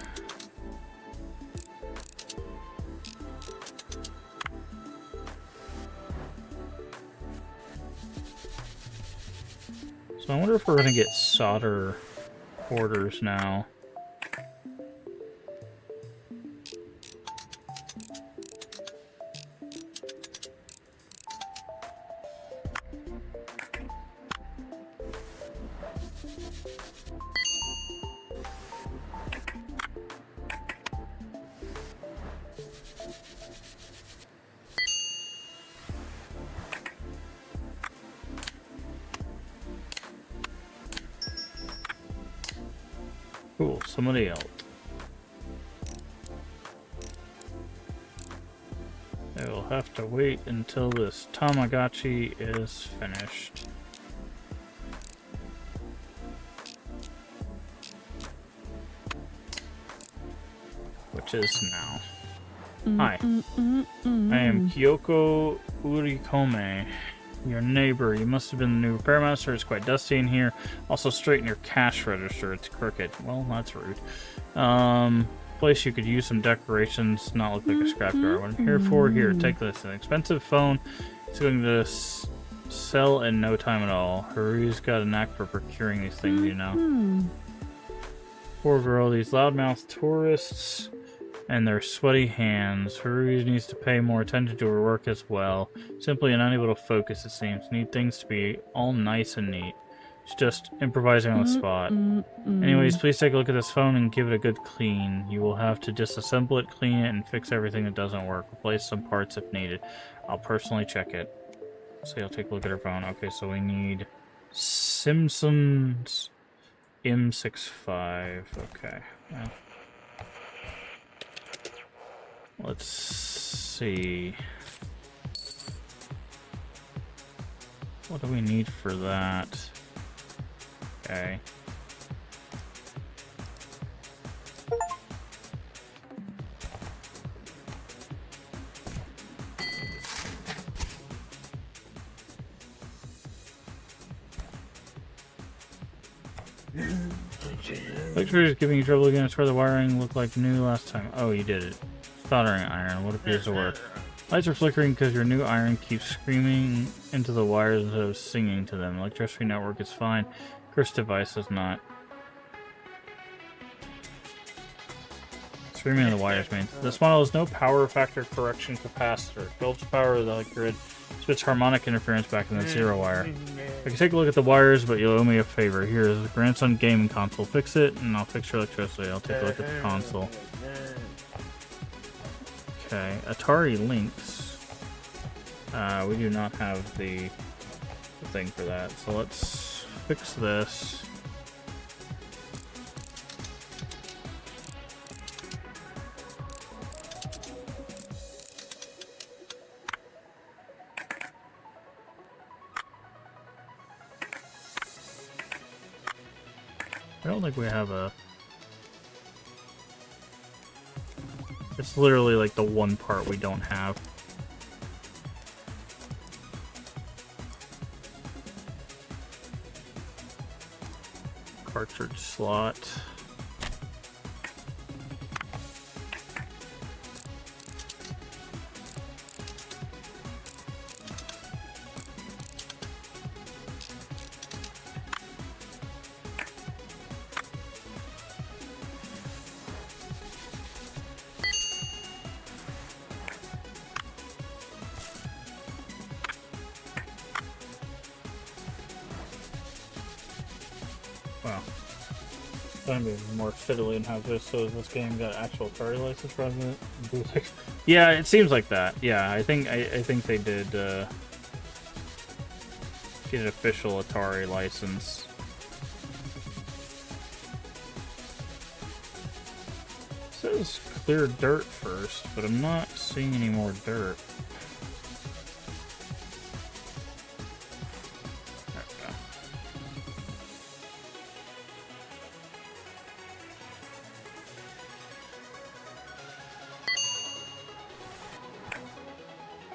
So I wonder if we're gonna get solder orders now. Cool, somebody else. I will have to wait until this Tamagotchi is finished. Which is now. Hi. I am Kyoko Urikome, your neighbor. You must have been the new repairmaster. It's quite dusty in here. Also, straighten your cash register. It's crooked. Well, that's rude. Place you could use some decorations, not look like a scrapyard. What I'm here for, here, take this. An expensive phone. It's going to sell in no time at all. Haru's got a knack for procuring these things, you know. Poor girl, these loudmouth tourists and their sweaty hands. Haru needs to pay more attention to her work as well. Simply unable to focus, it seems. Need things to be all nice and neat. She's just improvising on the spot. Anyways, please take a look at this phone and give it a good clean. You will have to disassemble it, clean it, and fix everything that doesn't work. Replace some parts if needed. I'll personally check it. So I'll take a look at her phone. Okay, so we need Simpsons M65. Okay. Well, let's see. What do we need for that? Okay. Lecturer is giving you trouble again. I swear the wiring looked like new last time. Oh, you did it. Soldering iron. What appears to work? Lights are flickering because your new iron keeps screaming into the wires instead of singing to them. Electricity network is fine. Cursed device is not. Screaming in the wires means. This model has no power factor correction capacitor. Builds power of the grid. Spits harmonic interference back in the zero wire. I can take a look at the wires, but you'll owe me a favor. Here is a grandson gaming console. Fix it, and I'll fix your electricity. I'll take a look at the console. Okay, Atari Lynx. We do not have the thing for that, so let's fix this. I don't think we have a... It's literally like the one part we don't have. Cartridge slot. Wow. Trying to be more fiddly and have this, so this game got actual Atari license from it. Yeah, it seems like that. Yeah, I think they did get an official Atari license. It says clear dirt first, but I'm not seeing any more dirt.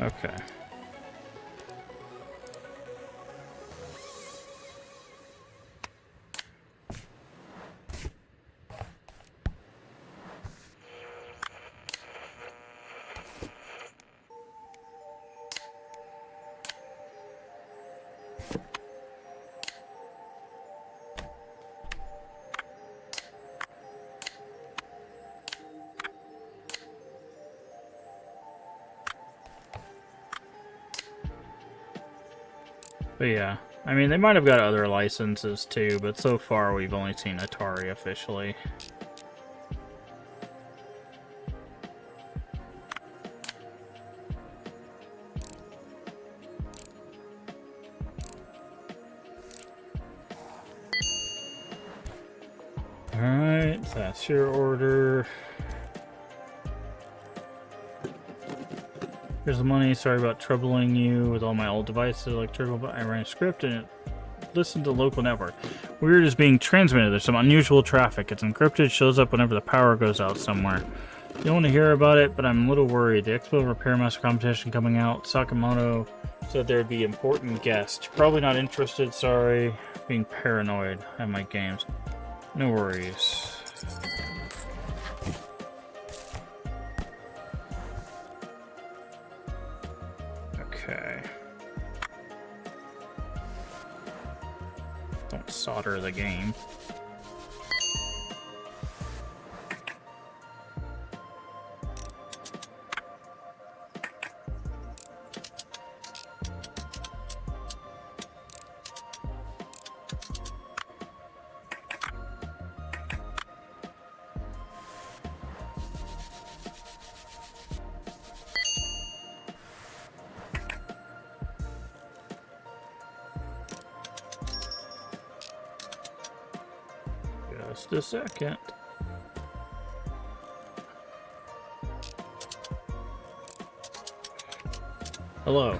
Okay. But yeah, I mean, they might have got other licenses too, but so far we've only seen Atari officially. Alright, that's your order. Here's the money. Sorry about troubling you with all my old devices, like Turtle, but I ran a script and it listened to the local network. Weird is being transmitted. There's some unusual traffic. It's encrypted, shows up whenever the power goes out somewhere. You don't want to hear about it, but I'm a little worried. The Expo Repair Master competition coming out. Sakamoto said there'd be important guests. You're probably not interested, sorry. Being paranoid at my games. No worries. Okay. Don't solder the game. Just a second. Hello.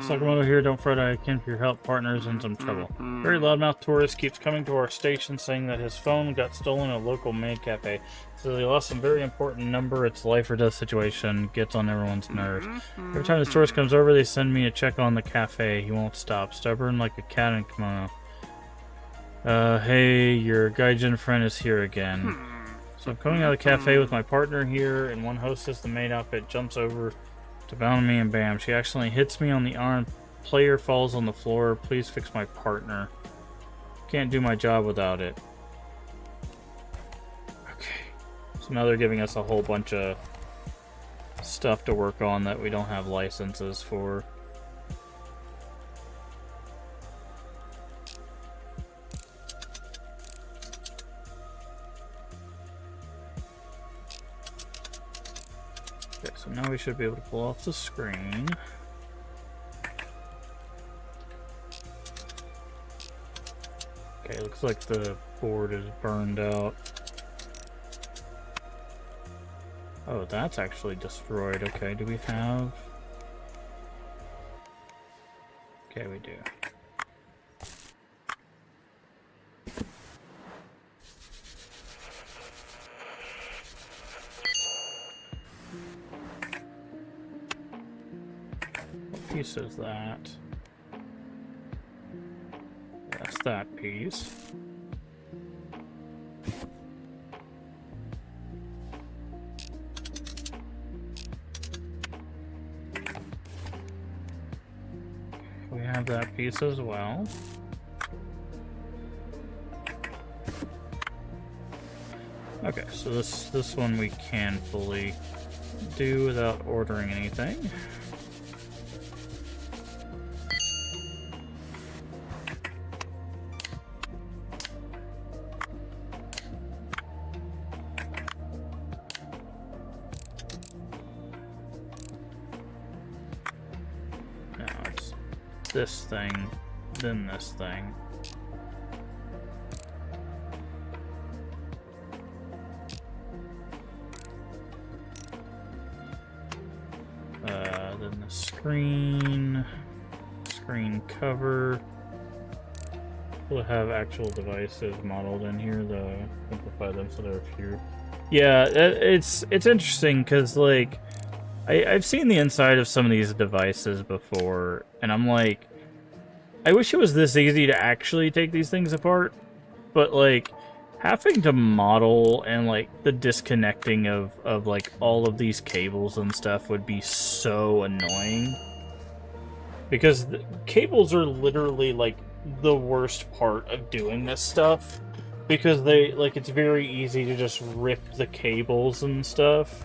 Sakamoto here. Don't fret, I came for your help. Partner's in some trouble. Very loudmouth tourist keeps coming to our station saying that his phone got stolen at a local maid cafe. So he lost some very important number. It's life or death situation. Gets on everyone's nerves. Every time the tourist comes over, they send me a check on the cafe. He won't stop. Stubborn like a cat in kimono. Hey, your gaijin friend is here again. So I'm coming out of the cafe with my partner here, and one hostess, the maid outfit, jumps over to bound me, and bam, she accidentally hits me on the arm. Player falls on the floor. Please fix my partner. Can't do my job without it. Okay. So now they're giving us a whole bunch of stuff to work on that we don't have licenses for. Okay, so now we should be able to pull off the screen. Okay, looks like the board is burned out. Oh, that's actually destroyed. Okay, do we have... Okay, we do. What piece is that? That's that piece. We have that piece as well. Okay, so this one we can fully do without ordering anything. This thing, then this thing. Then the screen cover. We'll have actual devices modeled in here to simplify them so there are fewer. Yeah, it's interesting because like I've seen the inside of some of these devices before, and I'm like, I wish it was this easy to actually take these things apart, but like having to model and like the disconnecting of like all of these cables and stuff would be so annoying, because the cables are literally like the worst part of doing this stuff, because they like it's very easy to just rip the cables and stuff.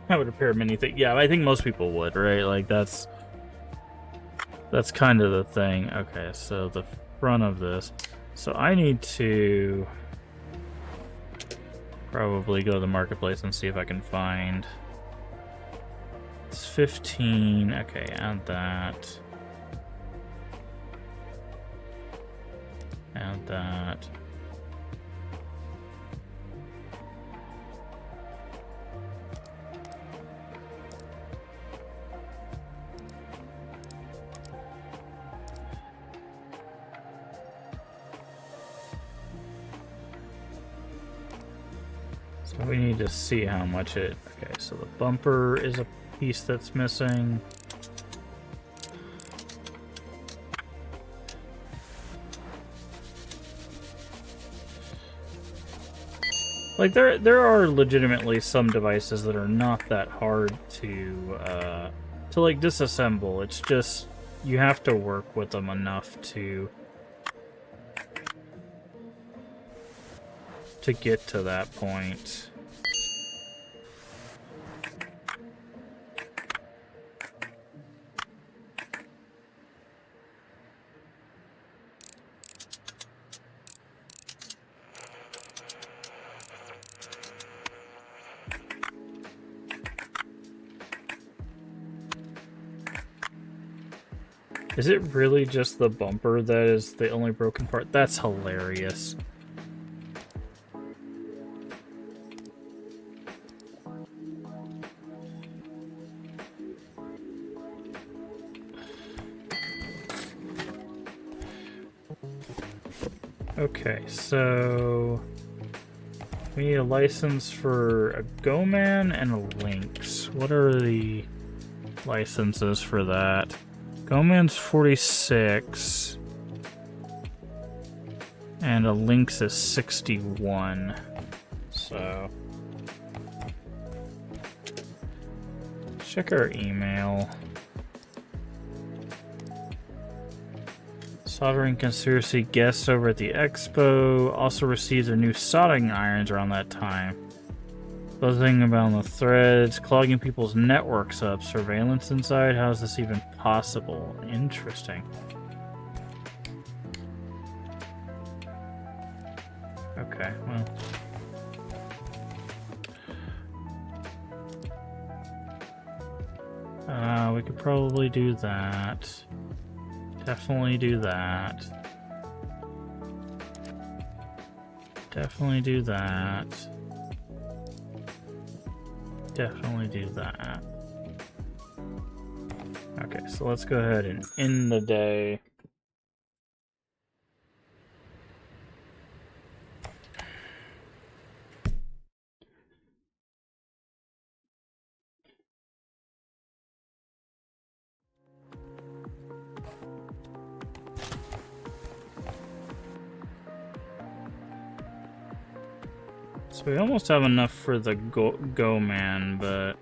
I would repair many things. Yeah, I think most people would, right? Like that's kind of the thing. Okay, so the front of this. So I need to probably go to the marketplace and see if I can find. It's 15. Okay, add that. Add that. So we need to see how much it... Okay, so the bumper is a piece that's missing. Like, there are legitimately some devices that are not that hard to like, disassemble. It's just, you have to work with them enough to get to that point. Is it really just the bumper that is the only broken part? That's hilarious. Okay, so we need a license for a Go-Man and a Lynx. What are the licenses for that? Go-Man's 46, and a Lynx is 61. So check our email. Soldering Conspiracy guests over at the expo also received their new soldering irons around that time. Buzzing about the threads, clogging people's networks up, surveillance inside. How is this even possible? Interesting. Okay, well. We could probably do that. Definitely do that. Definitely do that. Definitely do that. Okay, so let's go ahead and end the day. So we almost have enough for the Go-Man, but...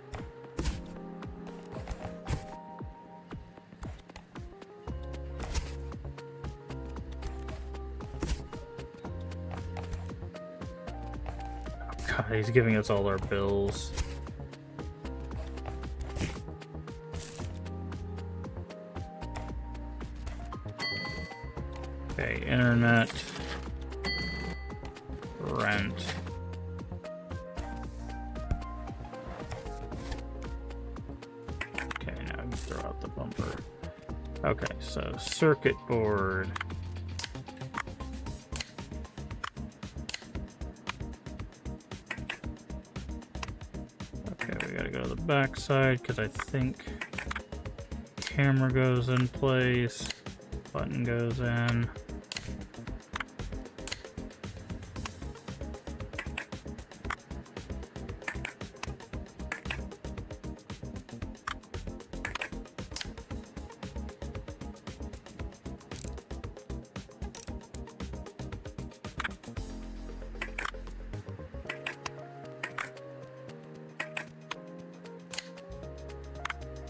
Oh God, he's giving us all our bills. Okay, internet. Rent. Throw out the bumper. Okay, so circuit board. Okay, we gotta go to the back side because I think camera goes in place, button goes in.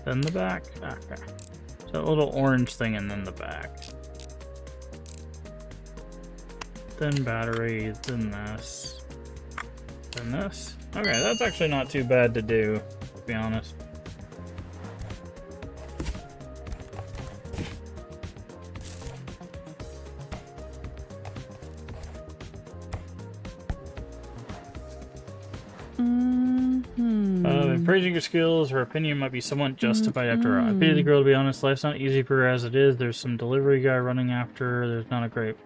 Then the back. Okay. So a little orange thing and then the back. Then battery, then this. Then this. Okay, that's actually not too bad to do. to be honest. Praising your skills, her opinion might be somewhat justified after all. I pity the girl, to be honest. Life's not easy for her as it is. There's some delivery guy running after her. There's not a great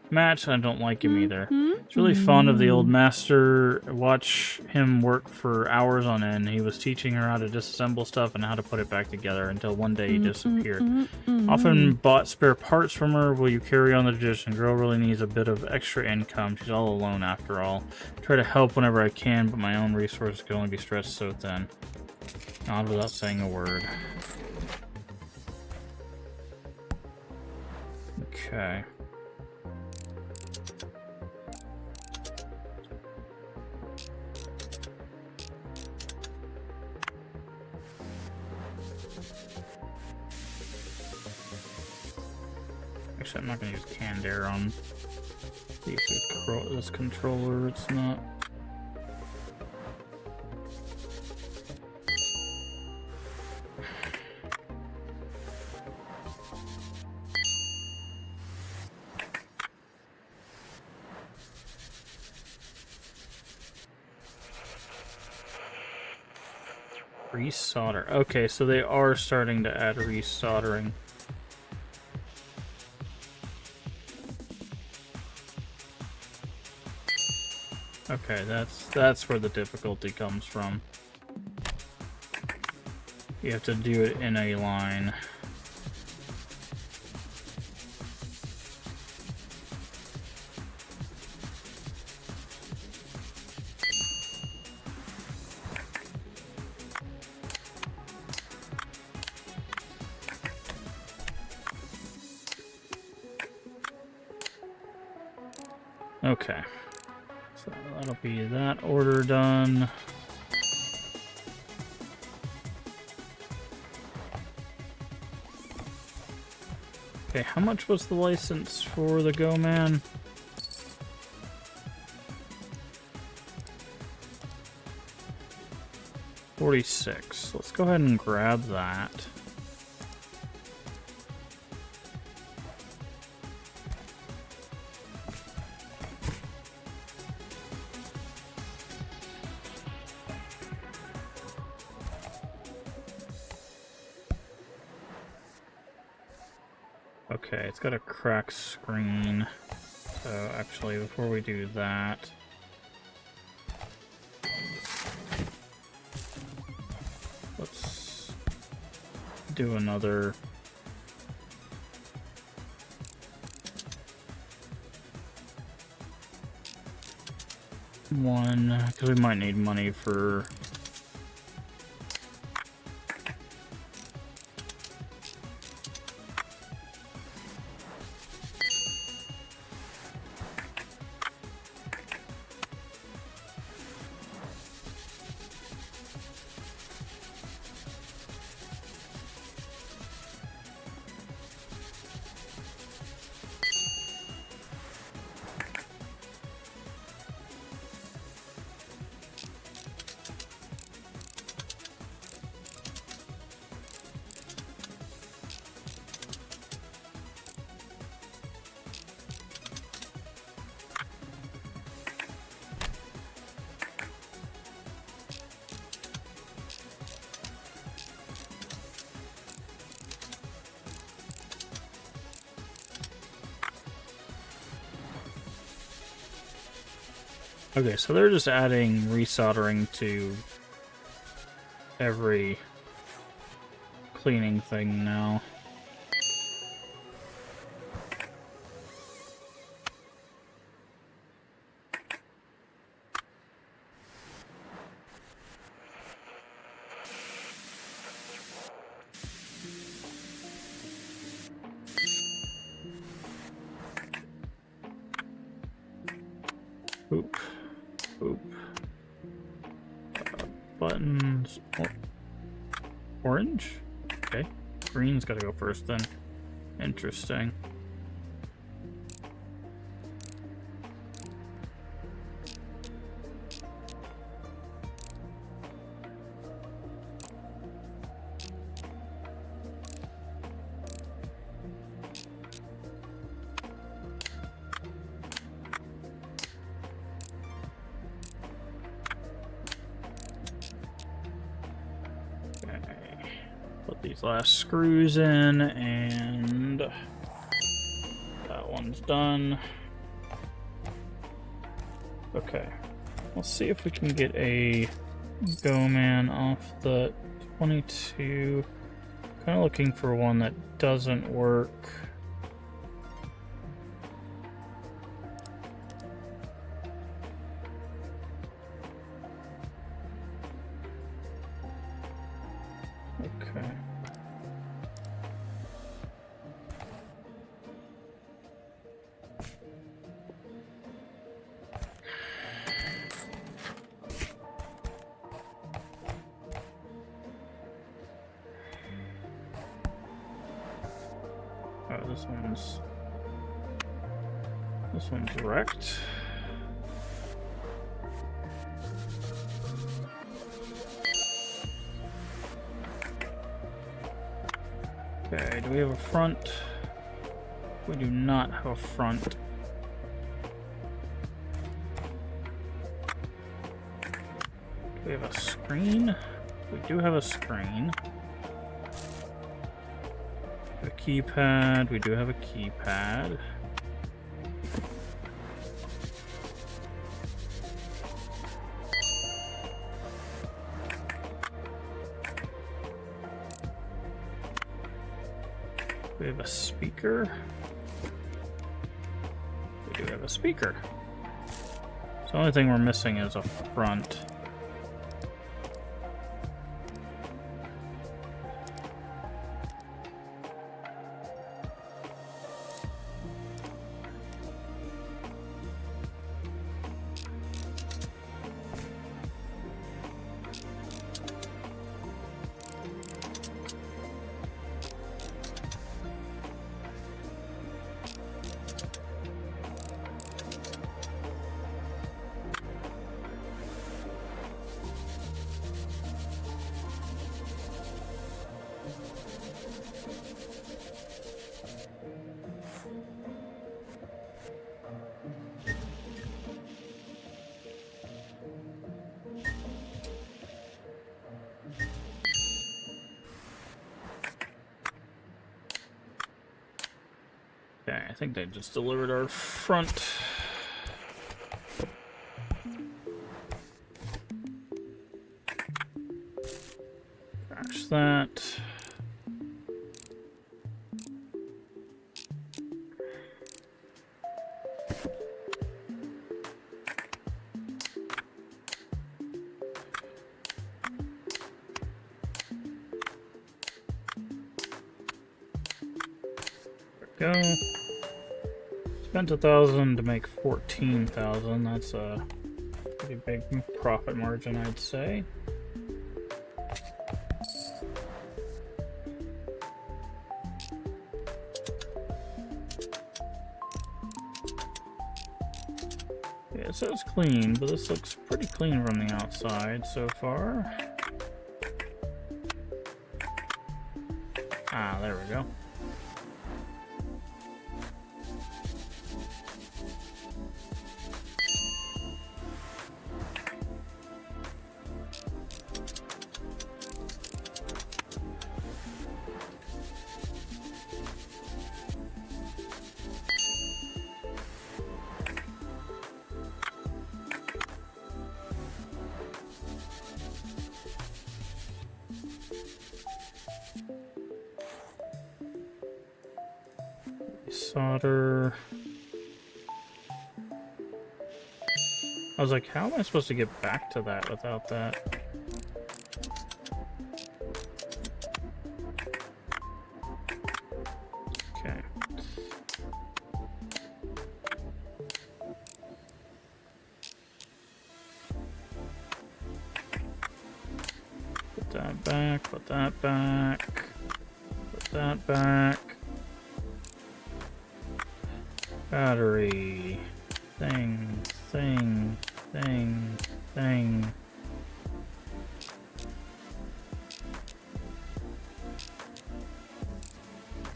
match, and I don't like him either. He's really fond of the old master. Watch him work for hours on end. He was teaching her how to disassemble stuff and how to put it back together until one day he disappeared. Often bought spare parts from her. Will you carry on the tradition? Girl really needs a bit of extra income. She's all alone after all. Try to help whenever I can, but my own resources can only be stretched so thin. Nod without saying a word. Okay. Actually, I'm not going to use canned air on this controller. It's not. Resolder. Okay, so they are starting to add resoldering. Okay, that's where the difficulty comes from. You have to do it in a line. Okay. So that'll be that order done. Okay, how much was the license for the Go Man? $46. Let's go ahead and grab that. Okay, it's got a cracked screen. So actually, before we do that, let's do another one, because we might need money for Okay, so they're just adding resoldering to every cleaning thing now. Oop. Oop. Buttons. Orange? Okay. Green's gotta go first then. Interesting. Put these last screws in, and that one's done. Okay, let's see if we can get a Go Man off the 22. Kind of looking for one that doesn't work. Okay. Oh, this one's wrecked. Okay, do we have a front? We do not have a front. Do we have a screen? We do have a screen. A keypad. We do have a keypad. We have a speaker. We do have a speaker. So the only thing we're missing is a front. Okay, I think they just delivered our front. Crash that. There we go. Spent 1,000 to make 14,000. That's a pretty big profit margin, I'd say. Yeah, so it's clean, but this looks pretty clean from the outside so far. Ah, there we go. Solder. I was like, how am I supposed to get back to that without that? Okay. Put that back, put that back, put that back. Battery. Thing.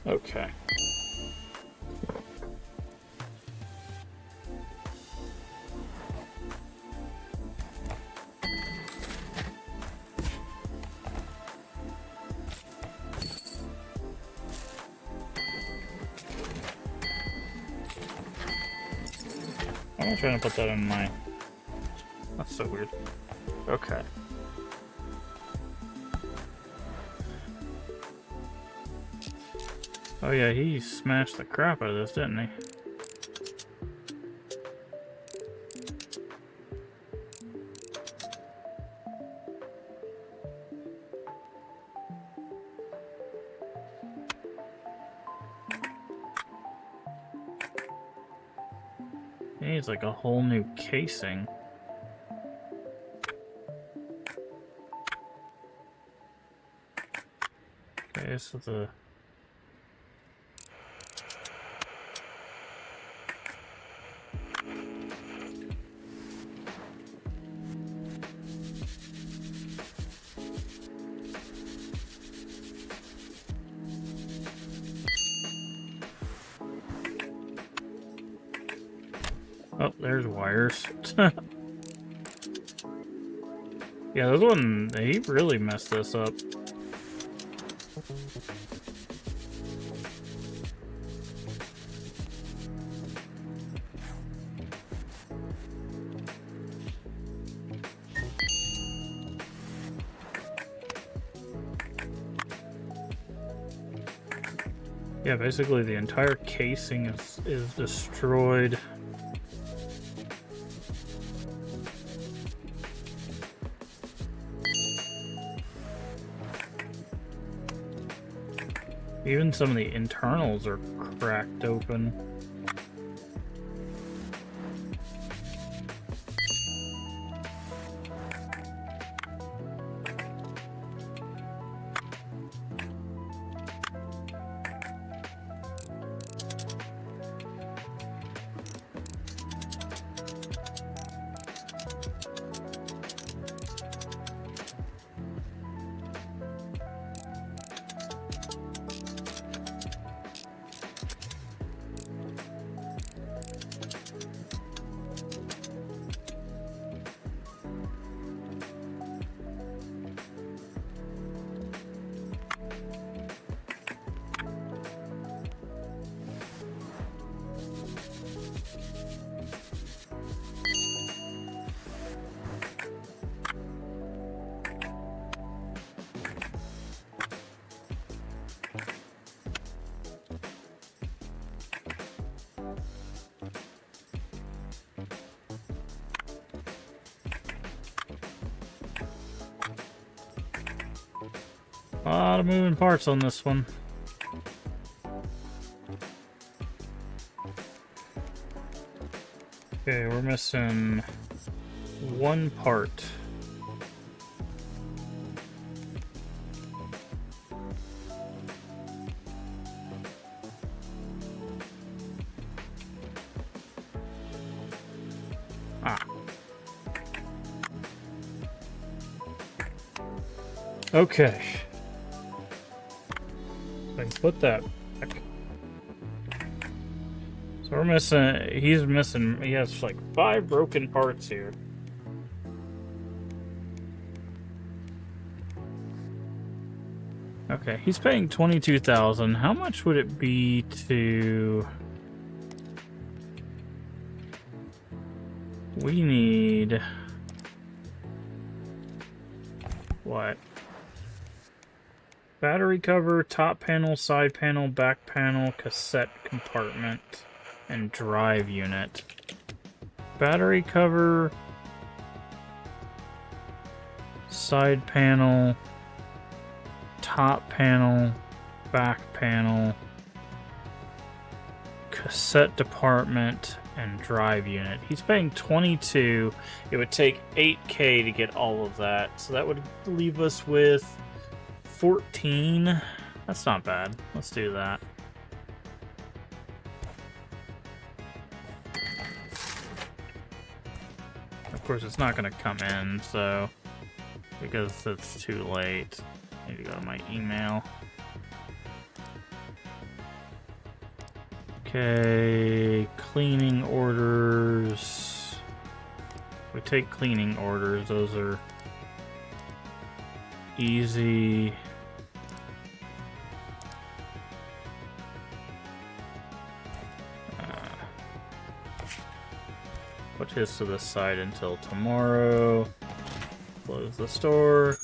Okay. trying to put that in my... That's so weird. Okay. Oh yeah, he smashed the crap out of this, didn't he? He needs like a whole new casing. Okay, so the... Oh, there's wires. Yeah, this one, he really messed this up. Yeah, basically the entire casing is destroyed. Even some of the internals are cracked open. A lot of moving parts on this one. Okay, we're missing one part. Ah. Okay. I can put that back. So we're missing, he's missing, he has like 5 broken parts here. Okay, he's paying $22,000. How much would it be to... We need... What? Battery cover, top panel, side panel, back panel, cassette compartment, and drive unit. Battery cover, side panel, top panel, back panel, cassette department, and drive unit. He's paying $22,000. It would take $8,000 to get all of that, so that would leave us with 14. That's not bad. Let's do that. Of course, it's not going to come in, so because it's too late. I need to go to my email. Okay, cleaning orders. We take cleaning orders. Those are easy. Put his to the side until tomorrow. Close the store.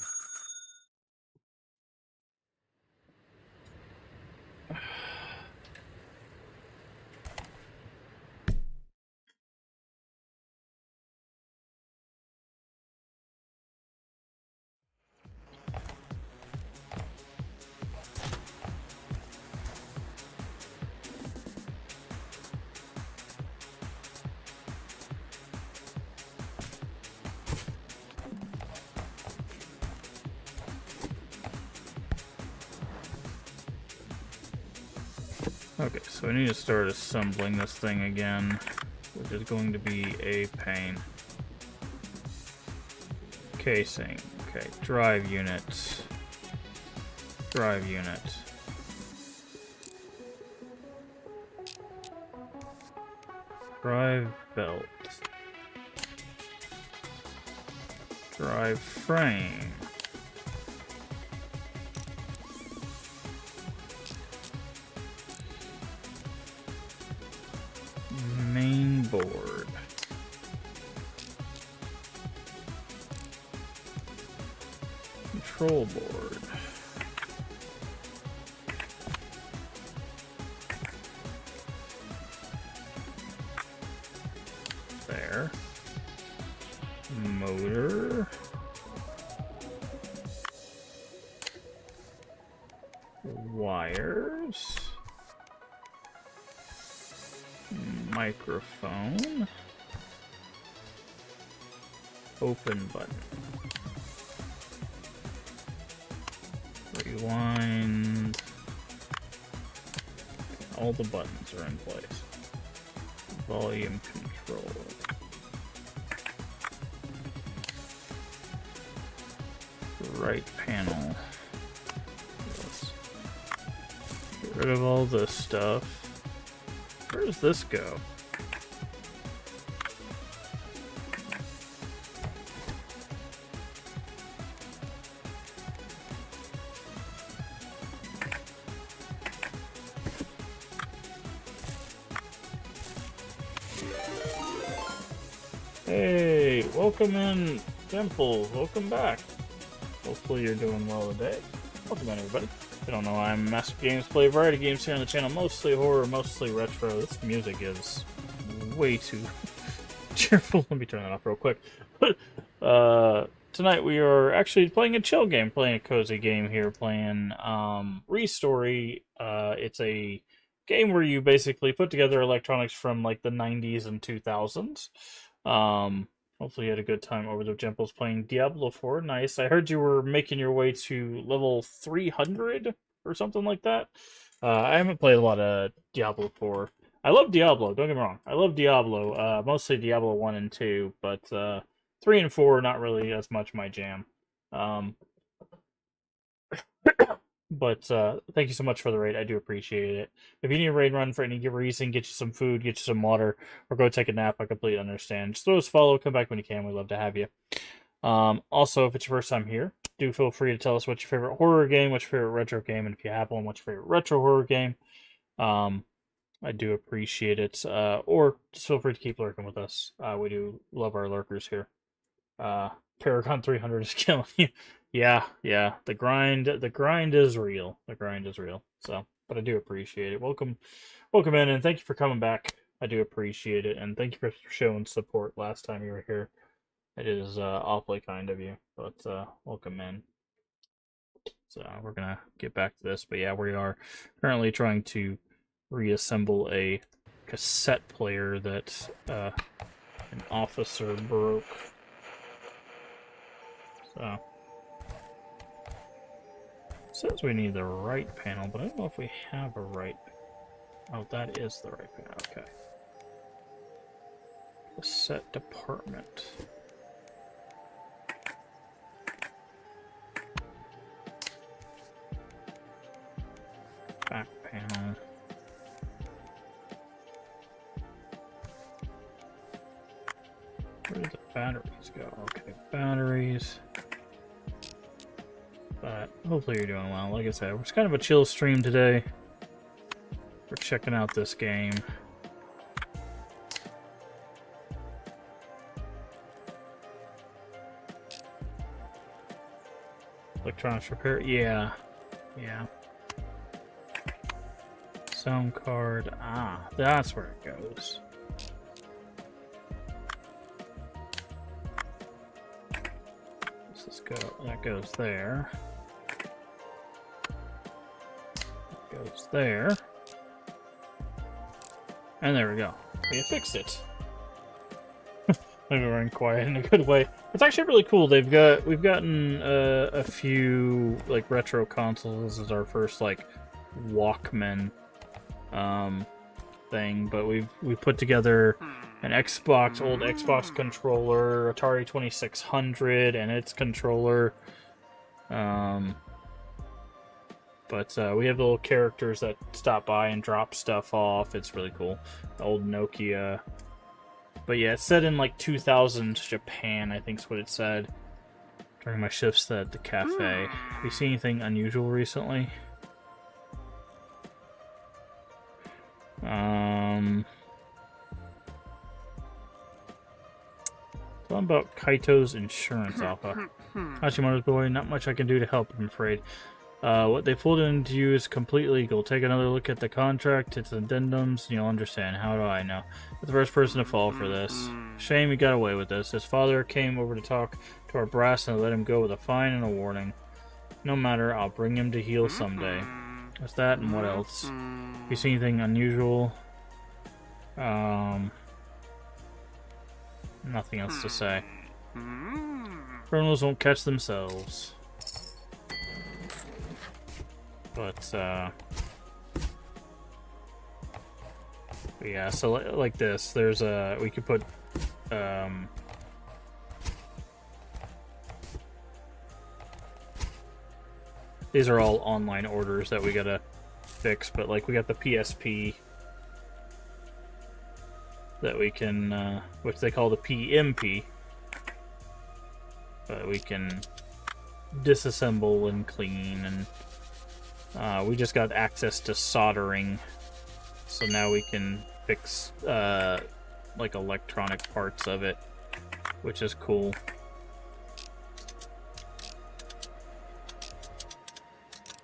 Okay, so we need to start assembling this thing again, which is going to be a pain. Casing. Okay, drive unit. Drive unit. Drive belt. Drive frame. Main board. Control board. There. Motor. Wires. Microphone. Open button. Rewind. All the buttons are in place. Volume control. Right panel. Let's get rid of all this stuff. Where does this go? Hey, welcome in, Dimples. Welcome back. Hopefully you're doing well today. Welcome in, everybody. If you don't know, I'm MaskofGames, play a variety of games here on the channel, mostly horror, mostly retro. This music is way too cheerful. Let me turn that off real quick. But tonight we are actually playing a chill game, playing a cozy game here, playing ReStory. It's a game where you basically put together electronics from like the 90s and 2000s. Hopefully you had a good time over the Jemples playing Diablo 4. Nice. I heard you were making your way to level 300 or something like that. I haven't played a lot of Diablo 4. I love Diablo, don't get me wrong. I love Diablo, mostly Diablo 1 and 2, but 3 and 4 not really as much my jam. But thank you so much for the raid. I do appreciate it. If you need a raid run for any reason, get you some food, get you some water, or go take a nap, I completely understand. Just throw us a follow, come back when you can. We'd love to have you. Also, if it's your first time here, do feel free to tell us what's your favorite horror game, what's your favorite retro game, and if you have one, what's your favorite retro horror game. I do appreciate it. Or just feel free to keep lurking with us. We do love our lurkers here. Paragon 300 is killing you. Yeah. The grind is real. The grind is real. So, but I do appreciate it. Welcome in, and thank you for coming back. I do appreciate it, and thank you for showing support last time you were here. It is awfully kind of you. But welcome in. So we're gonna get back to this, but yeah, we are currently trying to reassemble a cassette player that an officer broke. So, says we need the right panel, but I don't know if we have a right. Oh, that is the right panel. Okay. Cassette department. Back panel. Where did the batteries go? Okay, batteries. But hopefully you're doing well. Like I said, it's kind of a chill stream today. We're checking out this game. electronics repair. Yeah. Yeah. Sound card. Ah, that's where it goes. Let's just go. That goes there. That goes there. And there we go. We fixed it. Maybe running quiet in a good way. It's actually really cool. We've gotten a few like retro consoles. This is our first like Walkman thing, but we put together an Xbox, old Xbox controller, Atari 2600, and its controller. But we have little characters that stop by and drop stuff off. It's really cool. The old Nokia. But yeah, it's set in like 2000 Japan, I think is what it said. During my shifts at the cafe. Have you seen anything unusual recently? Something about Kaito's insurance alpha. Hashimoto's boy, not much I can do to help, I'm afraid. What they pulled into you is completely legal. Take another look at the contract, its addendums, and you'll understand. How do I know? You're the first person to fall for this. Shame he got away with this. His father came over to talk to our brass and let him go with a fine and a warning. No matter, I'll bring him to heel someday. What's that and what else? You see anything unusual? Nothing else to say. Criminals won't catch themselves. But yeah, so like this, there's we could put these are all online orders that we gotta fix, but like we got the PSP that we can, which they call the PMP, but we can disassemble and clean, and we just got access to soldering, so now we can fix like electronic parts of it, which is cool.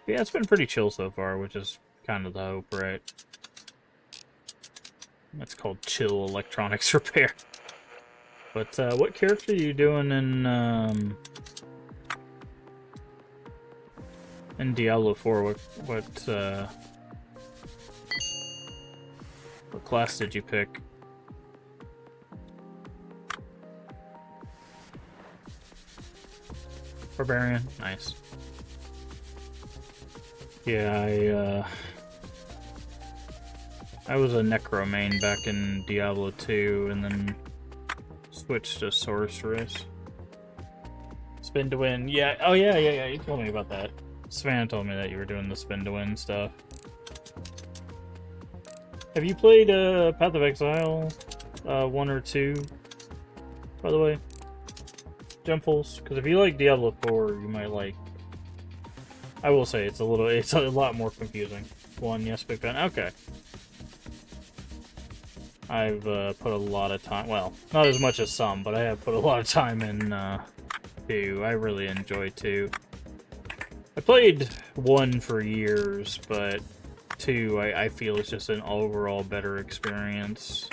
Yeah, it's been pretty chill so far, which is kind of the hope, right? That's called chill electronics repair. But what character are you doing in Diablo 4? What class did you pick? Barbarian, nice. Yeah, I was a Necro main back in Diablo 2, and then switched to Sorceress. Spin to win, yeah. Oh yeah. You told me about that. Savannah told me that you were doing the spin to win stuff. Have you played Path of Exile 1 or 2? By the way, Jumpuls, because if you like Diablo 4, you might like. I will say it's a lot more confusing. 1, yes, big fan. Okay. I've put a lot of time. Well, not as much as some, but I have put a lot of time in 2. I really enjoy 2. I played 1 for years, but 2 I feel is just an overall better experience.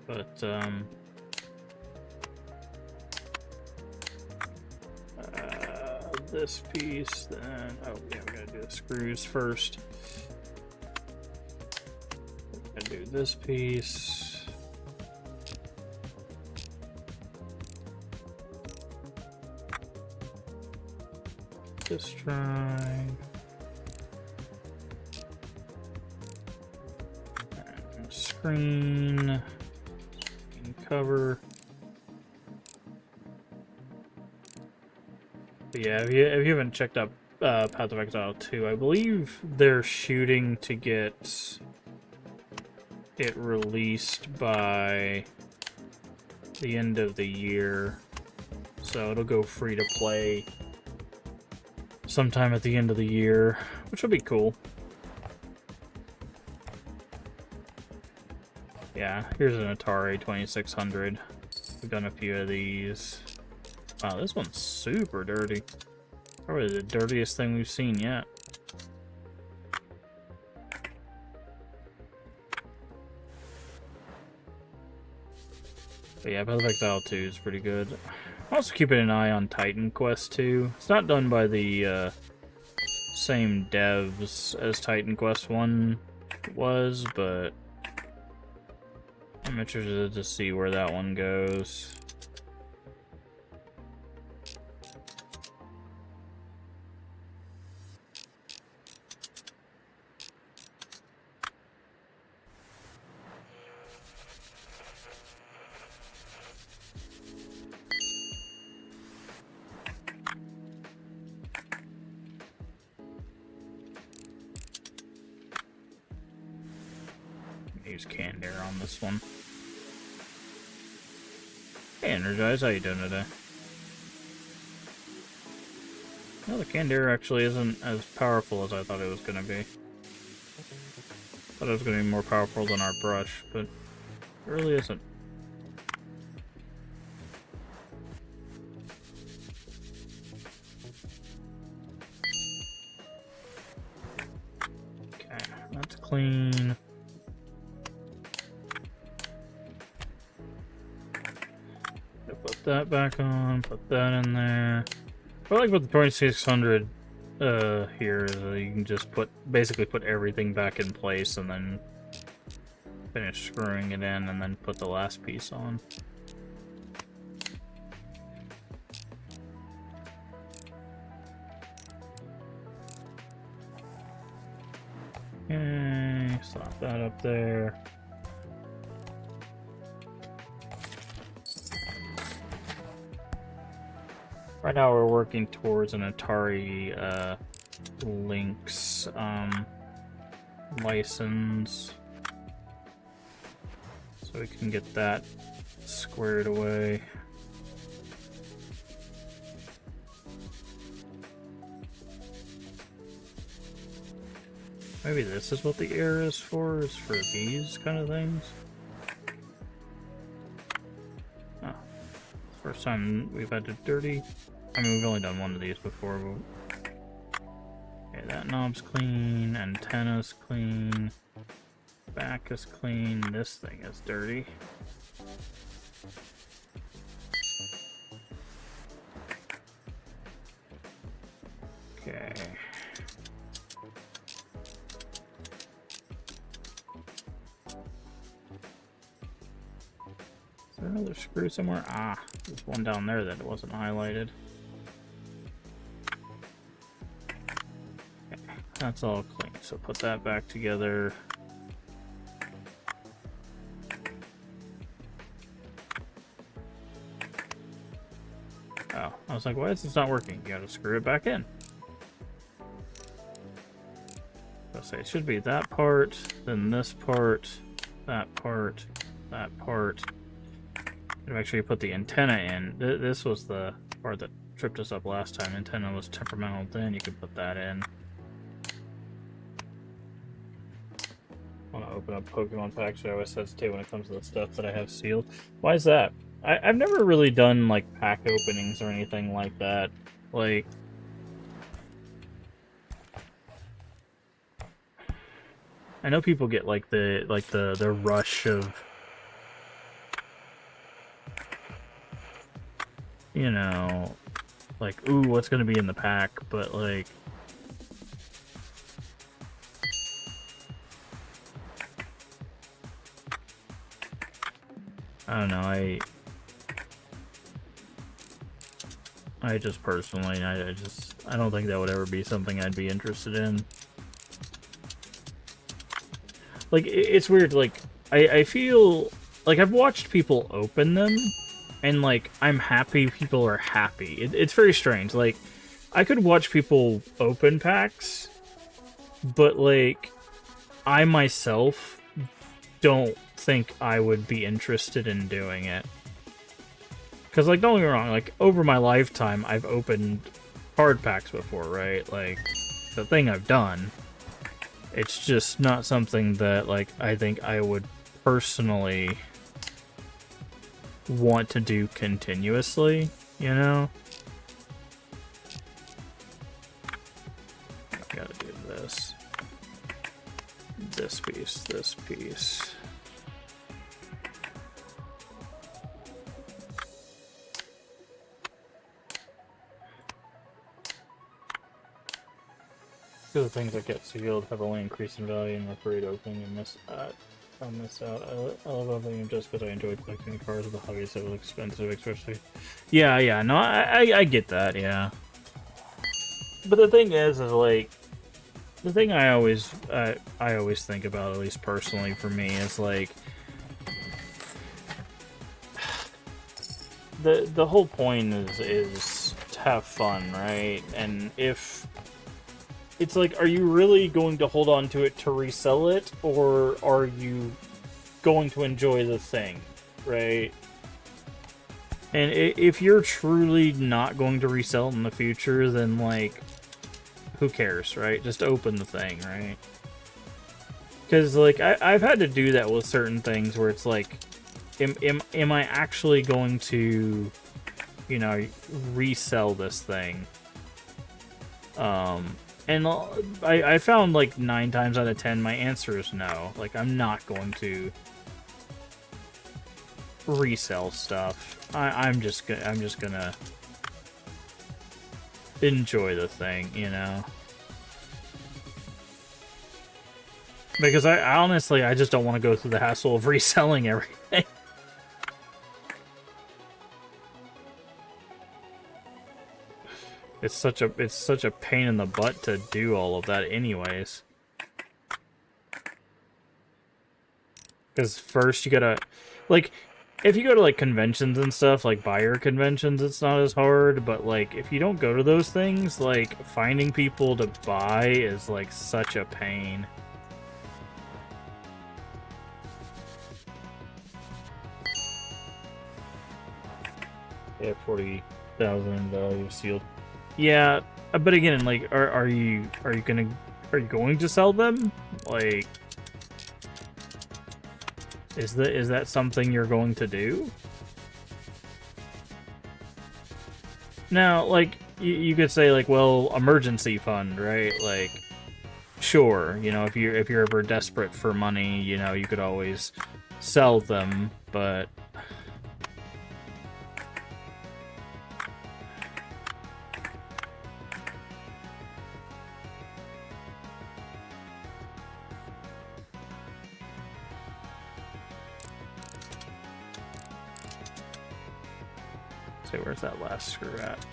But this piece, then oh yeah, we gotta do the screws first. Gotta do this piece. This try. Screen cover. But yeah, if you haven't checked out Path of Exile 2, I believe they're shooting to get it released by the end of the year, so it'll go free to play sometime at the end of the year, which would be cool. Yeah, here's an Atari 2600. We've done a few of these. Wow, this one's super dirty. Probably the dirtiest thing we've seen yet. But yeah, Path of Exile 2 is pretty good. I'm also keeping an eye on Titan Quest 2. It's not done by the same devs as Titan Quest 1 was, but I'm interested to see where that one goes. Use canned air on this one. Hey Energize, how you doing today? Well, the canned air actually isn't as powerful as I thought it was going to be. Thought it was going to be more powerful than our brush, but it really isn't. Okay, that's clean. Put that back on, put that in there. What I like about the 2600 here is that you can just basically put everything back in place and then finish screwing it in and then put the last piece on. Okay, slap that up there. Right now we're working towards an Atari Lynx license, so we can get that squared away. Maybe this is what the air is for these kind of things. Oh, first time we've had to dirty. I mean, we've only done one of these before, but... Okay, that knob's clean, antenna's clean, back is clean, this thing is dirty. Okay. Is there another screw somewhere? Ah, there's one down there that wasn't highlighted. That's all clean, so put that back together. Oh, I was like, why is this not working? You gotta screw it back in. I'll say it should be that part, then this part, that part, that part. And make sure you put the antenna in. This was the part that tripped us up last time. Antenna was temperamental, then you could put that in. I want to open up Pokemon packs, but I always hesitate when it comes to the stuff that I have sealed. Why is that? I've never really done like pack openings or anything like that. Like, I know people get like the rush of, you know, like, ooh, what's gonna be in the pack, but like, I don't know, I just personally, I don't think that would ever be something I'd be interested in. Like, it's weird, like, I feel like I've watched people open them, and like, I'm happy people are happy. It's very strange. Like, I could watch people open packs, but like, I myself don't think I would be interested in doing it. Because, like, don't get me wrong, like, over my lifetime, I've opened card packs before, right? Like, the thing I've done. It's just not something that, like, I think I would personally want to do continuously, you know? I gotta do this. This piece, this piece. The things that get sealed have only increased in value and are free to open and miss out. I love opening them just because I enjoy collecting cards with the hobby, so it's expensive, especially. Yeah, no, I get that, yeah. But the thing is like, the thing I always think about, at least personally for me, is like, the whole point is to have fun, right? And if it's like, are you really going to hold on to it to resell it, or are you going to enjoy the thing, right? And if you're truly not going to resell it in the future, then, like, who cares, right? Just open the thing, right? Because, like, I've had to do that with certain things where it's like, am I actually going to, you know, resell this thing? And I found, like, 9 times out of 10, my answer is no. Like, I'm not going to resell stuff. I'm just gonna enjoy the thing, you know? Because I honestly, I just don't want to go through the hassle of reselling everything. It's such a pain in the butt to do all of that anyways. Because first you gotta, like, if you go to, like, conventions and stuff, like buyer conventions, it's not as hard, but, like, if you don't go to those things, like, finding people to buy is, like, such a pain. Yeah, 40,000 value sealed. Yeah, but again, like, are you going to sell them? Like, is that something you're going to do? Now, like, you could say, like, well, emergency fund, right? Like, sure, you know, if you're ever desperate for money, you know, you could always sell them, but where's that last screw at?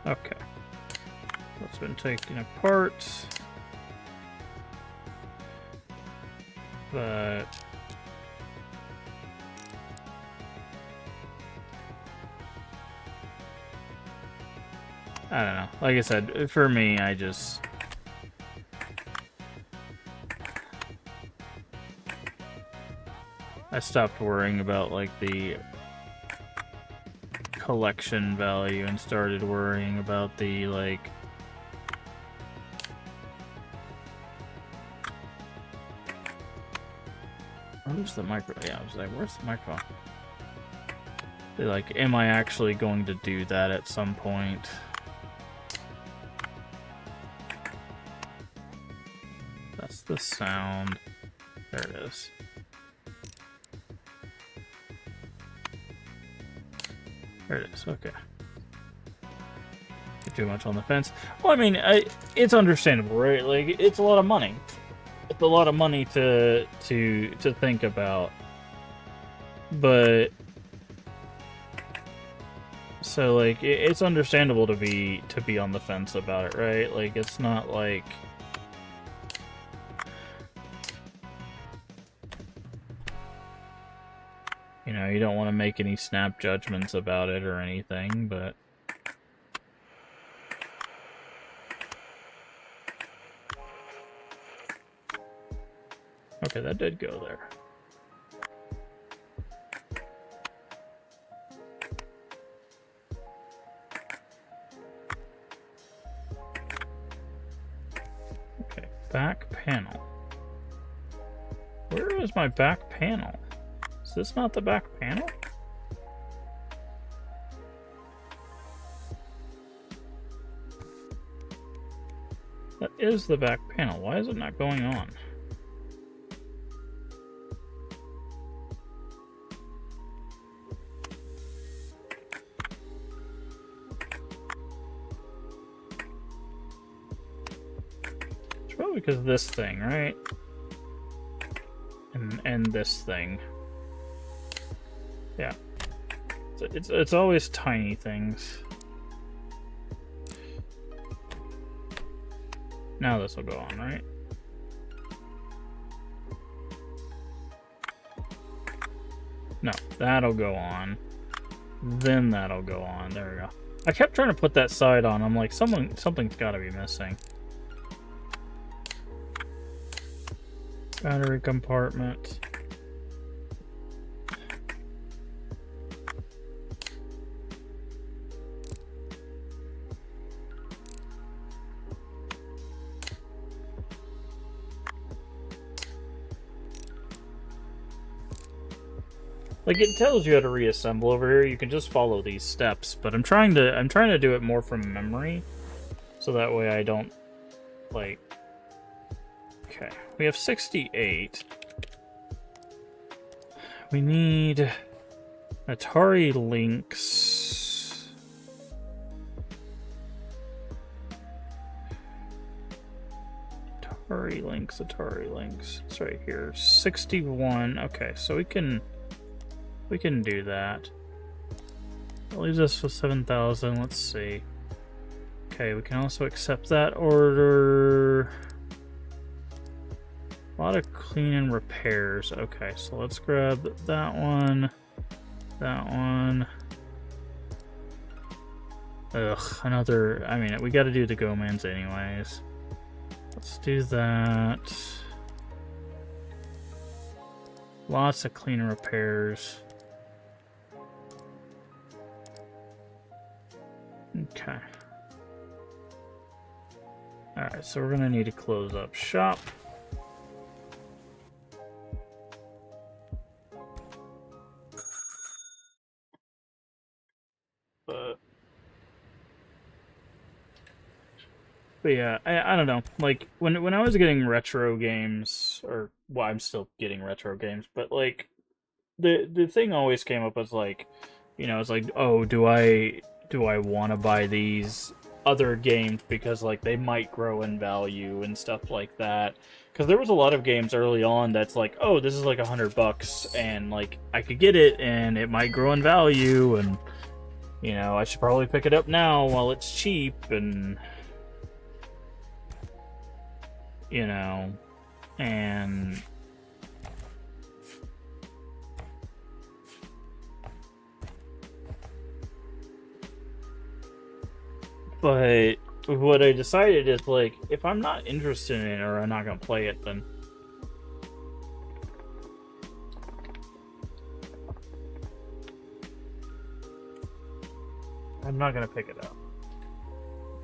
Okay. That's been taken apart. But I don't know. Like I said, for me, I stopped worrying about, like, the collection value and started worrying about the, like, where's the micro? Yeah, I was like, where's the microphone? Like, am I actually going to do that at some point? That's the sound. There it is. There it is, okay. Not too much on the fence. Well, I mean, it's understandable, right? Like, it's a lot of money. It's a lot of money to think about. But So like it's understandable to be on the fence about it, right? Like it's not like you know, you don't want to make any snap judgments about it or anything, but okay, that did go there. Okay, back panel. Where is my back panel? Is this not the back panel? That is the back panel. Why is it not going on? It's probably because of this thing, right? And this thing. Yeah. It's always tiny things. Now this will go on, right? No, that'll go on. Then that'll go on. There we go. I kept trying to put that side on. I'm like, something's got to be missing. Battery compartment. Like it tells you how to reassemble over here. You can just follow these steps, but I'm trying to do it more from memory, so that way I don't like. Okay, we have 68. We need Atari Lynx. Atari Lynx. It's right here. 61. Okay, so we can do that. That leaves us with 7,000. Let's see. Okay, we can also accept that order. A lot of clean and repairs. Okay, so let's grab that one. That one. Ugh, another. I mean, we got to do the Go-Mans anyways. Let's do that. Lots of clean and repairs. Okay. Alright, so we're going to need to close up shop. But yeah, I don't know. Like when I was getting retro games, or well, I'm still getting retro games, but like the thing always came up as like, you know, it's like, oh, do I want to buy these other games because like they might grow in value and stuff like that? Because there was a lot of games early on that's like, oh, this is like $100 and like I could get it and it might grow in value, and you know, I should probably pick it up now while it's cheap, and you know, and but what I decided is like, if I'm not interested in it or I'm not gonna play it, then I'm not gonna pick it up,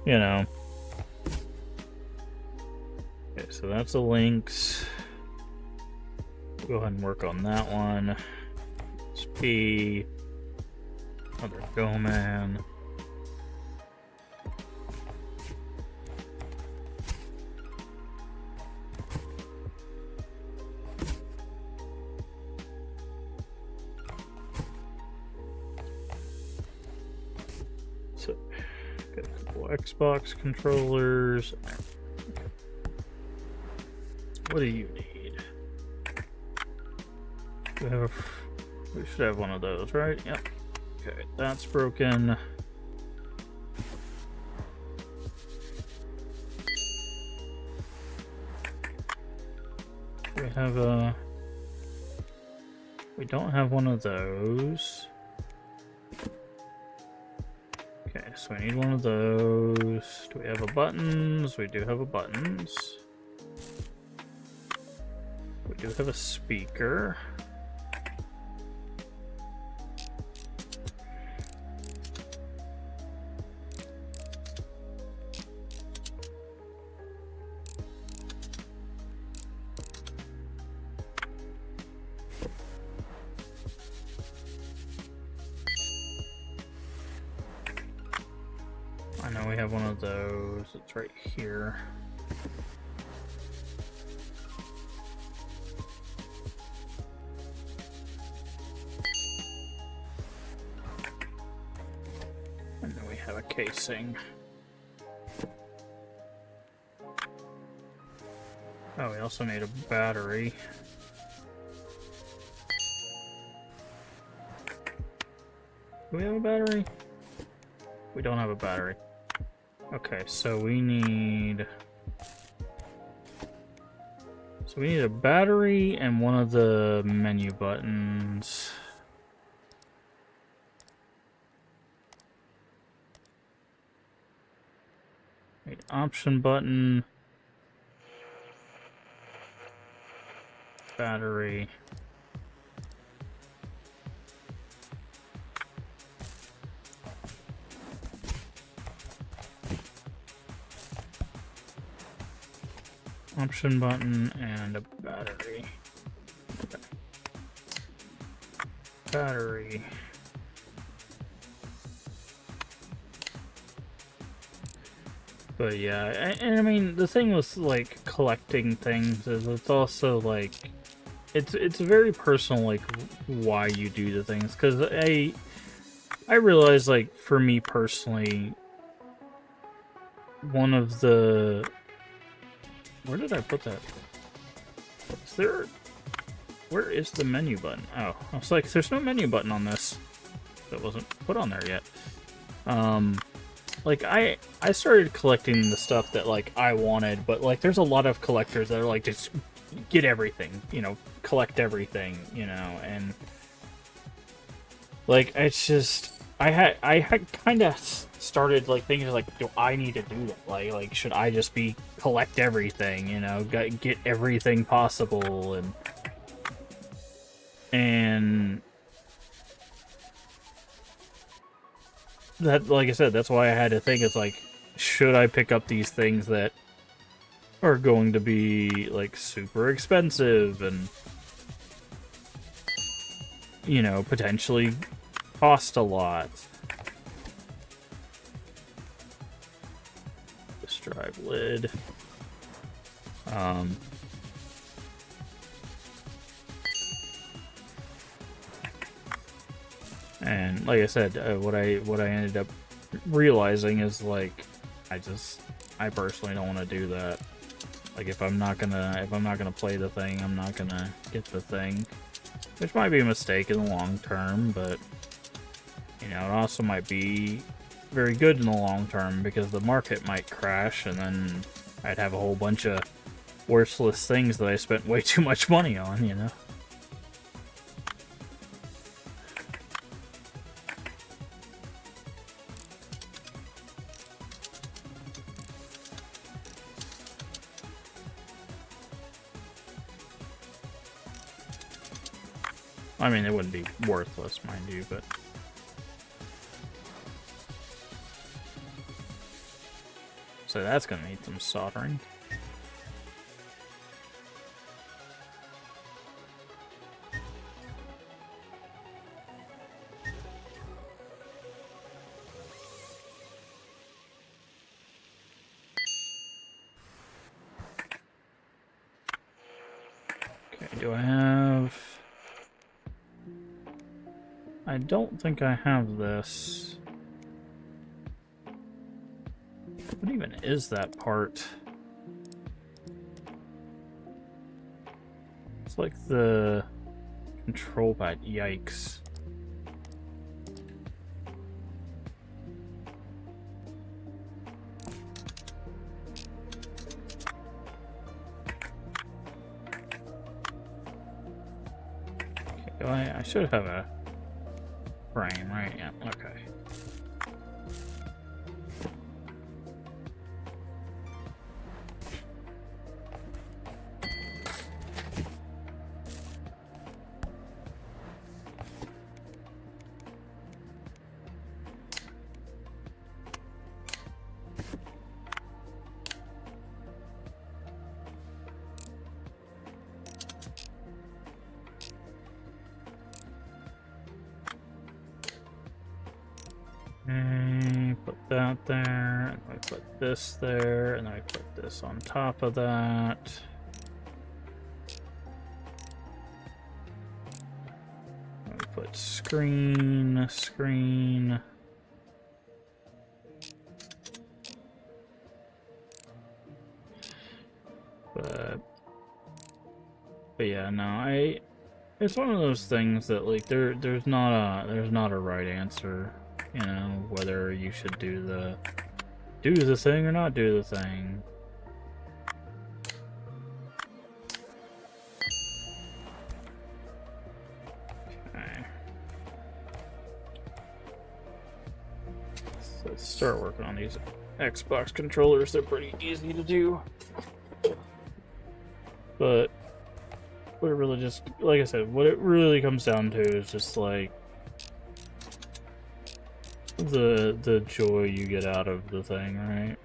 you know. Okay, so that's a Lynx. Go ahead and work on that one. SP. Another Go-Man. So, got a couple Xbox controllers. What do you need? We should have one of those, right? Yep. Okay, that's broken. We have a... We don't have one of those. Okay, so we need one of those. Do we have a buttons? We do have a buttons. We do have a speaker. I know we have one of those. It's right here. And then we have a casing. Oh, we also need a battery. Do we have a battery? We don't have a battery. Okay, so we need... So we need a battery and one of the menu buttons. Need option button. Battery. Option button and a battery. Okay. Battery. But yeah, and I mean, the thing with like collecting things is it's also like it's very personal, like why you do the things. Because I realize, like, for me personally, one of the... Where did I put that? Is there... Where is the menu button? Oh, I was like, there's no menu button on this. That wasn't put on there yet. Like, I started collecting the stuff that, like, I wanted, but, like, there's a lot of collectors that are like, just get everything, you know, collect everything, you know, and... Like, it's just... I had kind of started, like, thinking, like, do I need to do that? Like, should I just be collect everything, you know, get everything possible, and that, like I said, that's why I had to think, it's like, should I pick up these things that are going to be, like, super expensive and, you know, potentially cost a lot. Disk drive lid. And like I said, what I ended up realizing is, like, I personally don't want to do that. Like, if I'm not gonna play the thing, I'm not gonna get the thing, which might be a mistake in the long term, but you know, it also might be very good in the long term because the market might crash, and then I'd have a whole bunch of worthless things that I spent way too much money on, you know. I mean, it wouldn't be worthless, mind you, but... So that's gonna need some soldering. Okay, do I have... I don't think I have this. What even is that part? It's like the control pad. Yikes. Do I should have a frame, right? Yeah, okay. Put that there, and I put this there, and then I put this on top of that. I put screen. But yeah, no, it's one of those things that like there's not a right answer, you know, whether you should do the thing or not do the thing. Okay. So let's start working on these Xbox controllers. They're pretty easy to do. But what it really just, like I said, what it really comes down to is just like the joy you get out of the thing, right?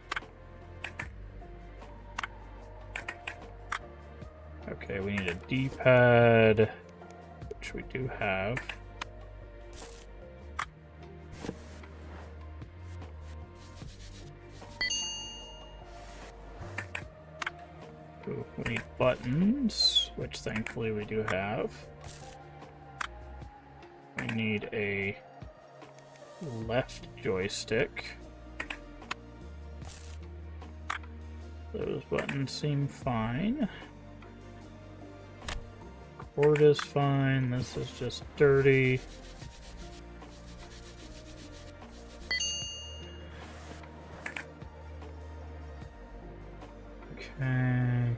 Okay, we need a D-pad, which we do have. Ooh, we need buttons, which thankfully we do have. We need a left joystick. Those buttons seem fine. Cord is fine. This is just dirty. Okay.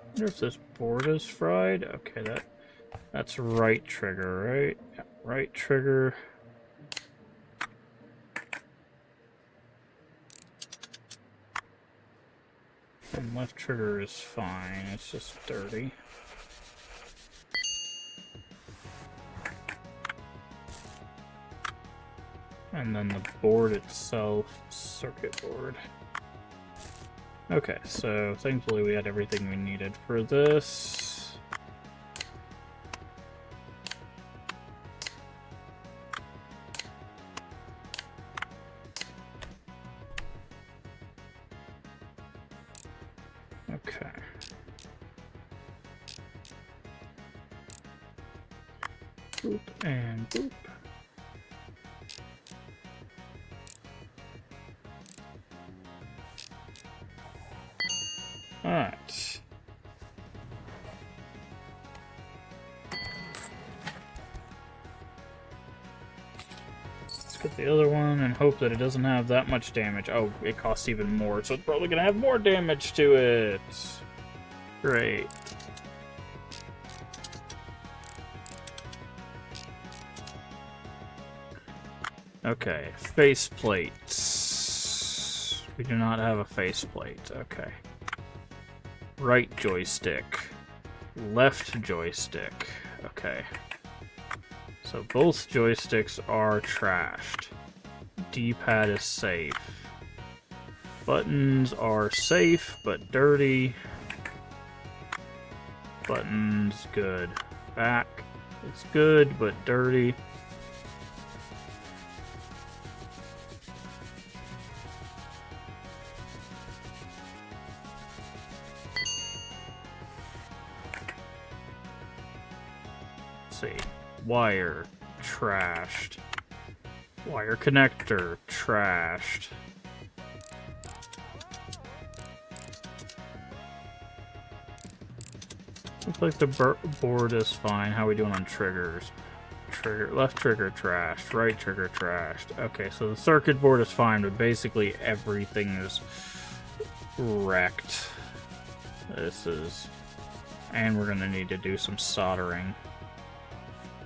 I wonder if this board is fried. Okay, that's right trigger, right? Yeah, right trigger. And left trigger is fine. It's just dirty. And then the board itself, circuit board. Okay, so thankfully we had everything we needed for this. Okay. Boop and boop. Alright. Let's get the other one and hope that it doesn't have that much damage. Oh, it costs even more, so it's probably gonna have more damage to it. Great. Okay, faceplates. We do not have a faceplate. Okay. Right joystick. Left joystick. Okay. So both joysticks are trashed. D-pad is safe. Buttons are safe, but dirty. Buttons, good. Back, it's good, but dirty. See, wire, trashed. Wire connector, trashed. Looks like the board is fine. How are we doing on triggers? trigger, left trigger trashed, right trigger trashed. Okay, so the circuit board is fine, but basically everything is wrecked. This is... And we're gonna need to do some soldering.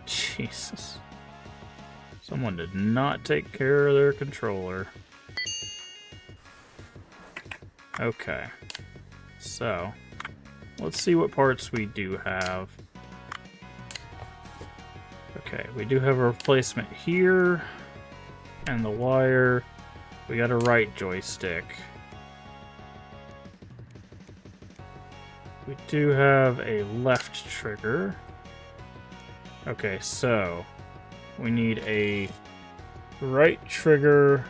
Jesus. Someone did not take care of their controller. Okay. So, let's see what parts we do have. Okay, we do have a replacement here. And the wire. We got a right joystick. We do have a left trigger. Okay, so we need a right trigger,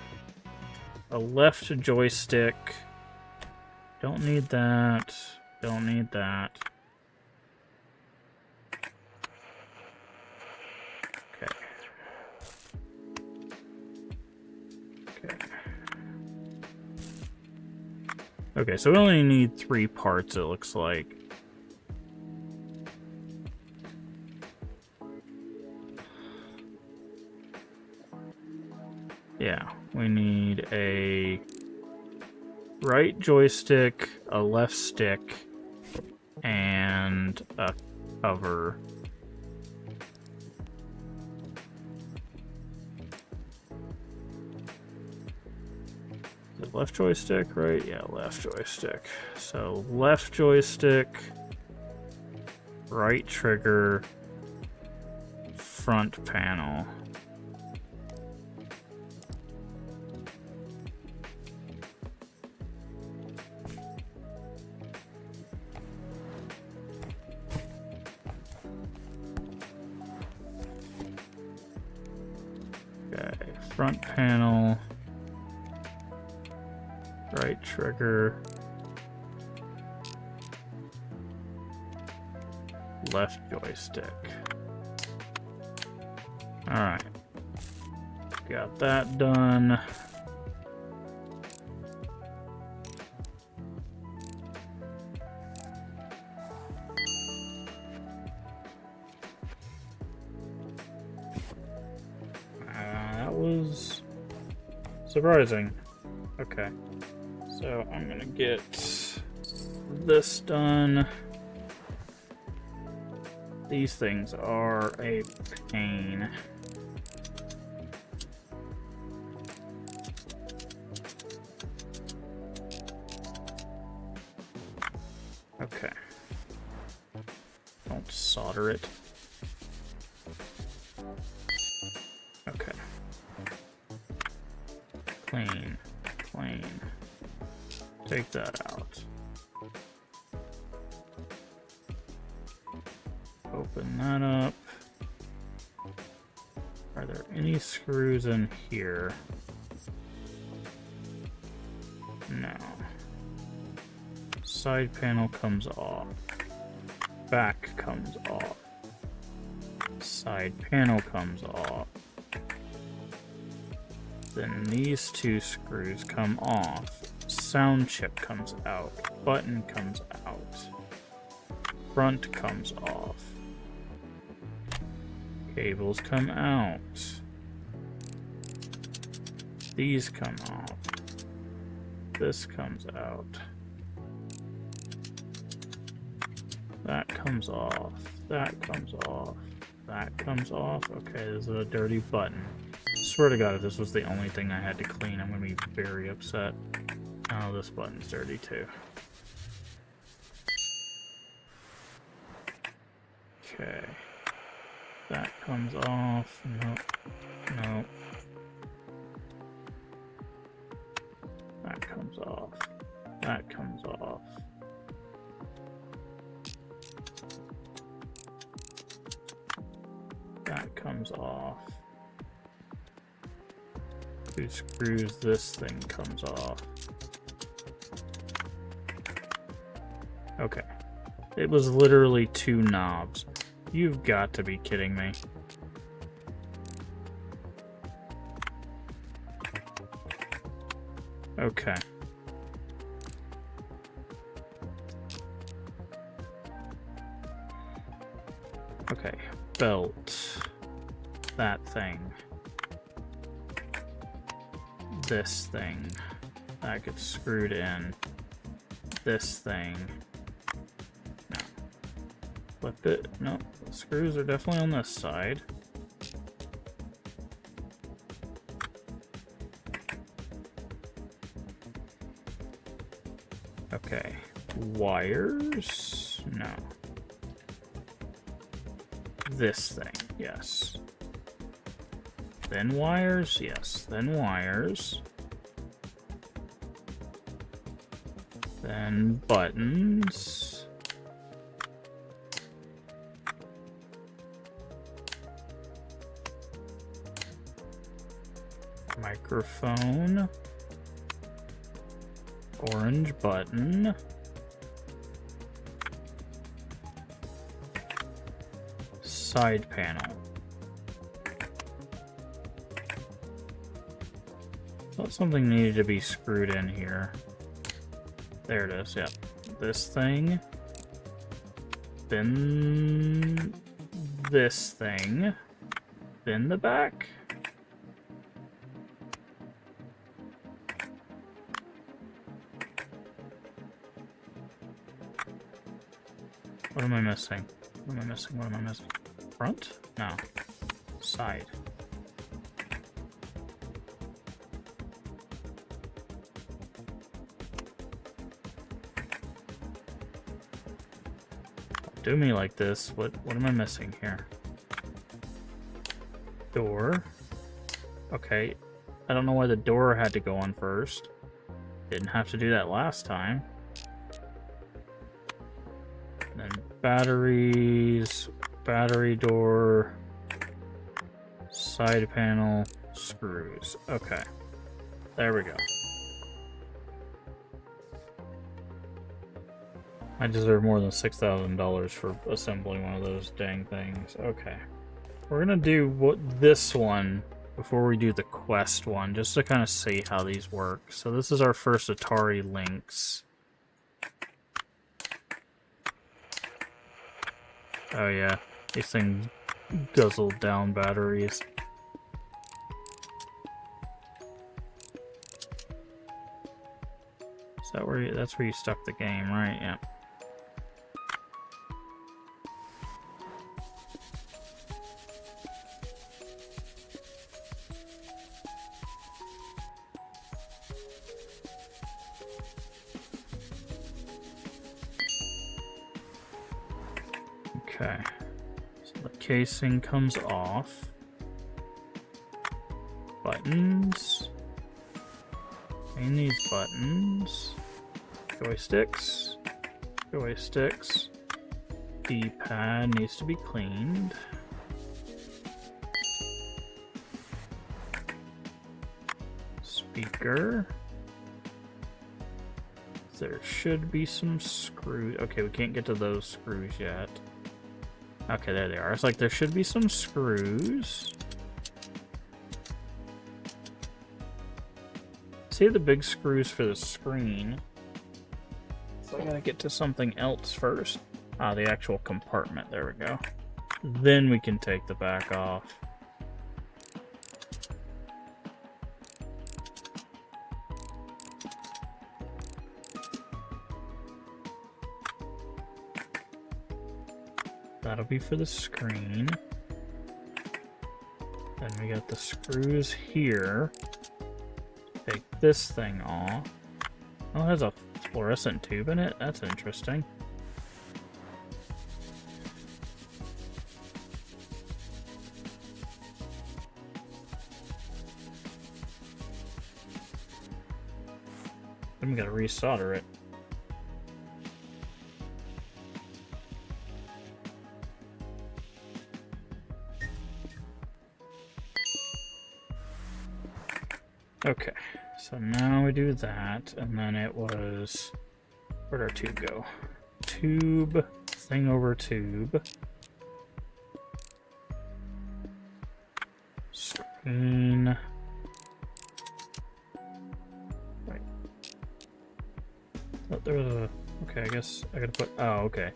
a left joystick. Don't need that. Don't need that. Okay. Okay. Okay, so we only need 3 parts, it looks like. Yeah, we need a right joystick, a left stick, and a cover. Is it left joystick, right? Yeah, left joystick. So left joystick, right trigger, front panel. Front panel, right trigger, left joystick. Alright, got that done. Was surprising. Okay, so I'm gonna get this done. These things are a pain. Okay, don't solder it. Okay. Clean. Clean. Take that out. Open that up. Are there any screws in here? No. Side panel comes off. Back comes off. Side panel comes off. Then these 2 screws come off. Sound chip comes out. Button comes out. Front comes off. Cables come out. These come off. This comes out. That comes off. That comes off. That comes off. Okay, this is a dirty button. Swear to God, if this was the only thing I had to clean, I'm gonna be very upset. Oh, this button's dirty too. Okay. That comes off. Nope. Nope. That comes off. That comes off. That comes off. 2 screws, this thing comes off. Okay. It was literally 2 knobs. You've got to be kidding me. Okay. Okay. Belt. thing. This thing. That gets screwed in. This thing. No. Flip it. No, the screws are definitely on this side. Okay. Wires? No. This thing, yes. Then wires, yes. Then wires. Then buttons. Microphone. Orange button. Side panel. Thought something needed to be screwed in here. There it is, yeah. This thing. Then this thing. Then the back. What am I missing? What am I missing? What am I missing? Front? No. Side. Do me like this. What am I missing here? Door. Okay. I don't know why the door had to go on first. Didn't have to do that last time. Then batteries, battery door, side panel, screws. Okay. There we go. I deserve more than $6,000 for assembling one of those dang things. Okay. We're gonna do this one before we do the quest one, just to kind of see how these work. So this is our first Atari Lynx. Oh yeah, these things guzzle down batteries. Is that where that's where you stuck the game, right? Yeah. Okay, so the casing comes off. Buttons. And these buttons. Joysticks. Joysticks. D-pad needs to be cleaned. Speaker. There should be some screws. Okay, we can't get to those screws yet. Okay, there they are. It's like there should be some screws. See the big screws for the screen. So I gotta get to something else first. Ah, the actual compartment. There we go. Then we can take the back off. That'll be for the screen. Then we got the screws here. Take this thing off. Oh, it has a fluorescent tube in it? That's interesting. Then we gotta resolder it. Okay, so now we do that, and then it was... Where'd our tube go? Tube, thing over tube. Screen. Right. Oh, there was a... Okay, I guess I gotta put... Oh, okay.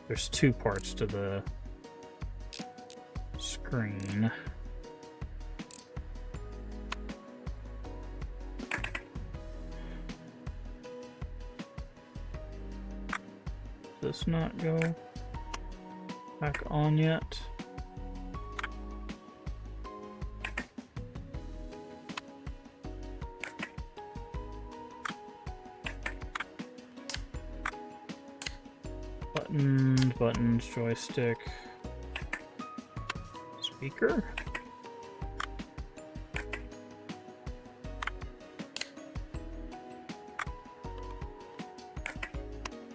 There's two parts to the screen. this not go back on yet? Buttons, joystick, speaker.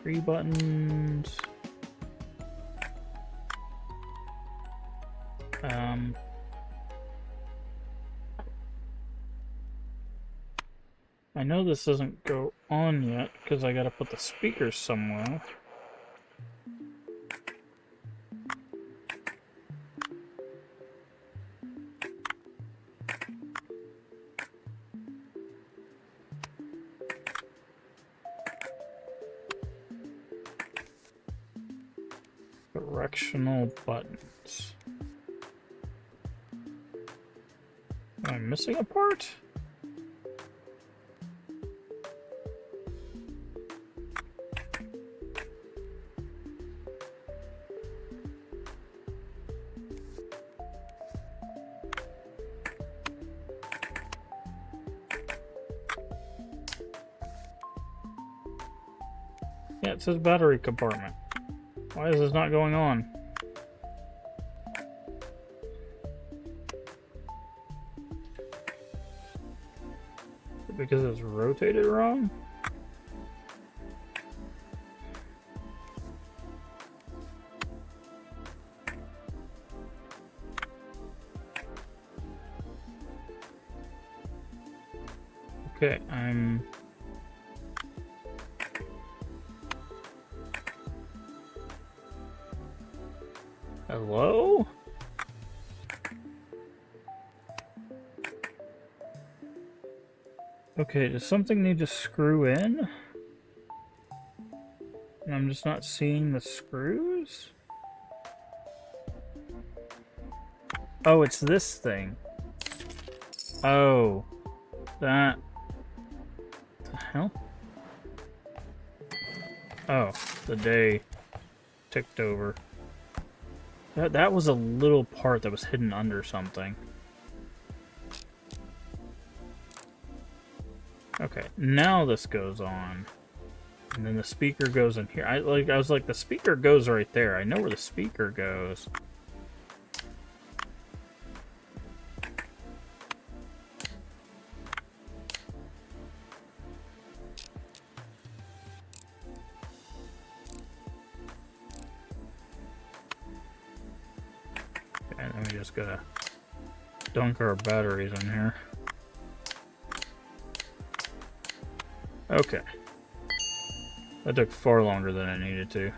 Three buttons. I know this doesn't go on yet because I gotta put the speakers somewhere. Directional buttons. Am I missing a part? Yeah, it says battery compartment. Why is this not going on? Because it's rotated wrong? Okay, I'm... Hello? Okay, does something need to screw in? And I'm just not seeing the screws? Oh, it's this thing. Oh. That... The hell? Oh, the day ticked over. That was a little part that was hidden under something. Okay, now this goes on. And then the speaker goes in here. I was like, the speaker goes right there. I know where the speaker goes. And then we just gotta dunk our batteries in here. Okay. That took far longer than it needed to.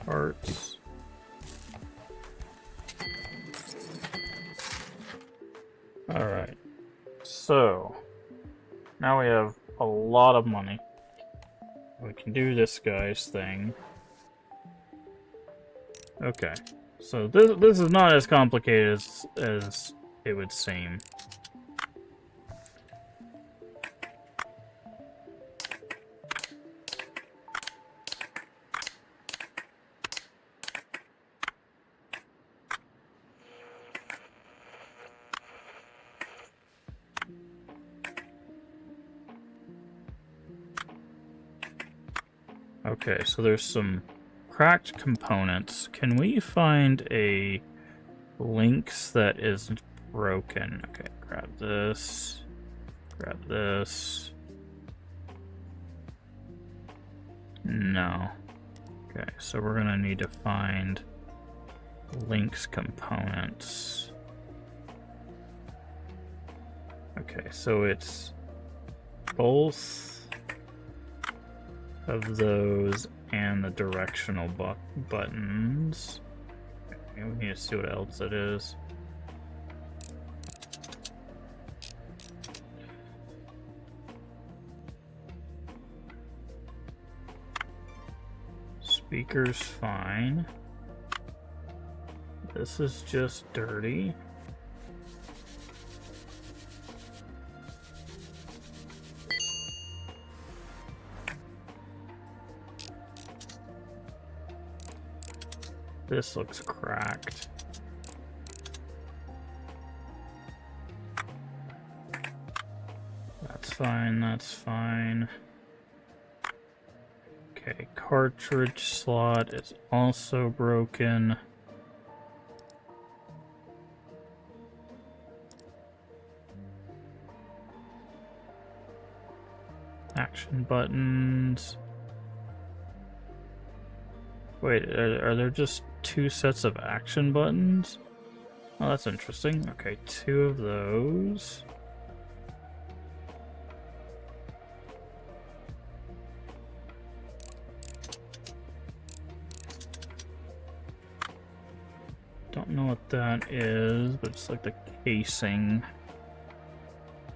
Parts. Alright. So, now we have a lot of money. We can do this guy's thing. Okay. So this is not as complicated as it would seem. Okay, so there's some cracked components. Can we find a links that isn't broken? Okay, grab this. Grab this. No. Okay, so we're gonna need to find links components. Okay, so it's both of those and the directional buttons. Okay, we need to see what else it is. Speaker's fine. This is just dirty. This looks cracked. That's fine, that's fine. Okay, cartridge slot is also broken. Action buttons. Wait, are there just 2 sets of action buttons? Oh, that's interesting. Okay, 2 of those. Don't know what that is, but it's like the casing.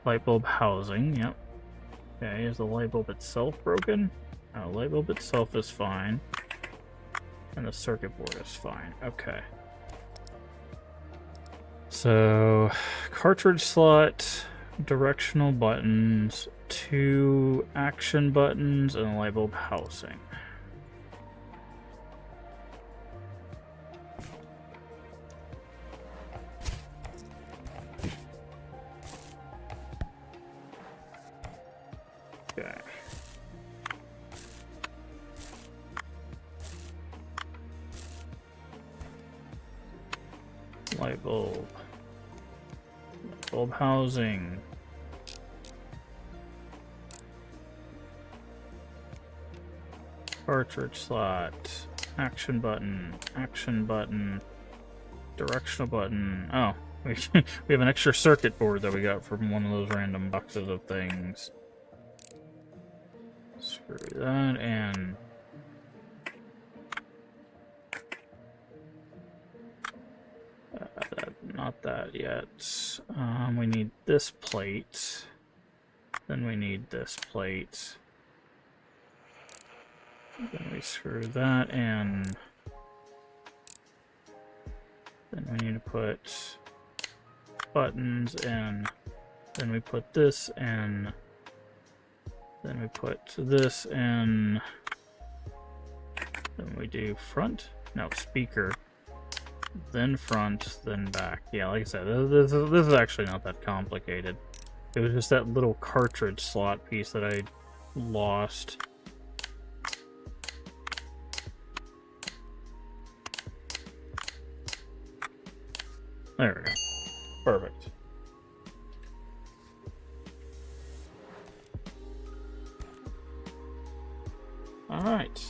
Light bulb housing, yep. Okay, is the light bulb itself broken? No, light bulb itself is fine. And the circuit board is fine. Okay. So, cartridge slot, directional buttons, 2 action buttons, and a light bulb housing. Okay. Light bulb. Light bulb housing. Cartridge slot. Action button. Action button. Directional button. Oh, we have an extra circuit board that we got from one of those random boxes of things. Screw that and not that yet. We need this plate. Then we need this plate. Then we screw that in. Then we need to put buttons in. Then we put this in. Then we put this in. Then we do front. No, speaker. Then front, then back. Yeah, like I said, this is actually not that complicated. It was just that little cartridge slot piece that I lost. There we go. Perfect. Alright.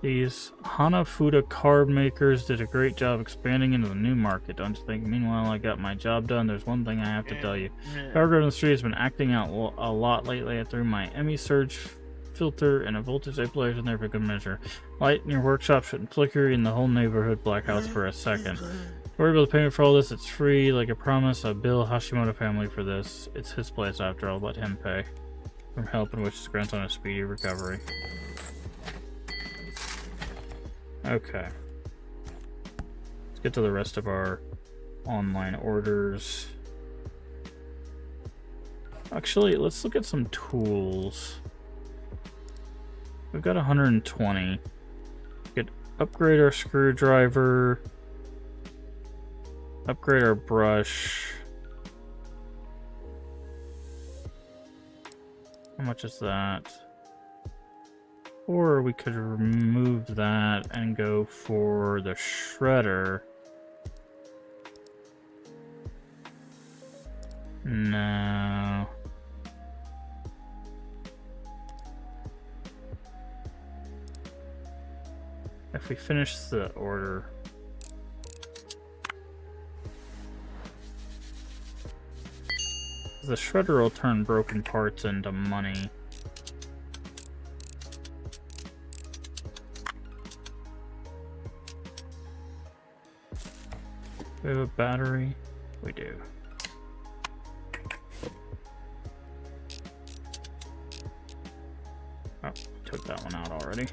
These Hanafuda card makers did a great job expanding into the new market, don't you think? Meanwhile, I got my job done. There's one thing I have to tell you. Power in the street has been acting out a lot lately. I threw my ME surge filter and a voltage stabilizer in there for good measure. Light in your workshop shouldn't flicker in the whole neighborhood blackouts for a second. Worry about the payment for all this. It's free, like I promised. I bill Hashimoto family for this. It's his place after all. Let him pay. From help and wishes grants on a speedy recovery. Okay. Let's get to the rest of our online orders. Actually, let's look at some tools. We've got 120. We could upgrade our screwdriver. Upgrade our brush. How much is that? Or we could remove that and go for the shredder. No. If we finish the order. The shredder will turn broken parts into money. We have a battery? We do. Oh, took that one out already.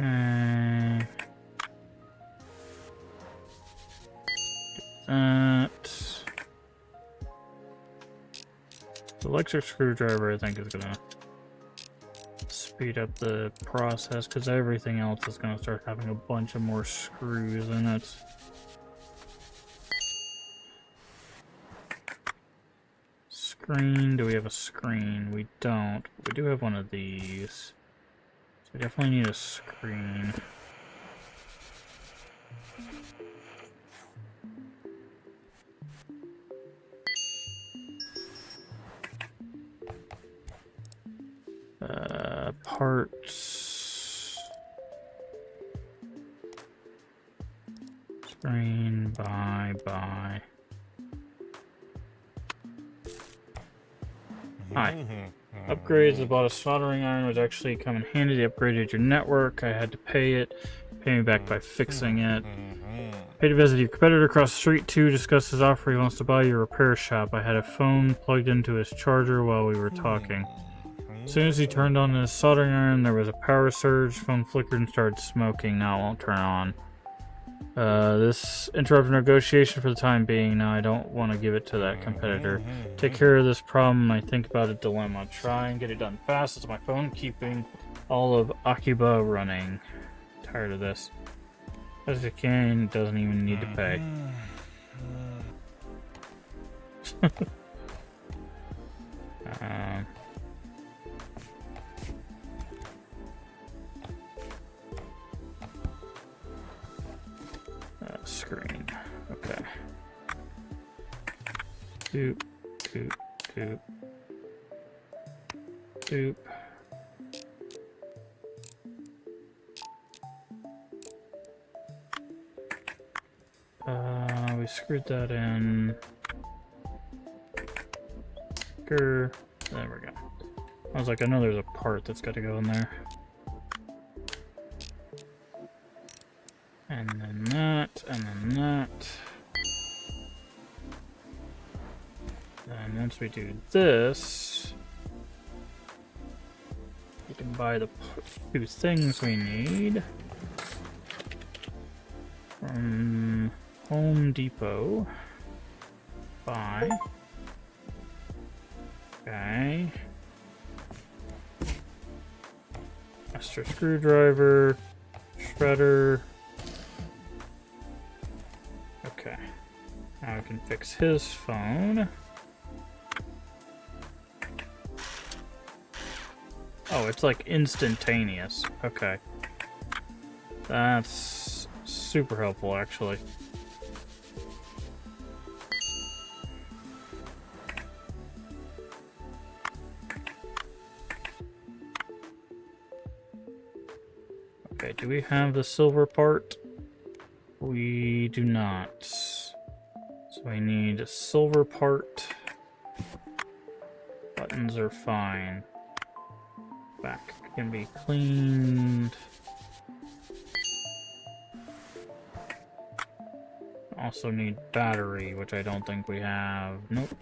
Okay. Do that. The electric screwdriver, I think, is gonna speed up the process because everything else is gonna start having a bunch of more screws in it. Screen, do we have a screen? We don't. We do have one of these. So we definitely need a screen. Parts. Screen, buy. Hi. Upgrades. I bought a soldering iron, which actually come in handy. They upgraded your network. I had to pay it. Pay me back by fixing it. Pay to visit your competitor across the street to discuss his offer. He wants to buy your repair shop. I had a phone plugged into his charger while we were talking. As soon as he turned on his soldering iron, there was a power surge. Phone flickered and started smoking. Now it won't turn on. This interrupted negotiation for the time being. Now I don't want to give it to that competitor. Take care of this problem. I think about a dilemma. Try and get it done fast. It's my phone keeping all of Akiba running. Tired of this. As you can, doesn't even need to pay. Screen. Okay. Doop. We screwed that in. There we go. I was like, I know there's a part that's got to go in there. And then that, and then that. Then once we do this, we can buy the two things we need from Home Depot. Buy. Okay. Master screwdriver, shredder. Okay. Now I can fix his phone. Oh, it's like instantaneous. Okay. That's super helpful, actually. Okay, do we have the silver part? We do not. So I need a silver part. Buttons are fine. Back can be cleaned. Also need battery, which I don't think we have. Nope.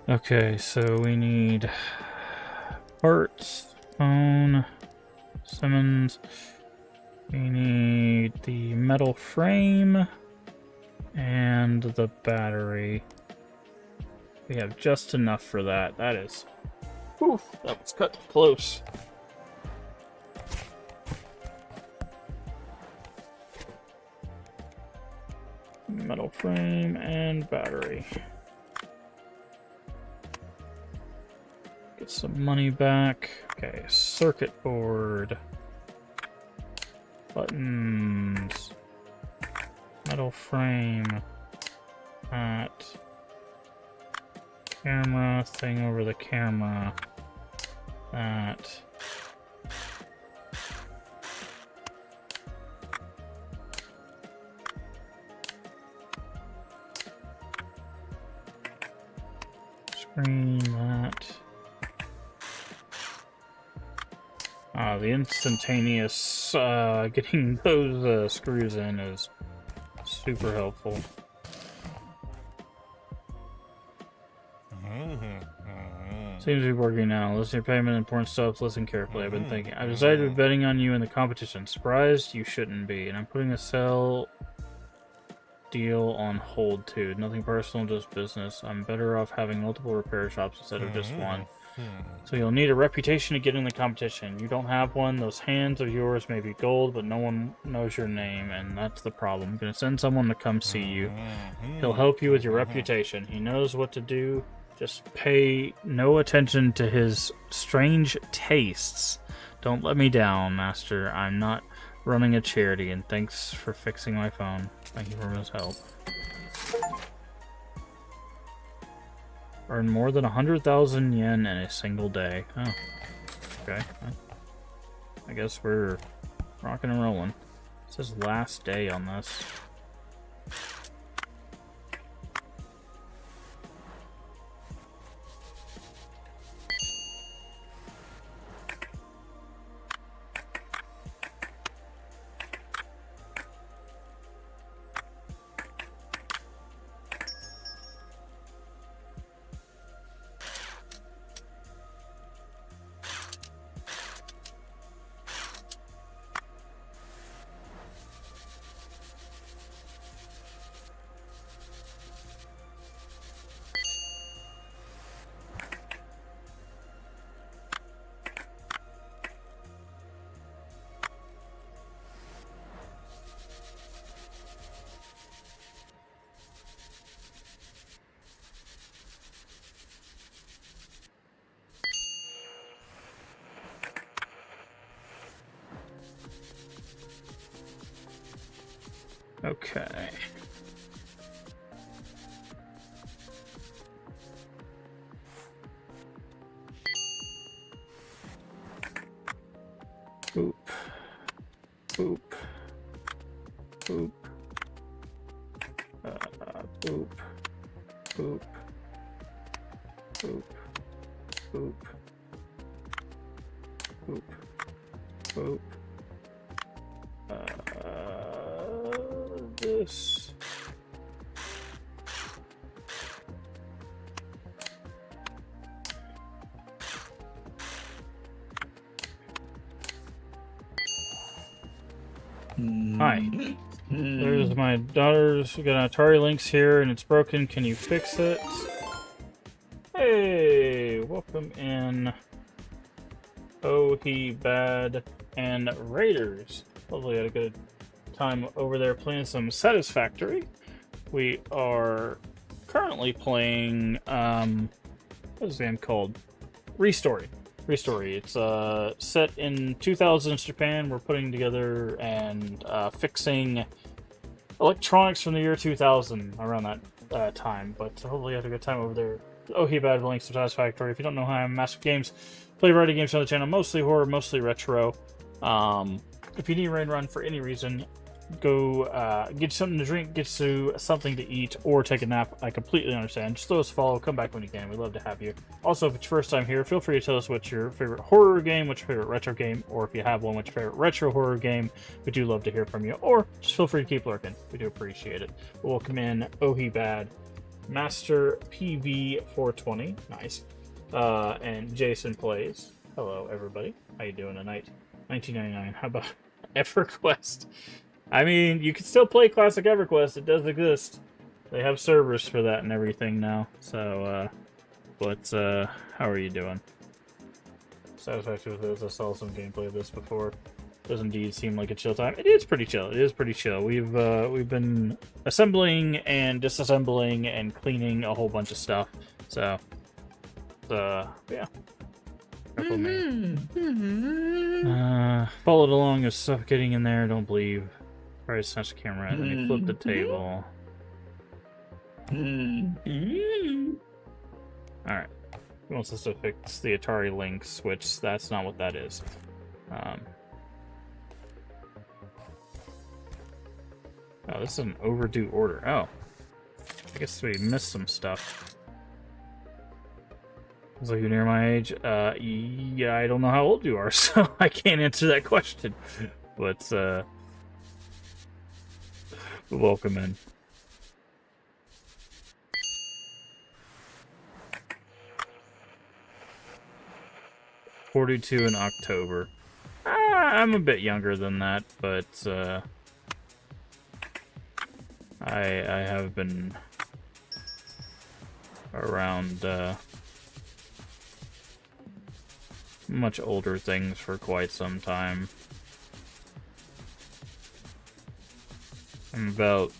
Okay, so we need parts, phone, Simmons. We need the metal frame and the battery. We have just enough for that. That is... Whew, that was cut close. Metal frame and battery. Get some money back. Okay, circuit board. Buttons. Metal frame. That. Camera. Thing over the camera. That. Green that. The instantaneous getting those screws in is super helpful. Seems to be working now. Listen to your payment, important stuff. Listen carefully. I've been thinking. I've decided to be betting on you in the competition. Surprised? You shouldn't be. And I'm putting a sell deal on hold too. Nothing personal, just business. I'm better off having multiple repair shops instead of just one. So you'll need a reputation to get in the competition. You don't have one. Those hands of yours may be gold, but no one knows your name, and that's the problem. I'm going to send someone to come see you. He'll help you with your reputation. He knows what to do. Just pay no attention to his strange tastes. Don't let me down, Master. I'm not running a charity, and thanks for fixing my phone. Thank you for his help. Earn more than 100,000 yen in a single day. Oh, okay. I guess we're rocking and rolling. It says last day on this. Okay. Boop. Boop. Boop. Boop. Boop. Boop. Boop. Boop. Boop. This. Hi. There's my daughter's got an Atari Lynx here and it's broken. Can you fix it? Hey, welcome in. Oh, he bad and Raiders. Hopefully, had a good time over there playing some Satisfactory. We are currently playing what is the game called? ReStory. ReStory. It's set in 2000s Japan. We're putting together and fixing electronics from the year 2000 around that time. But hopefully you had a good time over there. Oh, he bad links to Satisfactory. If you don't know how I'm MaskofGames, play variety games on the channel, mostly horror, mostly retro. If you need a raid run for any reason, go get something to drink, get you something to eat, or take a nap. I completely understand. Just throw us a follow, come back when you can. We'd love to have you. Also, if it's your first time here, feel free to tell us what's your favorite horror game, what's your favorite retro game, or if you have one, what's your favorite retro horror game. We do love to hear from you. Or just feel free to keep lurking. We do appreciate it. Welcome in Ohi Bad, Master PV420, nice, and Jason Plays. Hello, everybody. How you doing tonight? 1999. How about EverQuest? I mean, you can still play classic EverQuest. It does exist. They have servers for that and everything now. So, how are you doing? Satisfaction with this. I saw some gameplay of this before. Does indeed seem like a chill time. It is pretty chill. It is pretty chill. We've been assembling and disassembling and cleaning a whole bunch of stuff. So, yeah. Followed along is suffocating in there. Don't believe. Try to snatch the camera and then you flip the table. Alright. He wants us to fix the Atari Lynx, which that's not what that is. Oh, this is an overdue order. Oh. I guess we missed some stuff. So you're near my age? Yeah, I don't know how old you are, so I can't answer that question. But, welcome in. "42 in October." I'm a bit younger than that, but I have been around much older things for quite some time. I'm about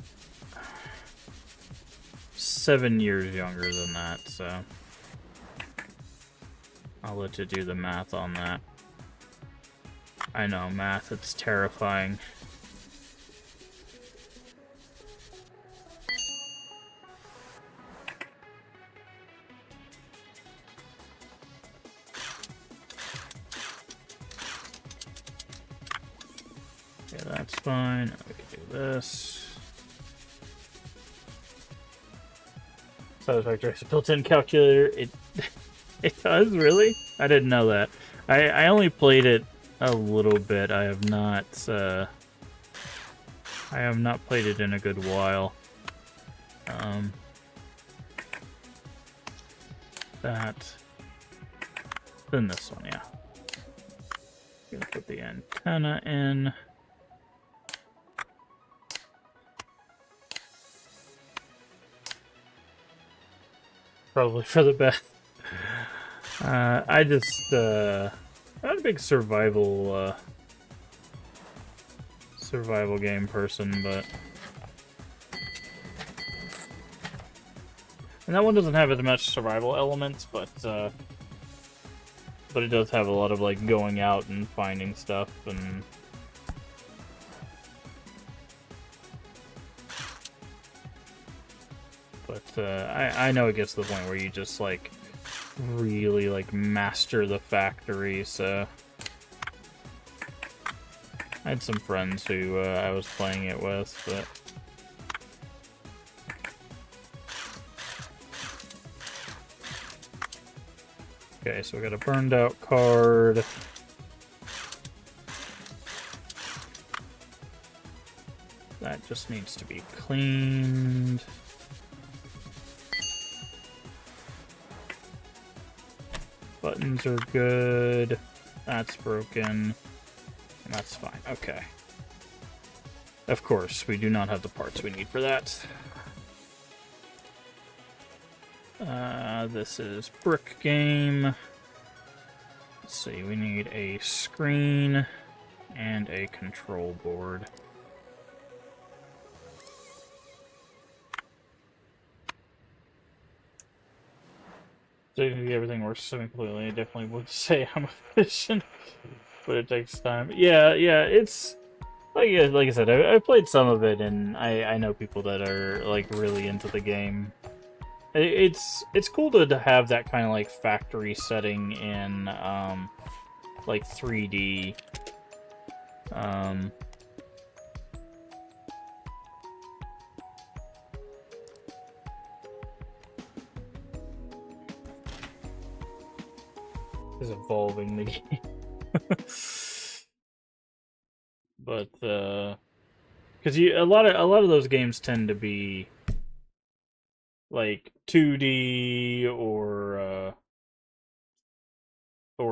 7 years younger than that, so I'll let you do the math on that. I know, math, it's terrifying. Okay, that's fine. We can do this. Satisfactory. It's a built-in calculator. It does, really? I didn't know that. I only played it a little bit. I have not played it in a good while. Then this one, yeah. Gonna put the antenna in. Probably for the best. I just, not a big survival game person, but... And that one doesn't have as much survival elements, but it does have a lot of, like, going out and finding stuff, and... But, I know it gets to the point where you just, like, really, like, master the factory, so... I had some friends who I was playing it with, but... Okay, so we got a burned out card. That just needs to be cleaned. Buttons are good. That's broken. And that's fine. Okay. Of course, we do not have the parts we need for that. This is Brick Game. Let's see, we need a screen and a control board. So if everything works semi-completely, I definitely would say I'm efficient, but it takes time. Yeah, it's like I said, I played some of it, and I know people that are like really into the game. It's cool to have that kind of like factory setting in like 3D. Is evolving the game. But because a lot of those games tend to be like 2D or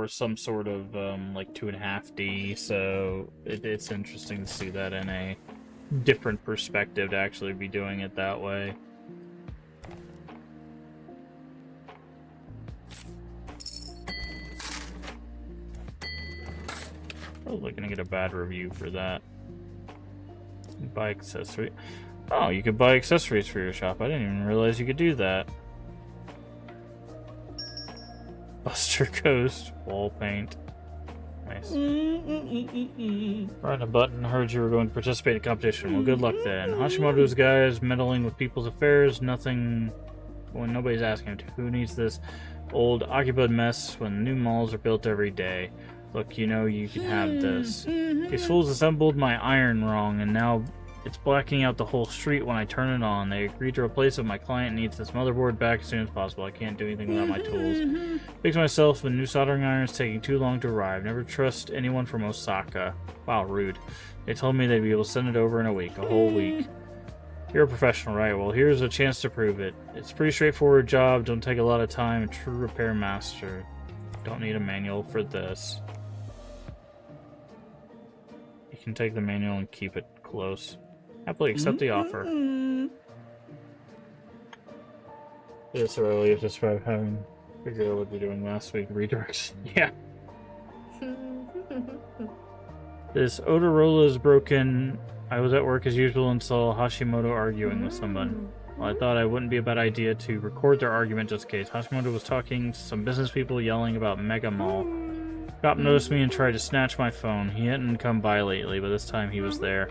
some sort of like 2.5D, so it's interesting to see that in a different perspective, to actually be doing it that way. Probably gonna get a bad review for that. Buy accessory. Oh, you could buy accessories for your shop. I didn't even realize you could do that. Buster Coast wall paint. Nice. Right, a button. Heard you were going to participate in a competition. Well, good luck then. Hashimoto's guys meddling with people's affairs. Nothing when nobody's asking him to. Who needs this old occupied mess when new malls are built every day? Look, you know you can have this. These fools assembled my iron wrong, and now It's blacking out the whole street when I turn it on. They agreed to replace it. My client needs this motherboard back as soon as possible. I can't do anything without my tools. Fix myself with new soldering irons taking too long to arrive. Never trust anyone from Osaka. Wow, rude. They told me they'd be able to send it over in a week. A whole week. You're a professional, right? Well, here's a chance to prove it. It's a pretty straightforward job. Don't take a lot of time. A true repair master. Don't need a manual for this. You can take the manual and keep it close. Happily accept the offer. It's early to describe having figured out what we're doing last week. Redirects. Yeah. This Otorola is broken. I was at work as usual and saw Hashimoto arguing with someone. Well, I thought it wouldn't be a bad idea to record their argument just in case. Hashimoto was talking to some business people yelling about Mega Mall. Cop noticed me and tried to snatch my phone. He hadn't come by lately, but this time he was there.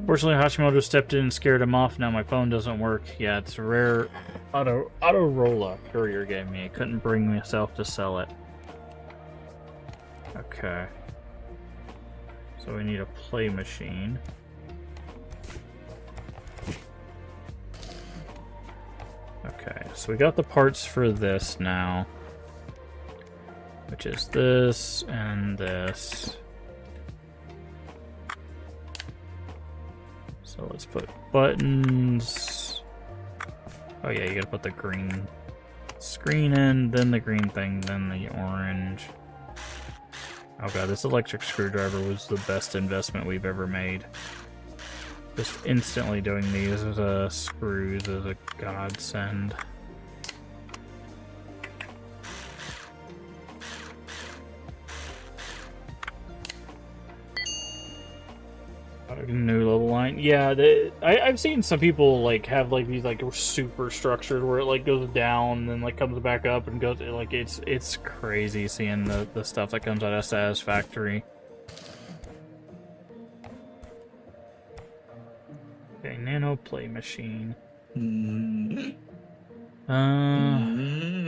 Fortunately, Hashimoto stepped in and scared him off. Now my phone doesn't work. Yeah, it's a rare Otorola courier gave me. I couldn't bring myself to sell it. Okay. So we need a play machine. Okay, so we got the parts for this now. Which is this and this. So let's put buttons. Oh yeah, you gotta put the green screen in, then the green thing, then the orange. Oh god, this electric screwdriver was the best investment we've ever made. Just instantly doing these as screws is a godsend. New level line. Yeah, I've seen some people like have like these like super structured where it like goes down and then like comes back up and goes like it's crazy seeing the stuff that comes out of Satisfactory. Okay, nano play machine. Your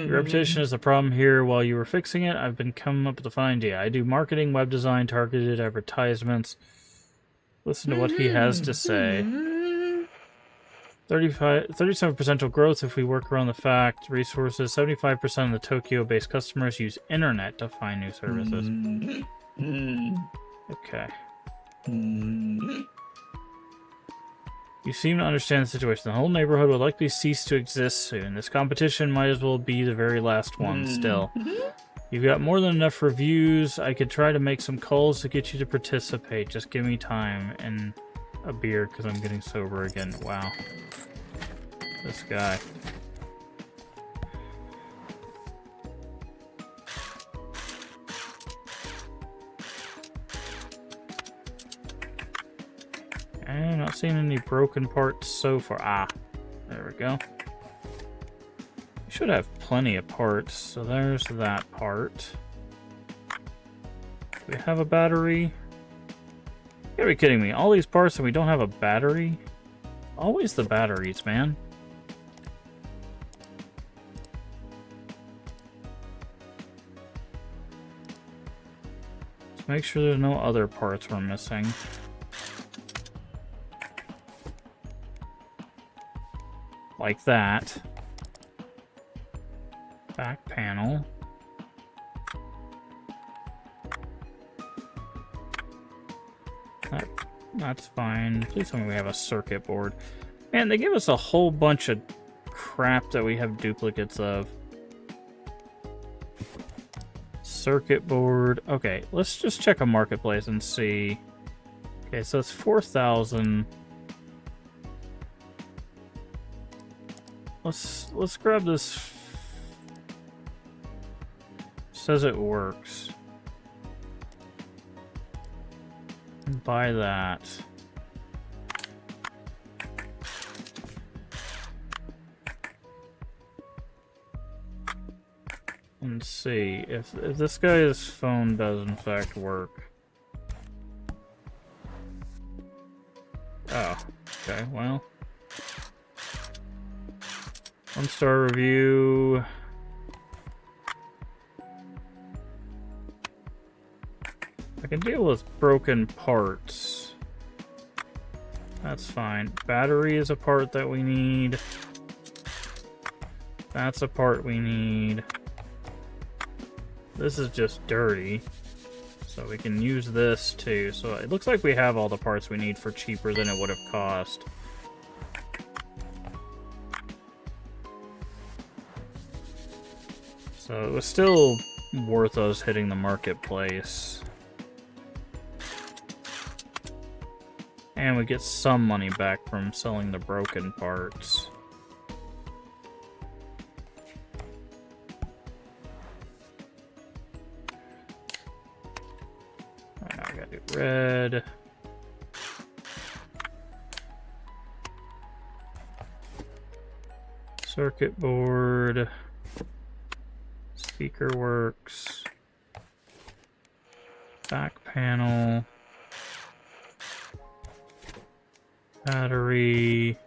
reputation is the problem here. While you were fixing it, I've been coming up with a fine idea. I do marketing, web design, targeted advertisements. Listen to what he has to say. 37% growth if we work around the fact. Resources. 75% of the Tokyo-based customers use internet to find new services. Okay. You seem to understand the situation. The whole neighborhood will likely cease to exist soon. This competition might as well be the very last one still. You've got more than enough reviews. I could try to make some calls to get you to participate. Just give me time and a beer because I'm getting sober again. Wow. This guy. I'm not seeing any broken parts so far. Ah, there we go. Should have plenty of parts, so there's that part. Do we have a battery? You gotta be kidding me. All these parts and we don't have a battery? Always the batteries, man. Let's make sure there's no other parts we're missing. Like that. Back panel. That's fine. Please tell me we have a circuit board. Man, they give us a whole bunch of crap that we have duplicates of. Circuit board. Okay, let's just check a marketplace and see. Okay, so it's 4,000. Let's grab this. Says it works. Buy that. And see if this guy's phone does in fact work. Oh, okay, well. 1-star review. I can deal with broken parts. That's fine. Battery is a part that we need. That's a part we need. This is just dirty. So we can use this too. So it looks like we have all the parts we need for cheaper than it would have cost. So it was still worth us hitting the marketplace. And we get some money back from selling the broken parts. Alright, now we gotta do red. Circuit board. Speaker works. Back panel. Battery.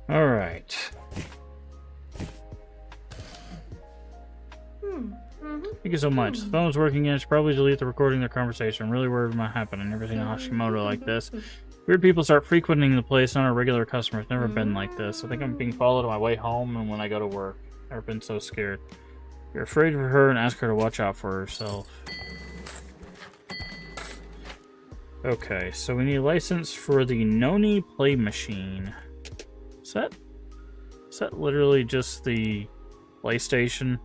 All right. Thank you so much. The phone's working again. I should probably delete the recording of the conversation. I'm really worried it might happen. I've never seen a Hashimoto like this. Weird people start frequenting the place, not our regular customers. Never been like this. I think I'm being followed on my way home and when I go to work. Never been so scared. You're afraid for her and ask her to watch out for herself. Okay, so we need a license for the Noni Play Machine. Is that literally just the PlayStation?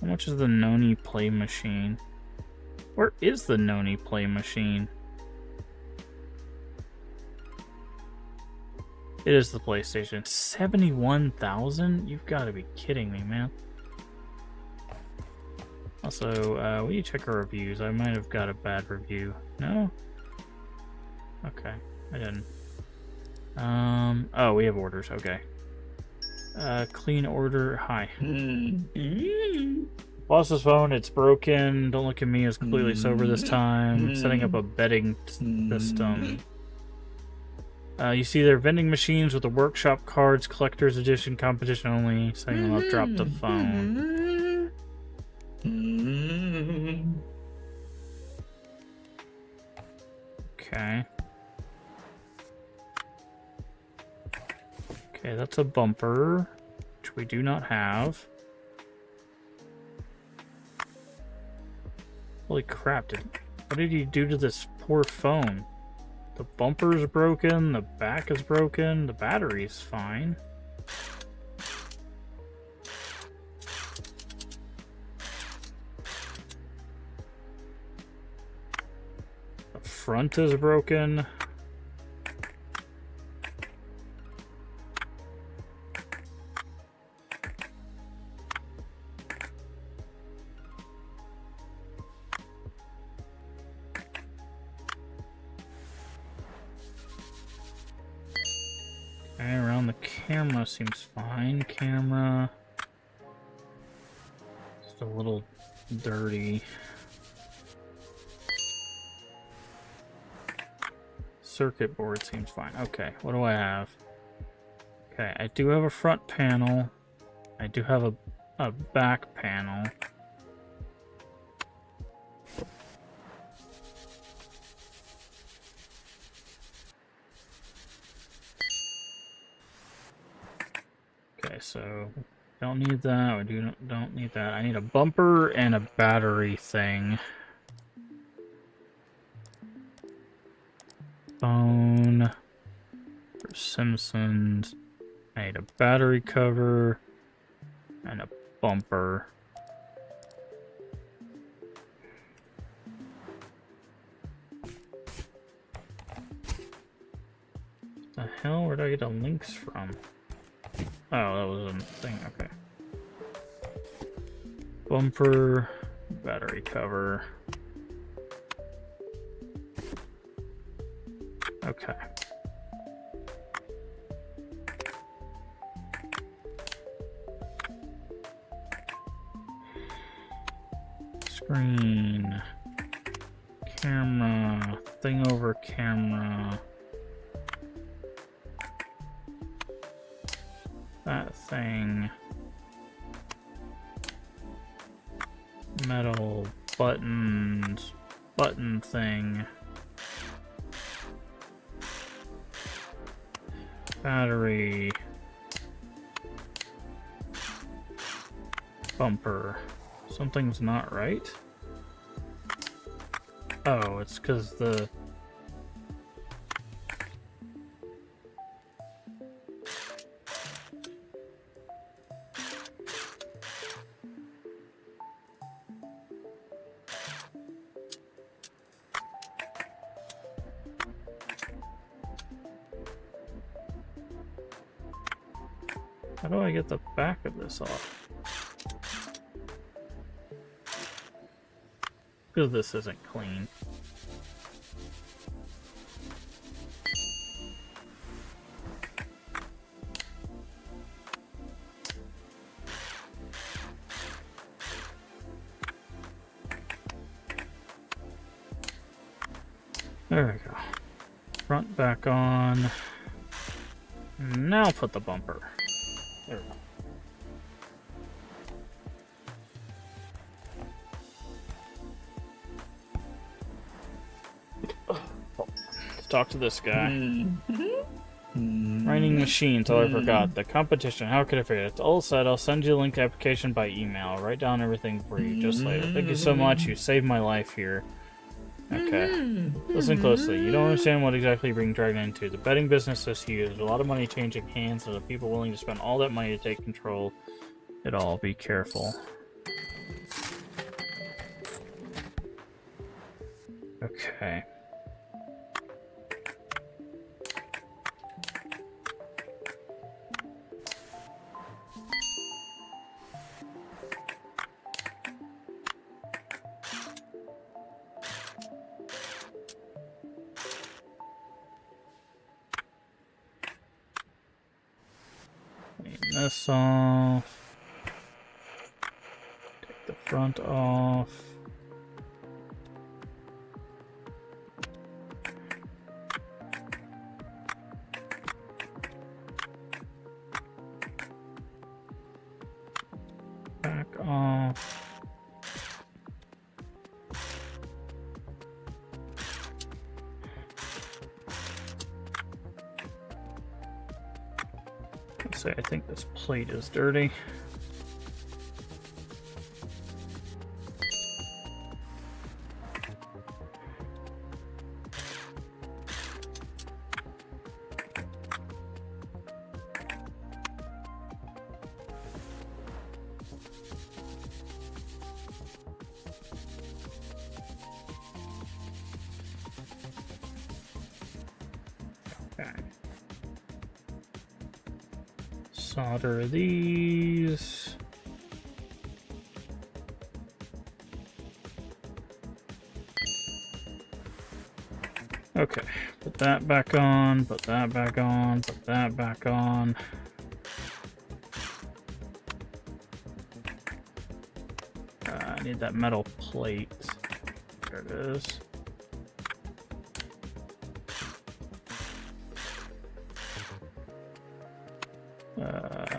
How much is the Noni Play Machine? Where is the Noni Play Machine? It is the PlayStation. 71,000? You've got to be kidding me, man. Also, we need to check our reviews. I might have got a bad review. No? Okay, I didn't. Oh, we have orders. Okay. Clean order. Hi. Boss's phone, it's broken. Don't look at me, it's completely sober this time. Setting up a betting system. You see their vending machines with the workshop cards, collector's edition, competition only. Setting them up, drop the phone. Okay. Okay, that's a bumper, which we do not have. Holy crap, what did he do to this poor phone? The bumper's broken, the back is broken, the battery's fine. The front is broken. Okay, around the camera seems fine. Camera. Just a little dirty. Circuit board seems fine. Okay, what do I have? Okay, I do have a front panel. I do have a back panel. Okay, so don't need that. We don't need that. I need a bumper and a battery thing. Phone for Simpsons. I need a battery cover and a bumper. What the hell? Where did I get the links from? Oh, that was a thing. Okay. Bumper, battery cover. Okay. Screen. Camera. Thing over camera. That thing. Metal buttons. Button thing. Battery. Bumper. Something's not right? Oh, it's because the... How do I get the back of this off? Because this isn't clean. There we go. Front back on. Now put the bumper. There we go. Let's talk to this guy. Writing machines. Oh, I forgot. The competition. How could I forget? It's all set. I'll send you a link to application by email. I'll write down everything for you just later. Thank you so much. You saved my life here. Okay. Listen closely. You don't understand what exactly you're being dragged into. The betting business is huge. There's a lot of money changing hands, and the people willing to spend all that money to take control. It all. Be careful. Okay. This off. Take the front off. Back off. Say, I think this plate is dirty. Okay. Solder these. Okay, put that back on, put that back on, put that back on. I need that metal plate. There it is.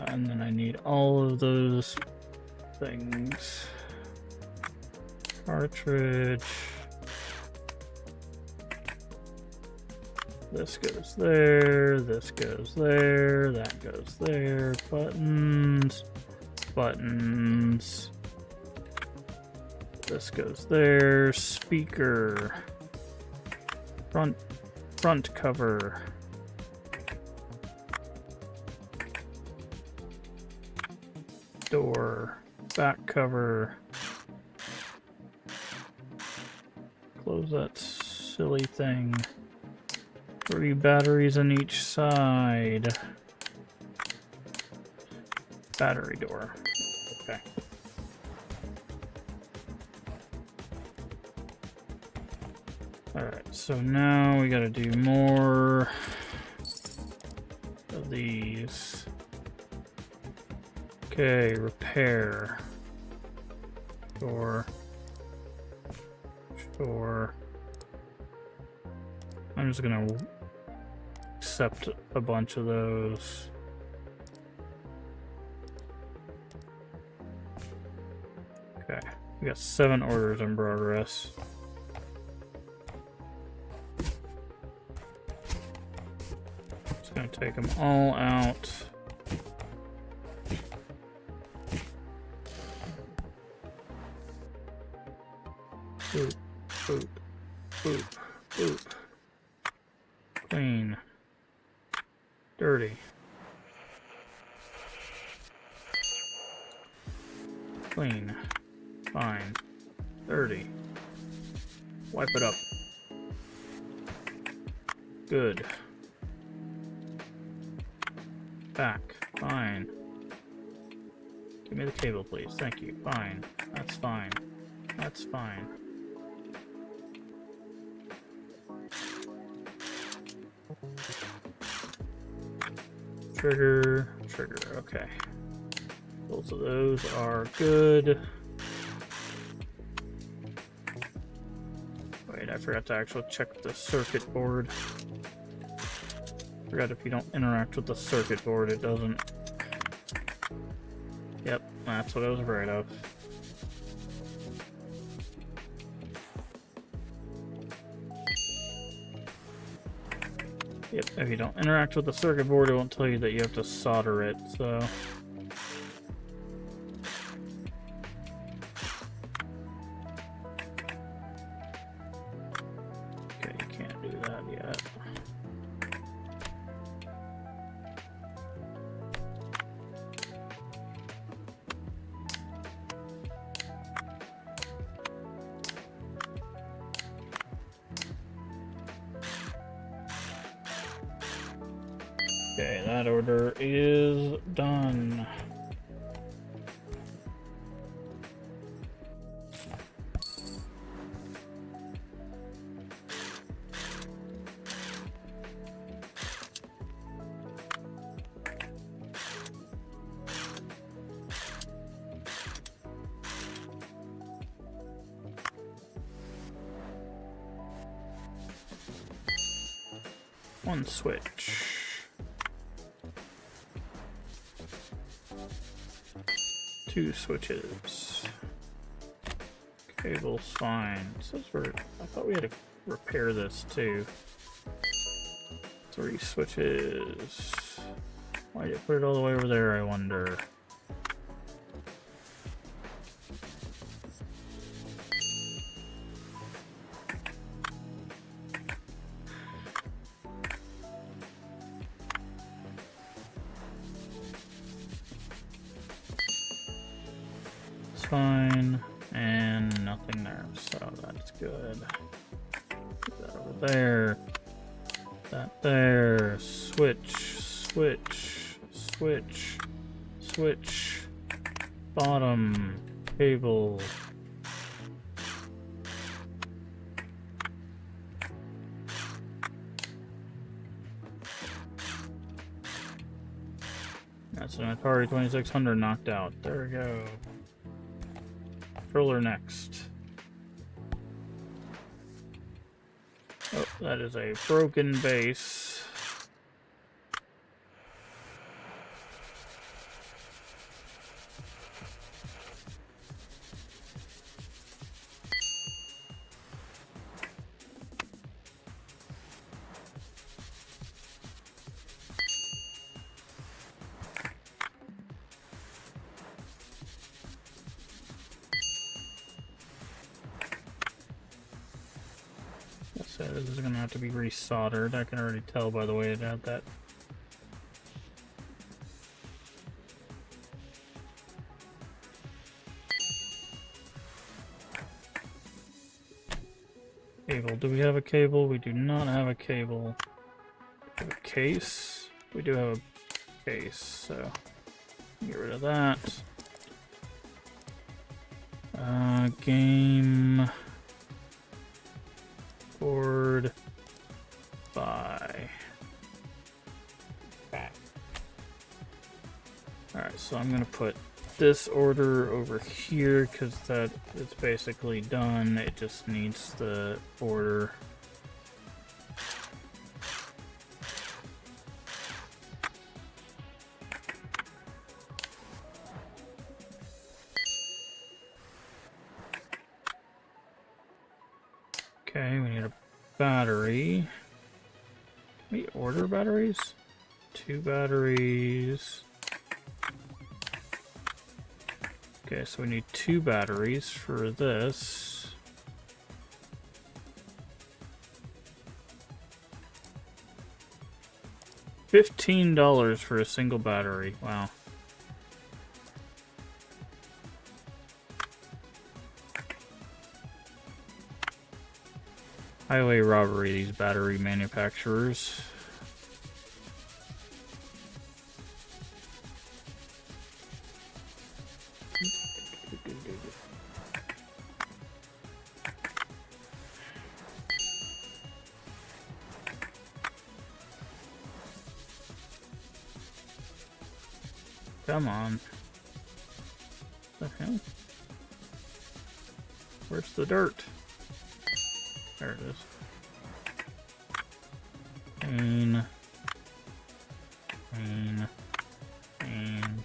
And then I need all of those things. Cartridge. This goes there, this goes there, that goes there. Buttons, buttons. This goes there. Speaker. Front cover. Door, back cover. Close that silly thing. 3 batteries on each side. Battery door. Okay. Alright, so now we gotta do more of these. Okay, repair. Sure. Sure. I'm just gonna accept a bunch of those. Okay, we got 7 orders in progress. Just gonna take them all out. Boop, boop, boop, boop. Clean. Dirty. Clean. Fine. Dirty. Wipe it up. Good. Back. Fine. Give me the cable, please. Thank you. Fine. That's fine. That's fine. Trigger. Trigger. Okay. Both of those are good. Wait, I forgot to actually check the circuit board. Forgot if you don't interact with the circuit board, it doesn't. Yep, that's what I was afraid of. Yep, if you don't interact with the circuit board, it won't tell you that you have to solder it, so... Okay, you can't do that yet. Okay, that order is done. One switch. Two switches. Cable's fine. It says I thought we had to repair this too. 3 switches. Why did it put it all the way over there, I wonder? Fine, and nothing there, so that's good. Put that over there. That there. Switch, switch, switch, switch. Bottom. Cable. That's an Atari 2600 knocked out. There we go. Controller next. Oh, that is a broken base. So this is going to have to be resoldered. I can already tell by the way it had that. Cable. Do we have a cable? We do not have a cable. We have a case. We do have a case, so get rid of that. Game board by. Okay. Alright, so I'm gonna put this order over here because that is basically done. It just needs the order. Okay, we need a battery. We order batteries? 2 batteries. Okay, so we need 2 batteries for this. $15 for a single battery. Wow. Highway robbery, these battery manufacturers. Come on. What the hell? Where's the dirt? There it is. Clean. Clean. Clean.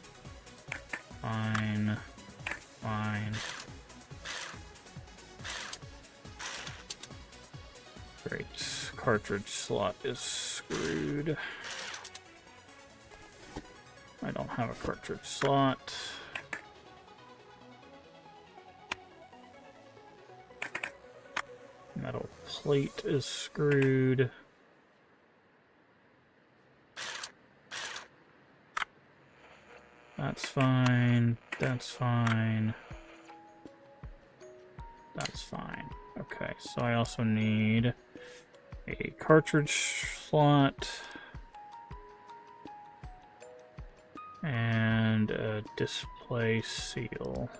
Fine. Fine. Great. Cartridge slot is screwed. I don't have a cartridge slot. Metal plate is screwed. That's fine. That's fine. That's fine. Okay, so I also need a cartridge slot and a display seal.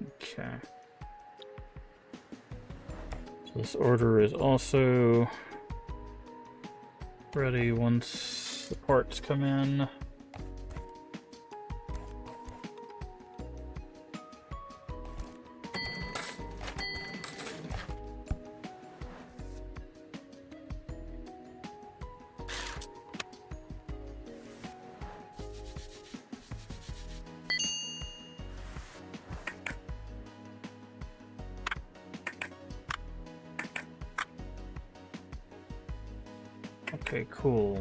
Okay. So this order is also ready once the parts come in. Okay, cool.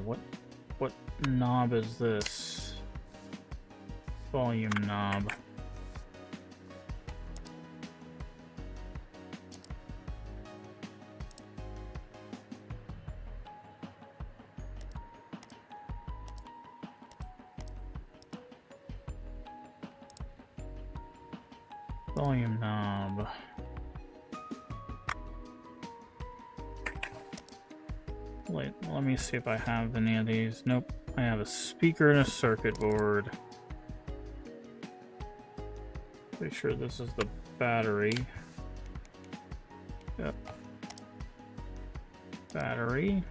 What knob is this? Volume knob. Volume knob. Wait, let me see if I have any of these. Nope. I have a speaker and a circuit board. Pretty sure this is the battery. Yep. Battery.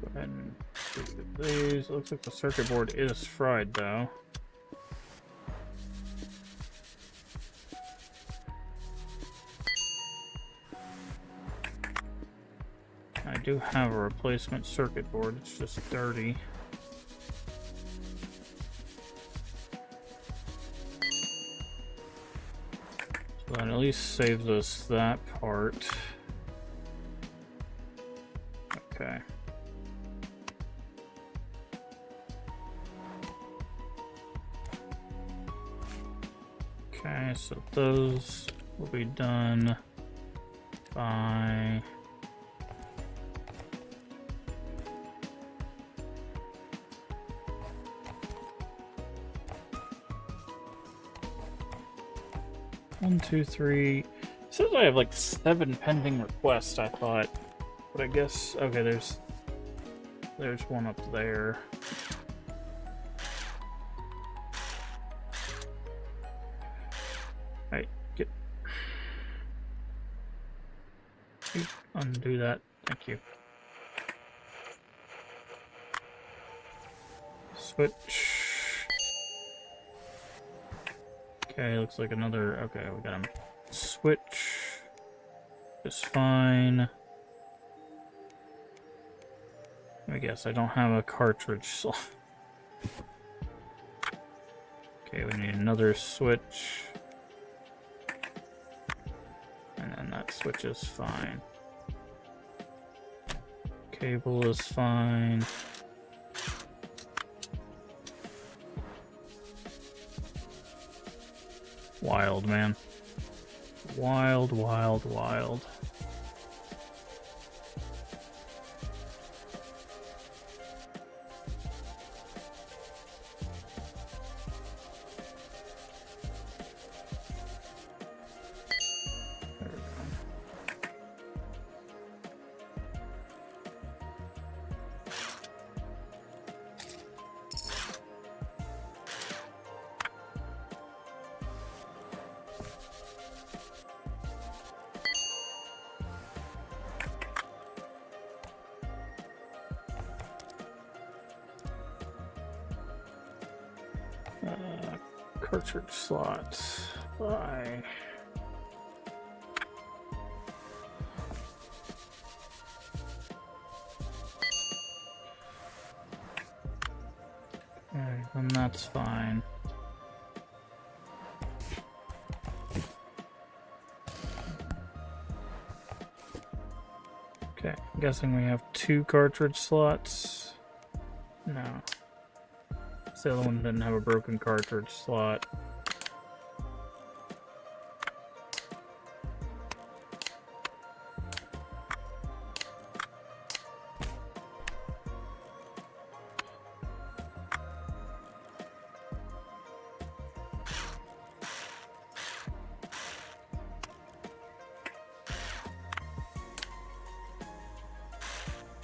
Go ahead and look at these. Looks like the circuit board is fried though. I do have a replacement circuit board, it's just dirty. So that at least saves us that part. Okay. Okay, so those will be done by one, two, three. It says I have like 7 pending requests, I thought. But I guess okay, there's one up there. Hey, get Undo that. Thank you. Switch. Okay, looks like another... Okay, we got him. Switch. Is fine. I guess I don't have a cartridge slot. Okay, we need another switch. And then that switch is fine. Cable is fine. Wild, man. Wild, wild, wild. Cartridge slot. Bye. Okay, then that's fine. Okay, I'm guessing we have 2 cartridge slots. No. The other one didn't have a broken cartridge slot.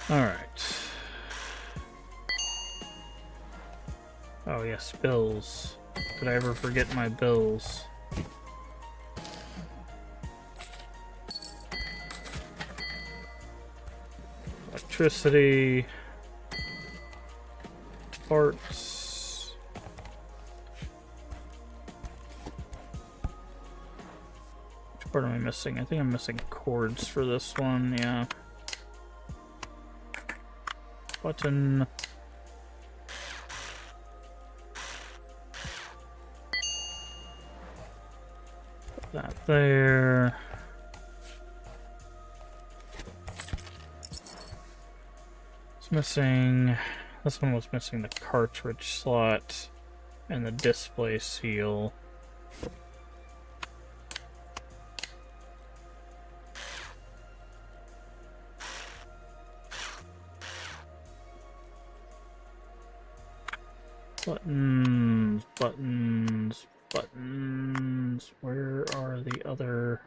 All right. Oh yes, bills. Did I ever forget my bills? Electricity. Parts. Which part am I missing? I think I'm missing cords for this one, yeah. Button. That there. It's missing. This one was missing the cartridge slot and the display seal. Buttons, buttons, buttons. Where are the other?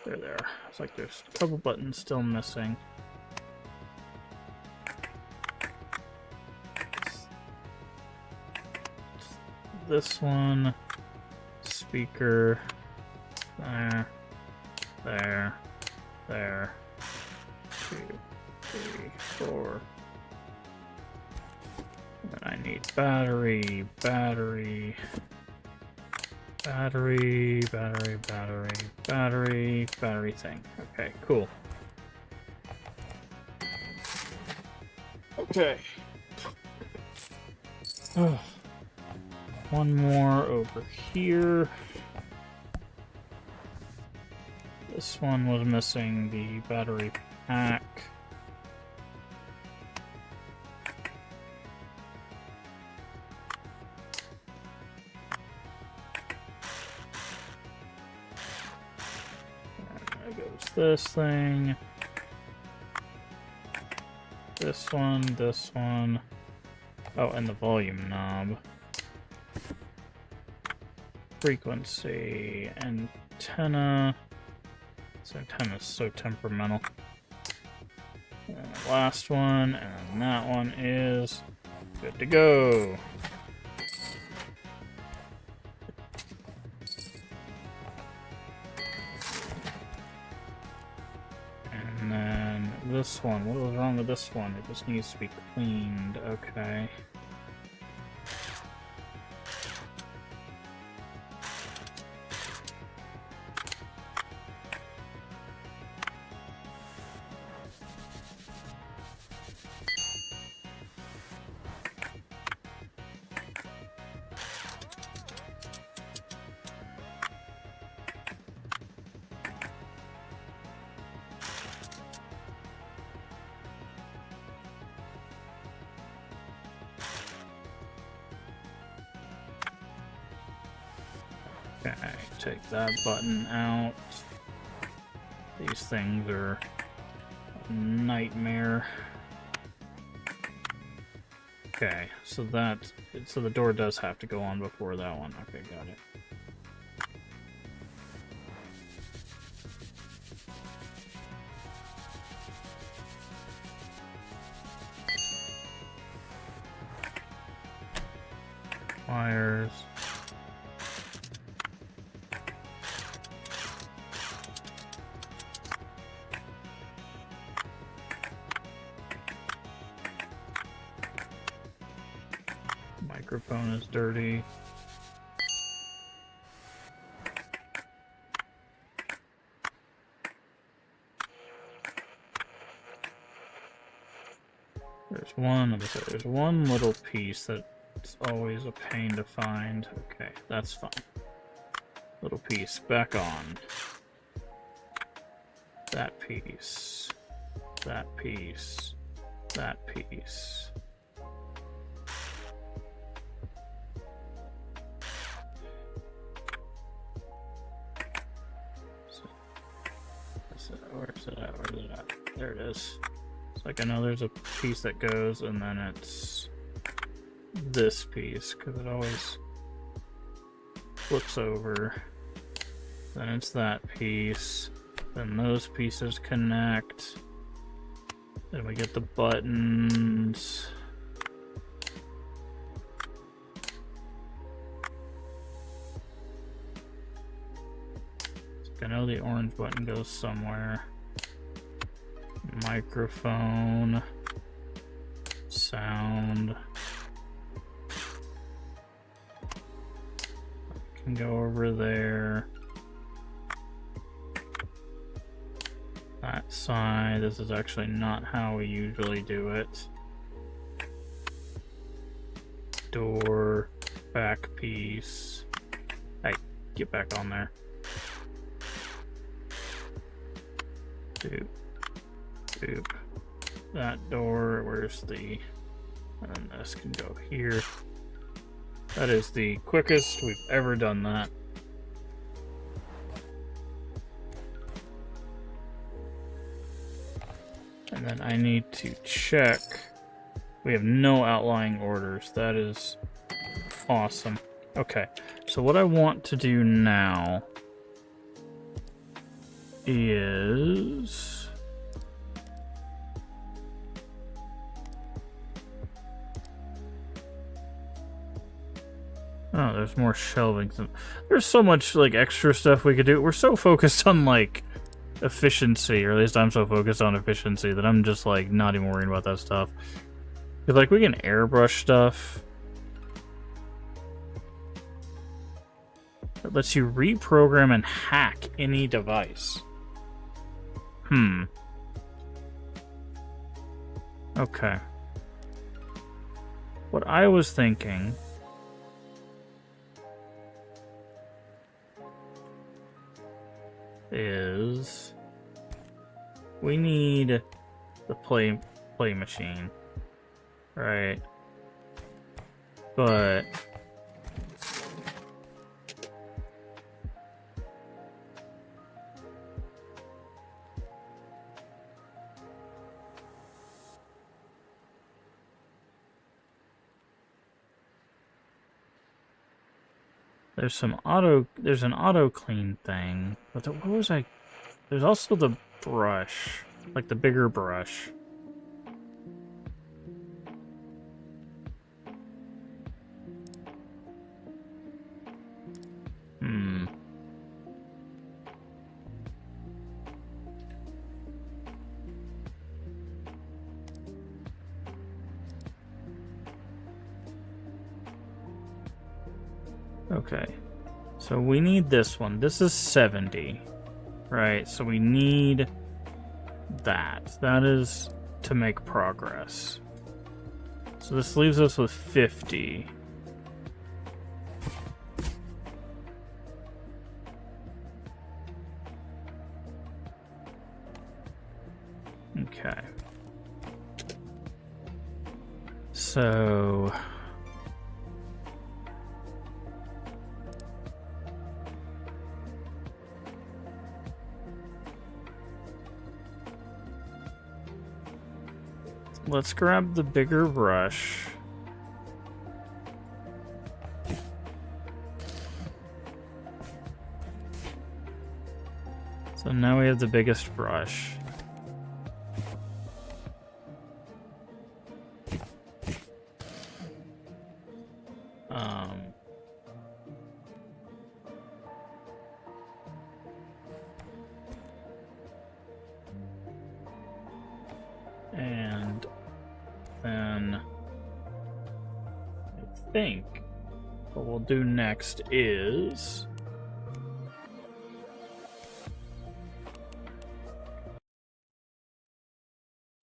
There they are. It's like there's a couple buttons still missing. This one, speaker, there, there, there, 2, 3, 4. And then I need battery, battery, battery, battery, battery, battery, battery thing. Okay, cool. Okay. Oh. One more over here. This one was missing the battery pack. There goes this thing. This one, this one. Oh, and the volume knob. Frequency, antenna. This antenna is so temperamental. And the last one, and that one is good to go. this one? What was wrong with this one? It just needs to be cleaned. Okay. Okay, take that button out. These things are a nightmare. Okay, so the door does have to go on before that one. Okay, got it. Wires. Microphone is dirty. There's one little piece that's always a pain to find. Okay, that's fine. Little piece back on. That piece. That piece. That piece. Where's it at? Where's it at? There it is. It's like I know there's a piece that goes, and then it's this piece, because it always flips over. Then it's that piece. Then those pieces connect. Then we get the buttons. I know the orange button goes somewhere. Microphone. Sound. Can go over there. That side. This is actually not how we usually do it. Door. Back piece. Hey, get back on there. Boop. Boop. That door, where's the... And then this can go here. That is the quickest we've ever done that. And then I need to check. We have no outlying orders. That is awesome. Okay, so what I want to do now is... Oh, there's more shelving. There's so much, like, extra stuff we could do. We're so focused on, like, efficiency, or at least I'm so focused on efficiency that I'm just, like, not even worrying about that stuff. Because, like, we can airbrush stuff. It lets you reprogram and hack any device. Okay. What I was thinking... is we need the play machine, right? But there's an auto clean thing. But what was I? There's also the brush, like the bigger brush. Okay. So we need this one. This is 70. Right, so we need that. That is to make progress. So this leaves us with 50. Okay. So let's grab the bigger brush. So now we have the biggest brush. And then I think what we'll do next is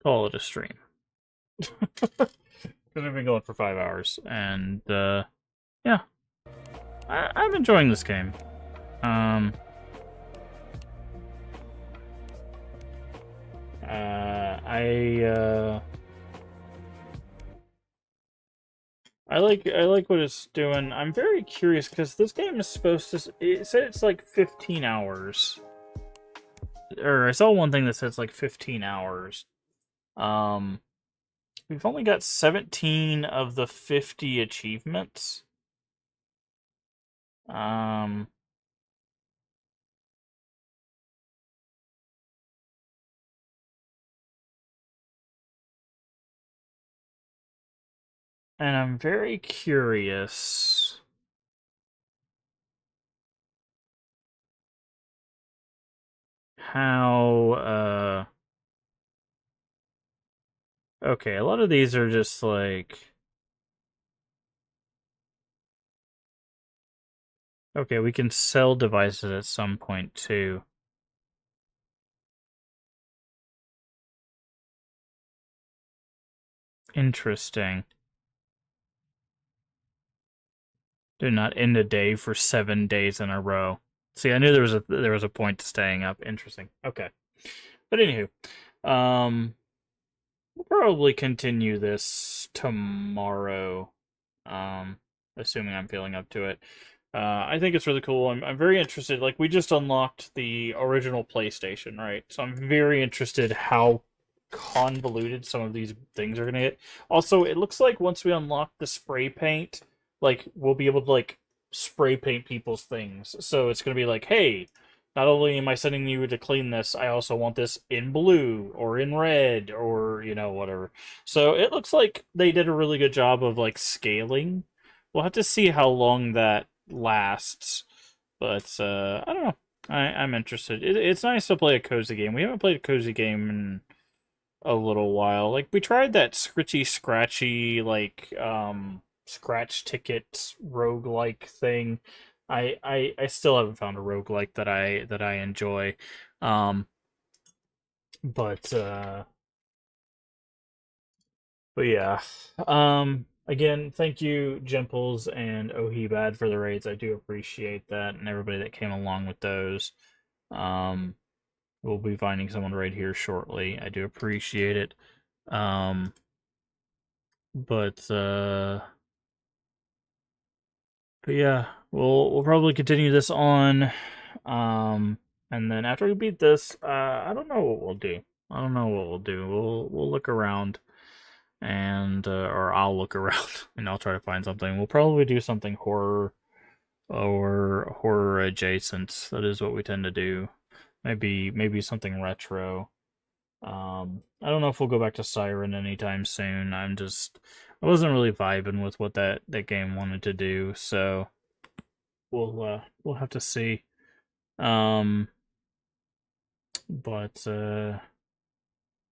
call it a stream. Because we've been going for 5 hours, and yeah, I'm enjoying this game. I like what it's doing. I'm very curious because this game is supposed to. It said it's like 15 hours, or I saw one thing that said it's like 15 hours. We've only got 17 of the 50 achievements. And I'm very curious how, okay, a lot of these are just like, okay, we can sell devices at some point too. Interesting. Do not end a day for 7 days in a row. See, I knew there was a point to staying up. Interesting. Okay. But anywho, we'll probably continue this tomorrow. Assuming I'm feeling up to it. I think it's really cool. I'm very interested. Like, we just unlocked the original PlayStation, right? So I'm very interested how convoluted some of these things are gonna get. Also, it looks like once we unlock the spray paint, like, we'll be able to, like, spray paint people's things. So it's gonna be like, hey, not only am I sending you to clean this, I also want this in blue or in red or, whatever. So it looks like they did a really good job of, like, scaling. We'll have to see how long that lasts. But I don't know. I'm interested. It's nice to play a cozy game. We haven't played a cozy game in a little while. Like, we tried that scritchy scratchy, like, scratch ticket roguelike thing. I still haven't found a roguelike that I enjoy. Um but yeah. Again, thank you, Jemples and Ohibad, for the raids. I do appreciate that, and everybody that came along with those. Um, we'll be finding someone right here shortly. I do appreciate it. But but yeah, we'll probably continue this on. And then after we beat this, I don't know what we'll do. I don't know what we'll do. We'll look around, and or I'll look around and I'll try to find something. We'll probably do something horror or horror adjacent. That is what we tend to do. Maybe something retro. I don't know if we'll go back to Siren anytime soon. I wasn't really vibing with what that game wanted to do, so we'll have to see. Um, but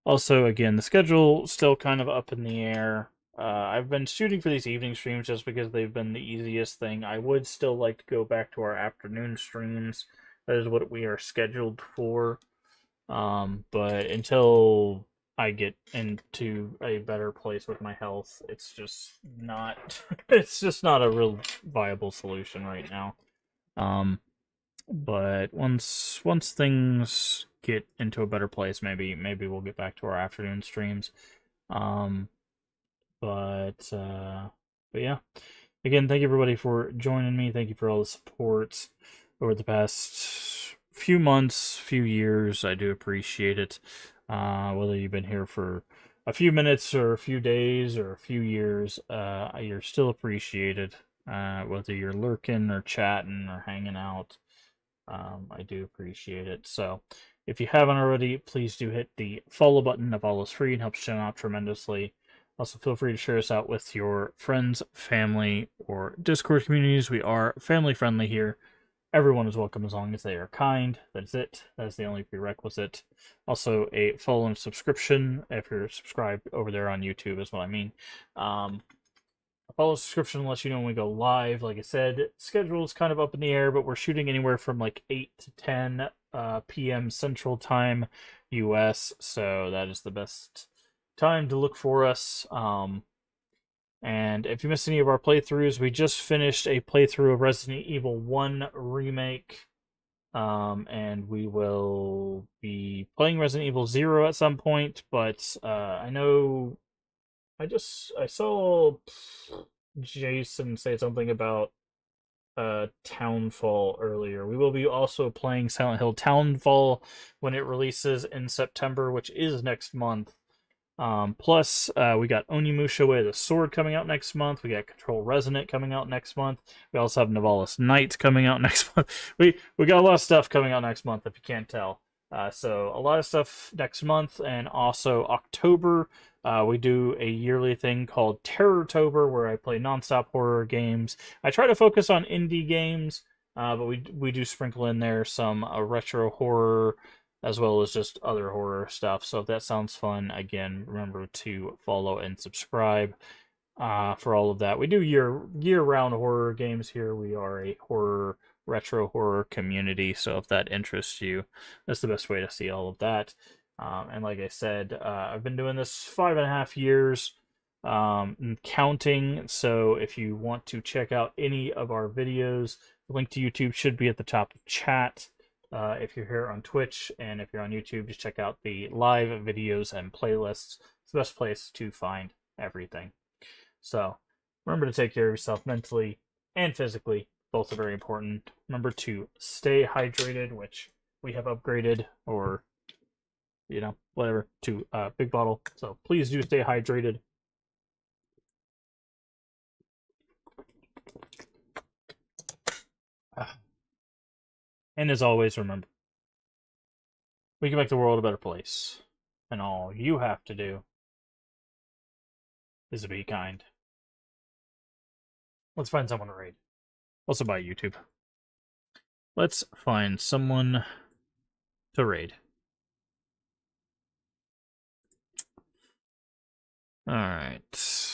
also, again, the schedule still kind of up in the air. I've been shooting for these evening streams just because they've been the easiest thing. I would still like to go back to our afternoon streams. That is what we are scheduled for. But until I get into a better place with my health, it's just not it's just not a real viable solution right now. But once things get into a better place, maybe we'll get back to our afternoon streams. Um, but yeah. Again, thank you everybody for joining me. Thank you for all the support over the past few months, few years. I do appreciate it. Whether you've been here for a few minutes or a few days or a few years, you're still appreciated. Whether you're lurking or chatting or hanging out, I do appreciate it. So, if you haven't already, please do hit the follow button. The follow is free and helps channel out tremendously. Also, feel free to share us out with your friends, family, or Discord communities. We are family friendly here. Everyone is welcome as long as they are kind. That's it. That is the only prerequisite. Also, a follow and subscription if you're subscribed over there on YouTube is what I mean. A follow subscription lets you know when we go live. Like I said, schedule is kind of up in the air, but we're shooting anywhere from like 8 to 10 p.m. Central Time, U.S., so that is the best time to look for us. And if you missed any of our playthroughs, we just finished a playthrough of Resident Evil 1 Remake. And we will be playing Resident Evil 0 at some point, but I know I saw Jason say something about Townfall earlier. We will be also playing Silent Hill Townfall when it releases in September, which is next month. Plus, we got Onimusha Way of the Sword coming out next month. We got Control Resonant coming out next month. We also have Nivalis Knight coming out next month. We got a lot of stuff coming out next month, if you can't tell. So a lot of stuff next month, and also October. We do a yearly thing called Terrortober, where I play nonstop horror games. I try to focus on indie games, but we do sprinkle in there some retro horror, as well as just other horror stuff. So if that sounds fun, again, remember to follow and subscribe for all of that. We do year-round horror games here. We are a retro horror community, so if that interests you, that's the best way to see all of that. And like I said, I've been doing this 5.5 years, and counting. So if you want to check out any of our videos, the link to YouTube should be at the top of chat. If you're here on Twitch, and if you're on YouTube, just check out the live videos and playlists. It's the best place to find everything. So remember to take care of yourself mentally and physically. Both are very important. Remember to stay hydrated, which we have upgraded, or whatever, to big bottle. So please do stay hydrated. And as always, remember, we can make the world a better place. And all you have to do is to be kind. Let's find someone to raid. Also by YouTube. Let's find someone to raid. Alright.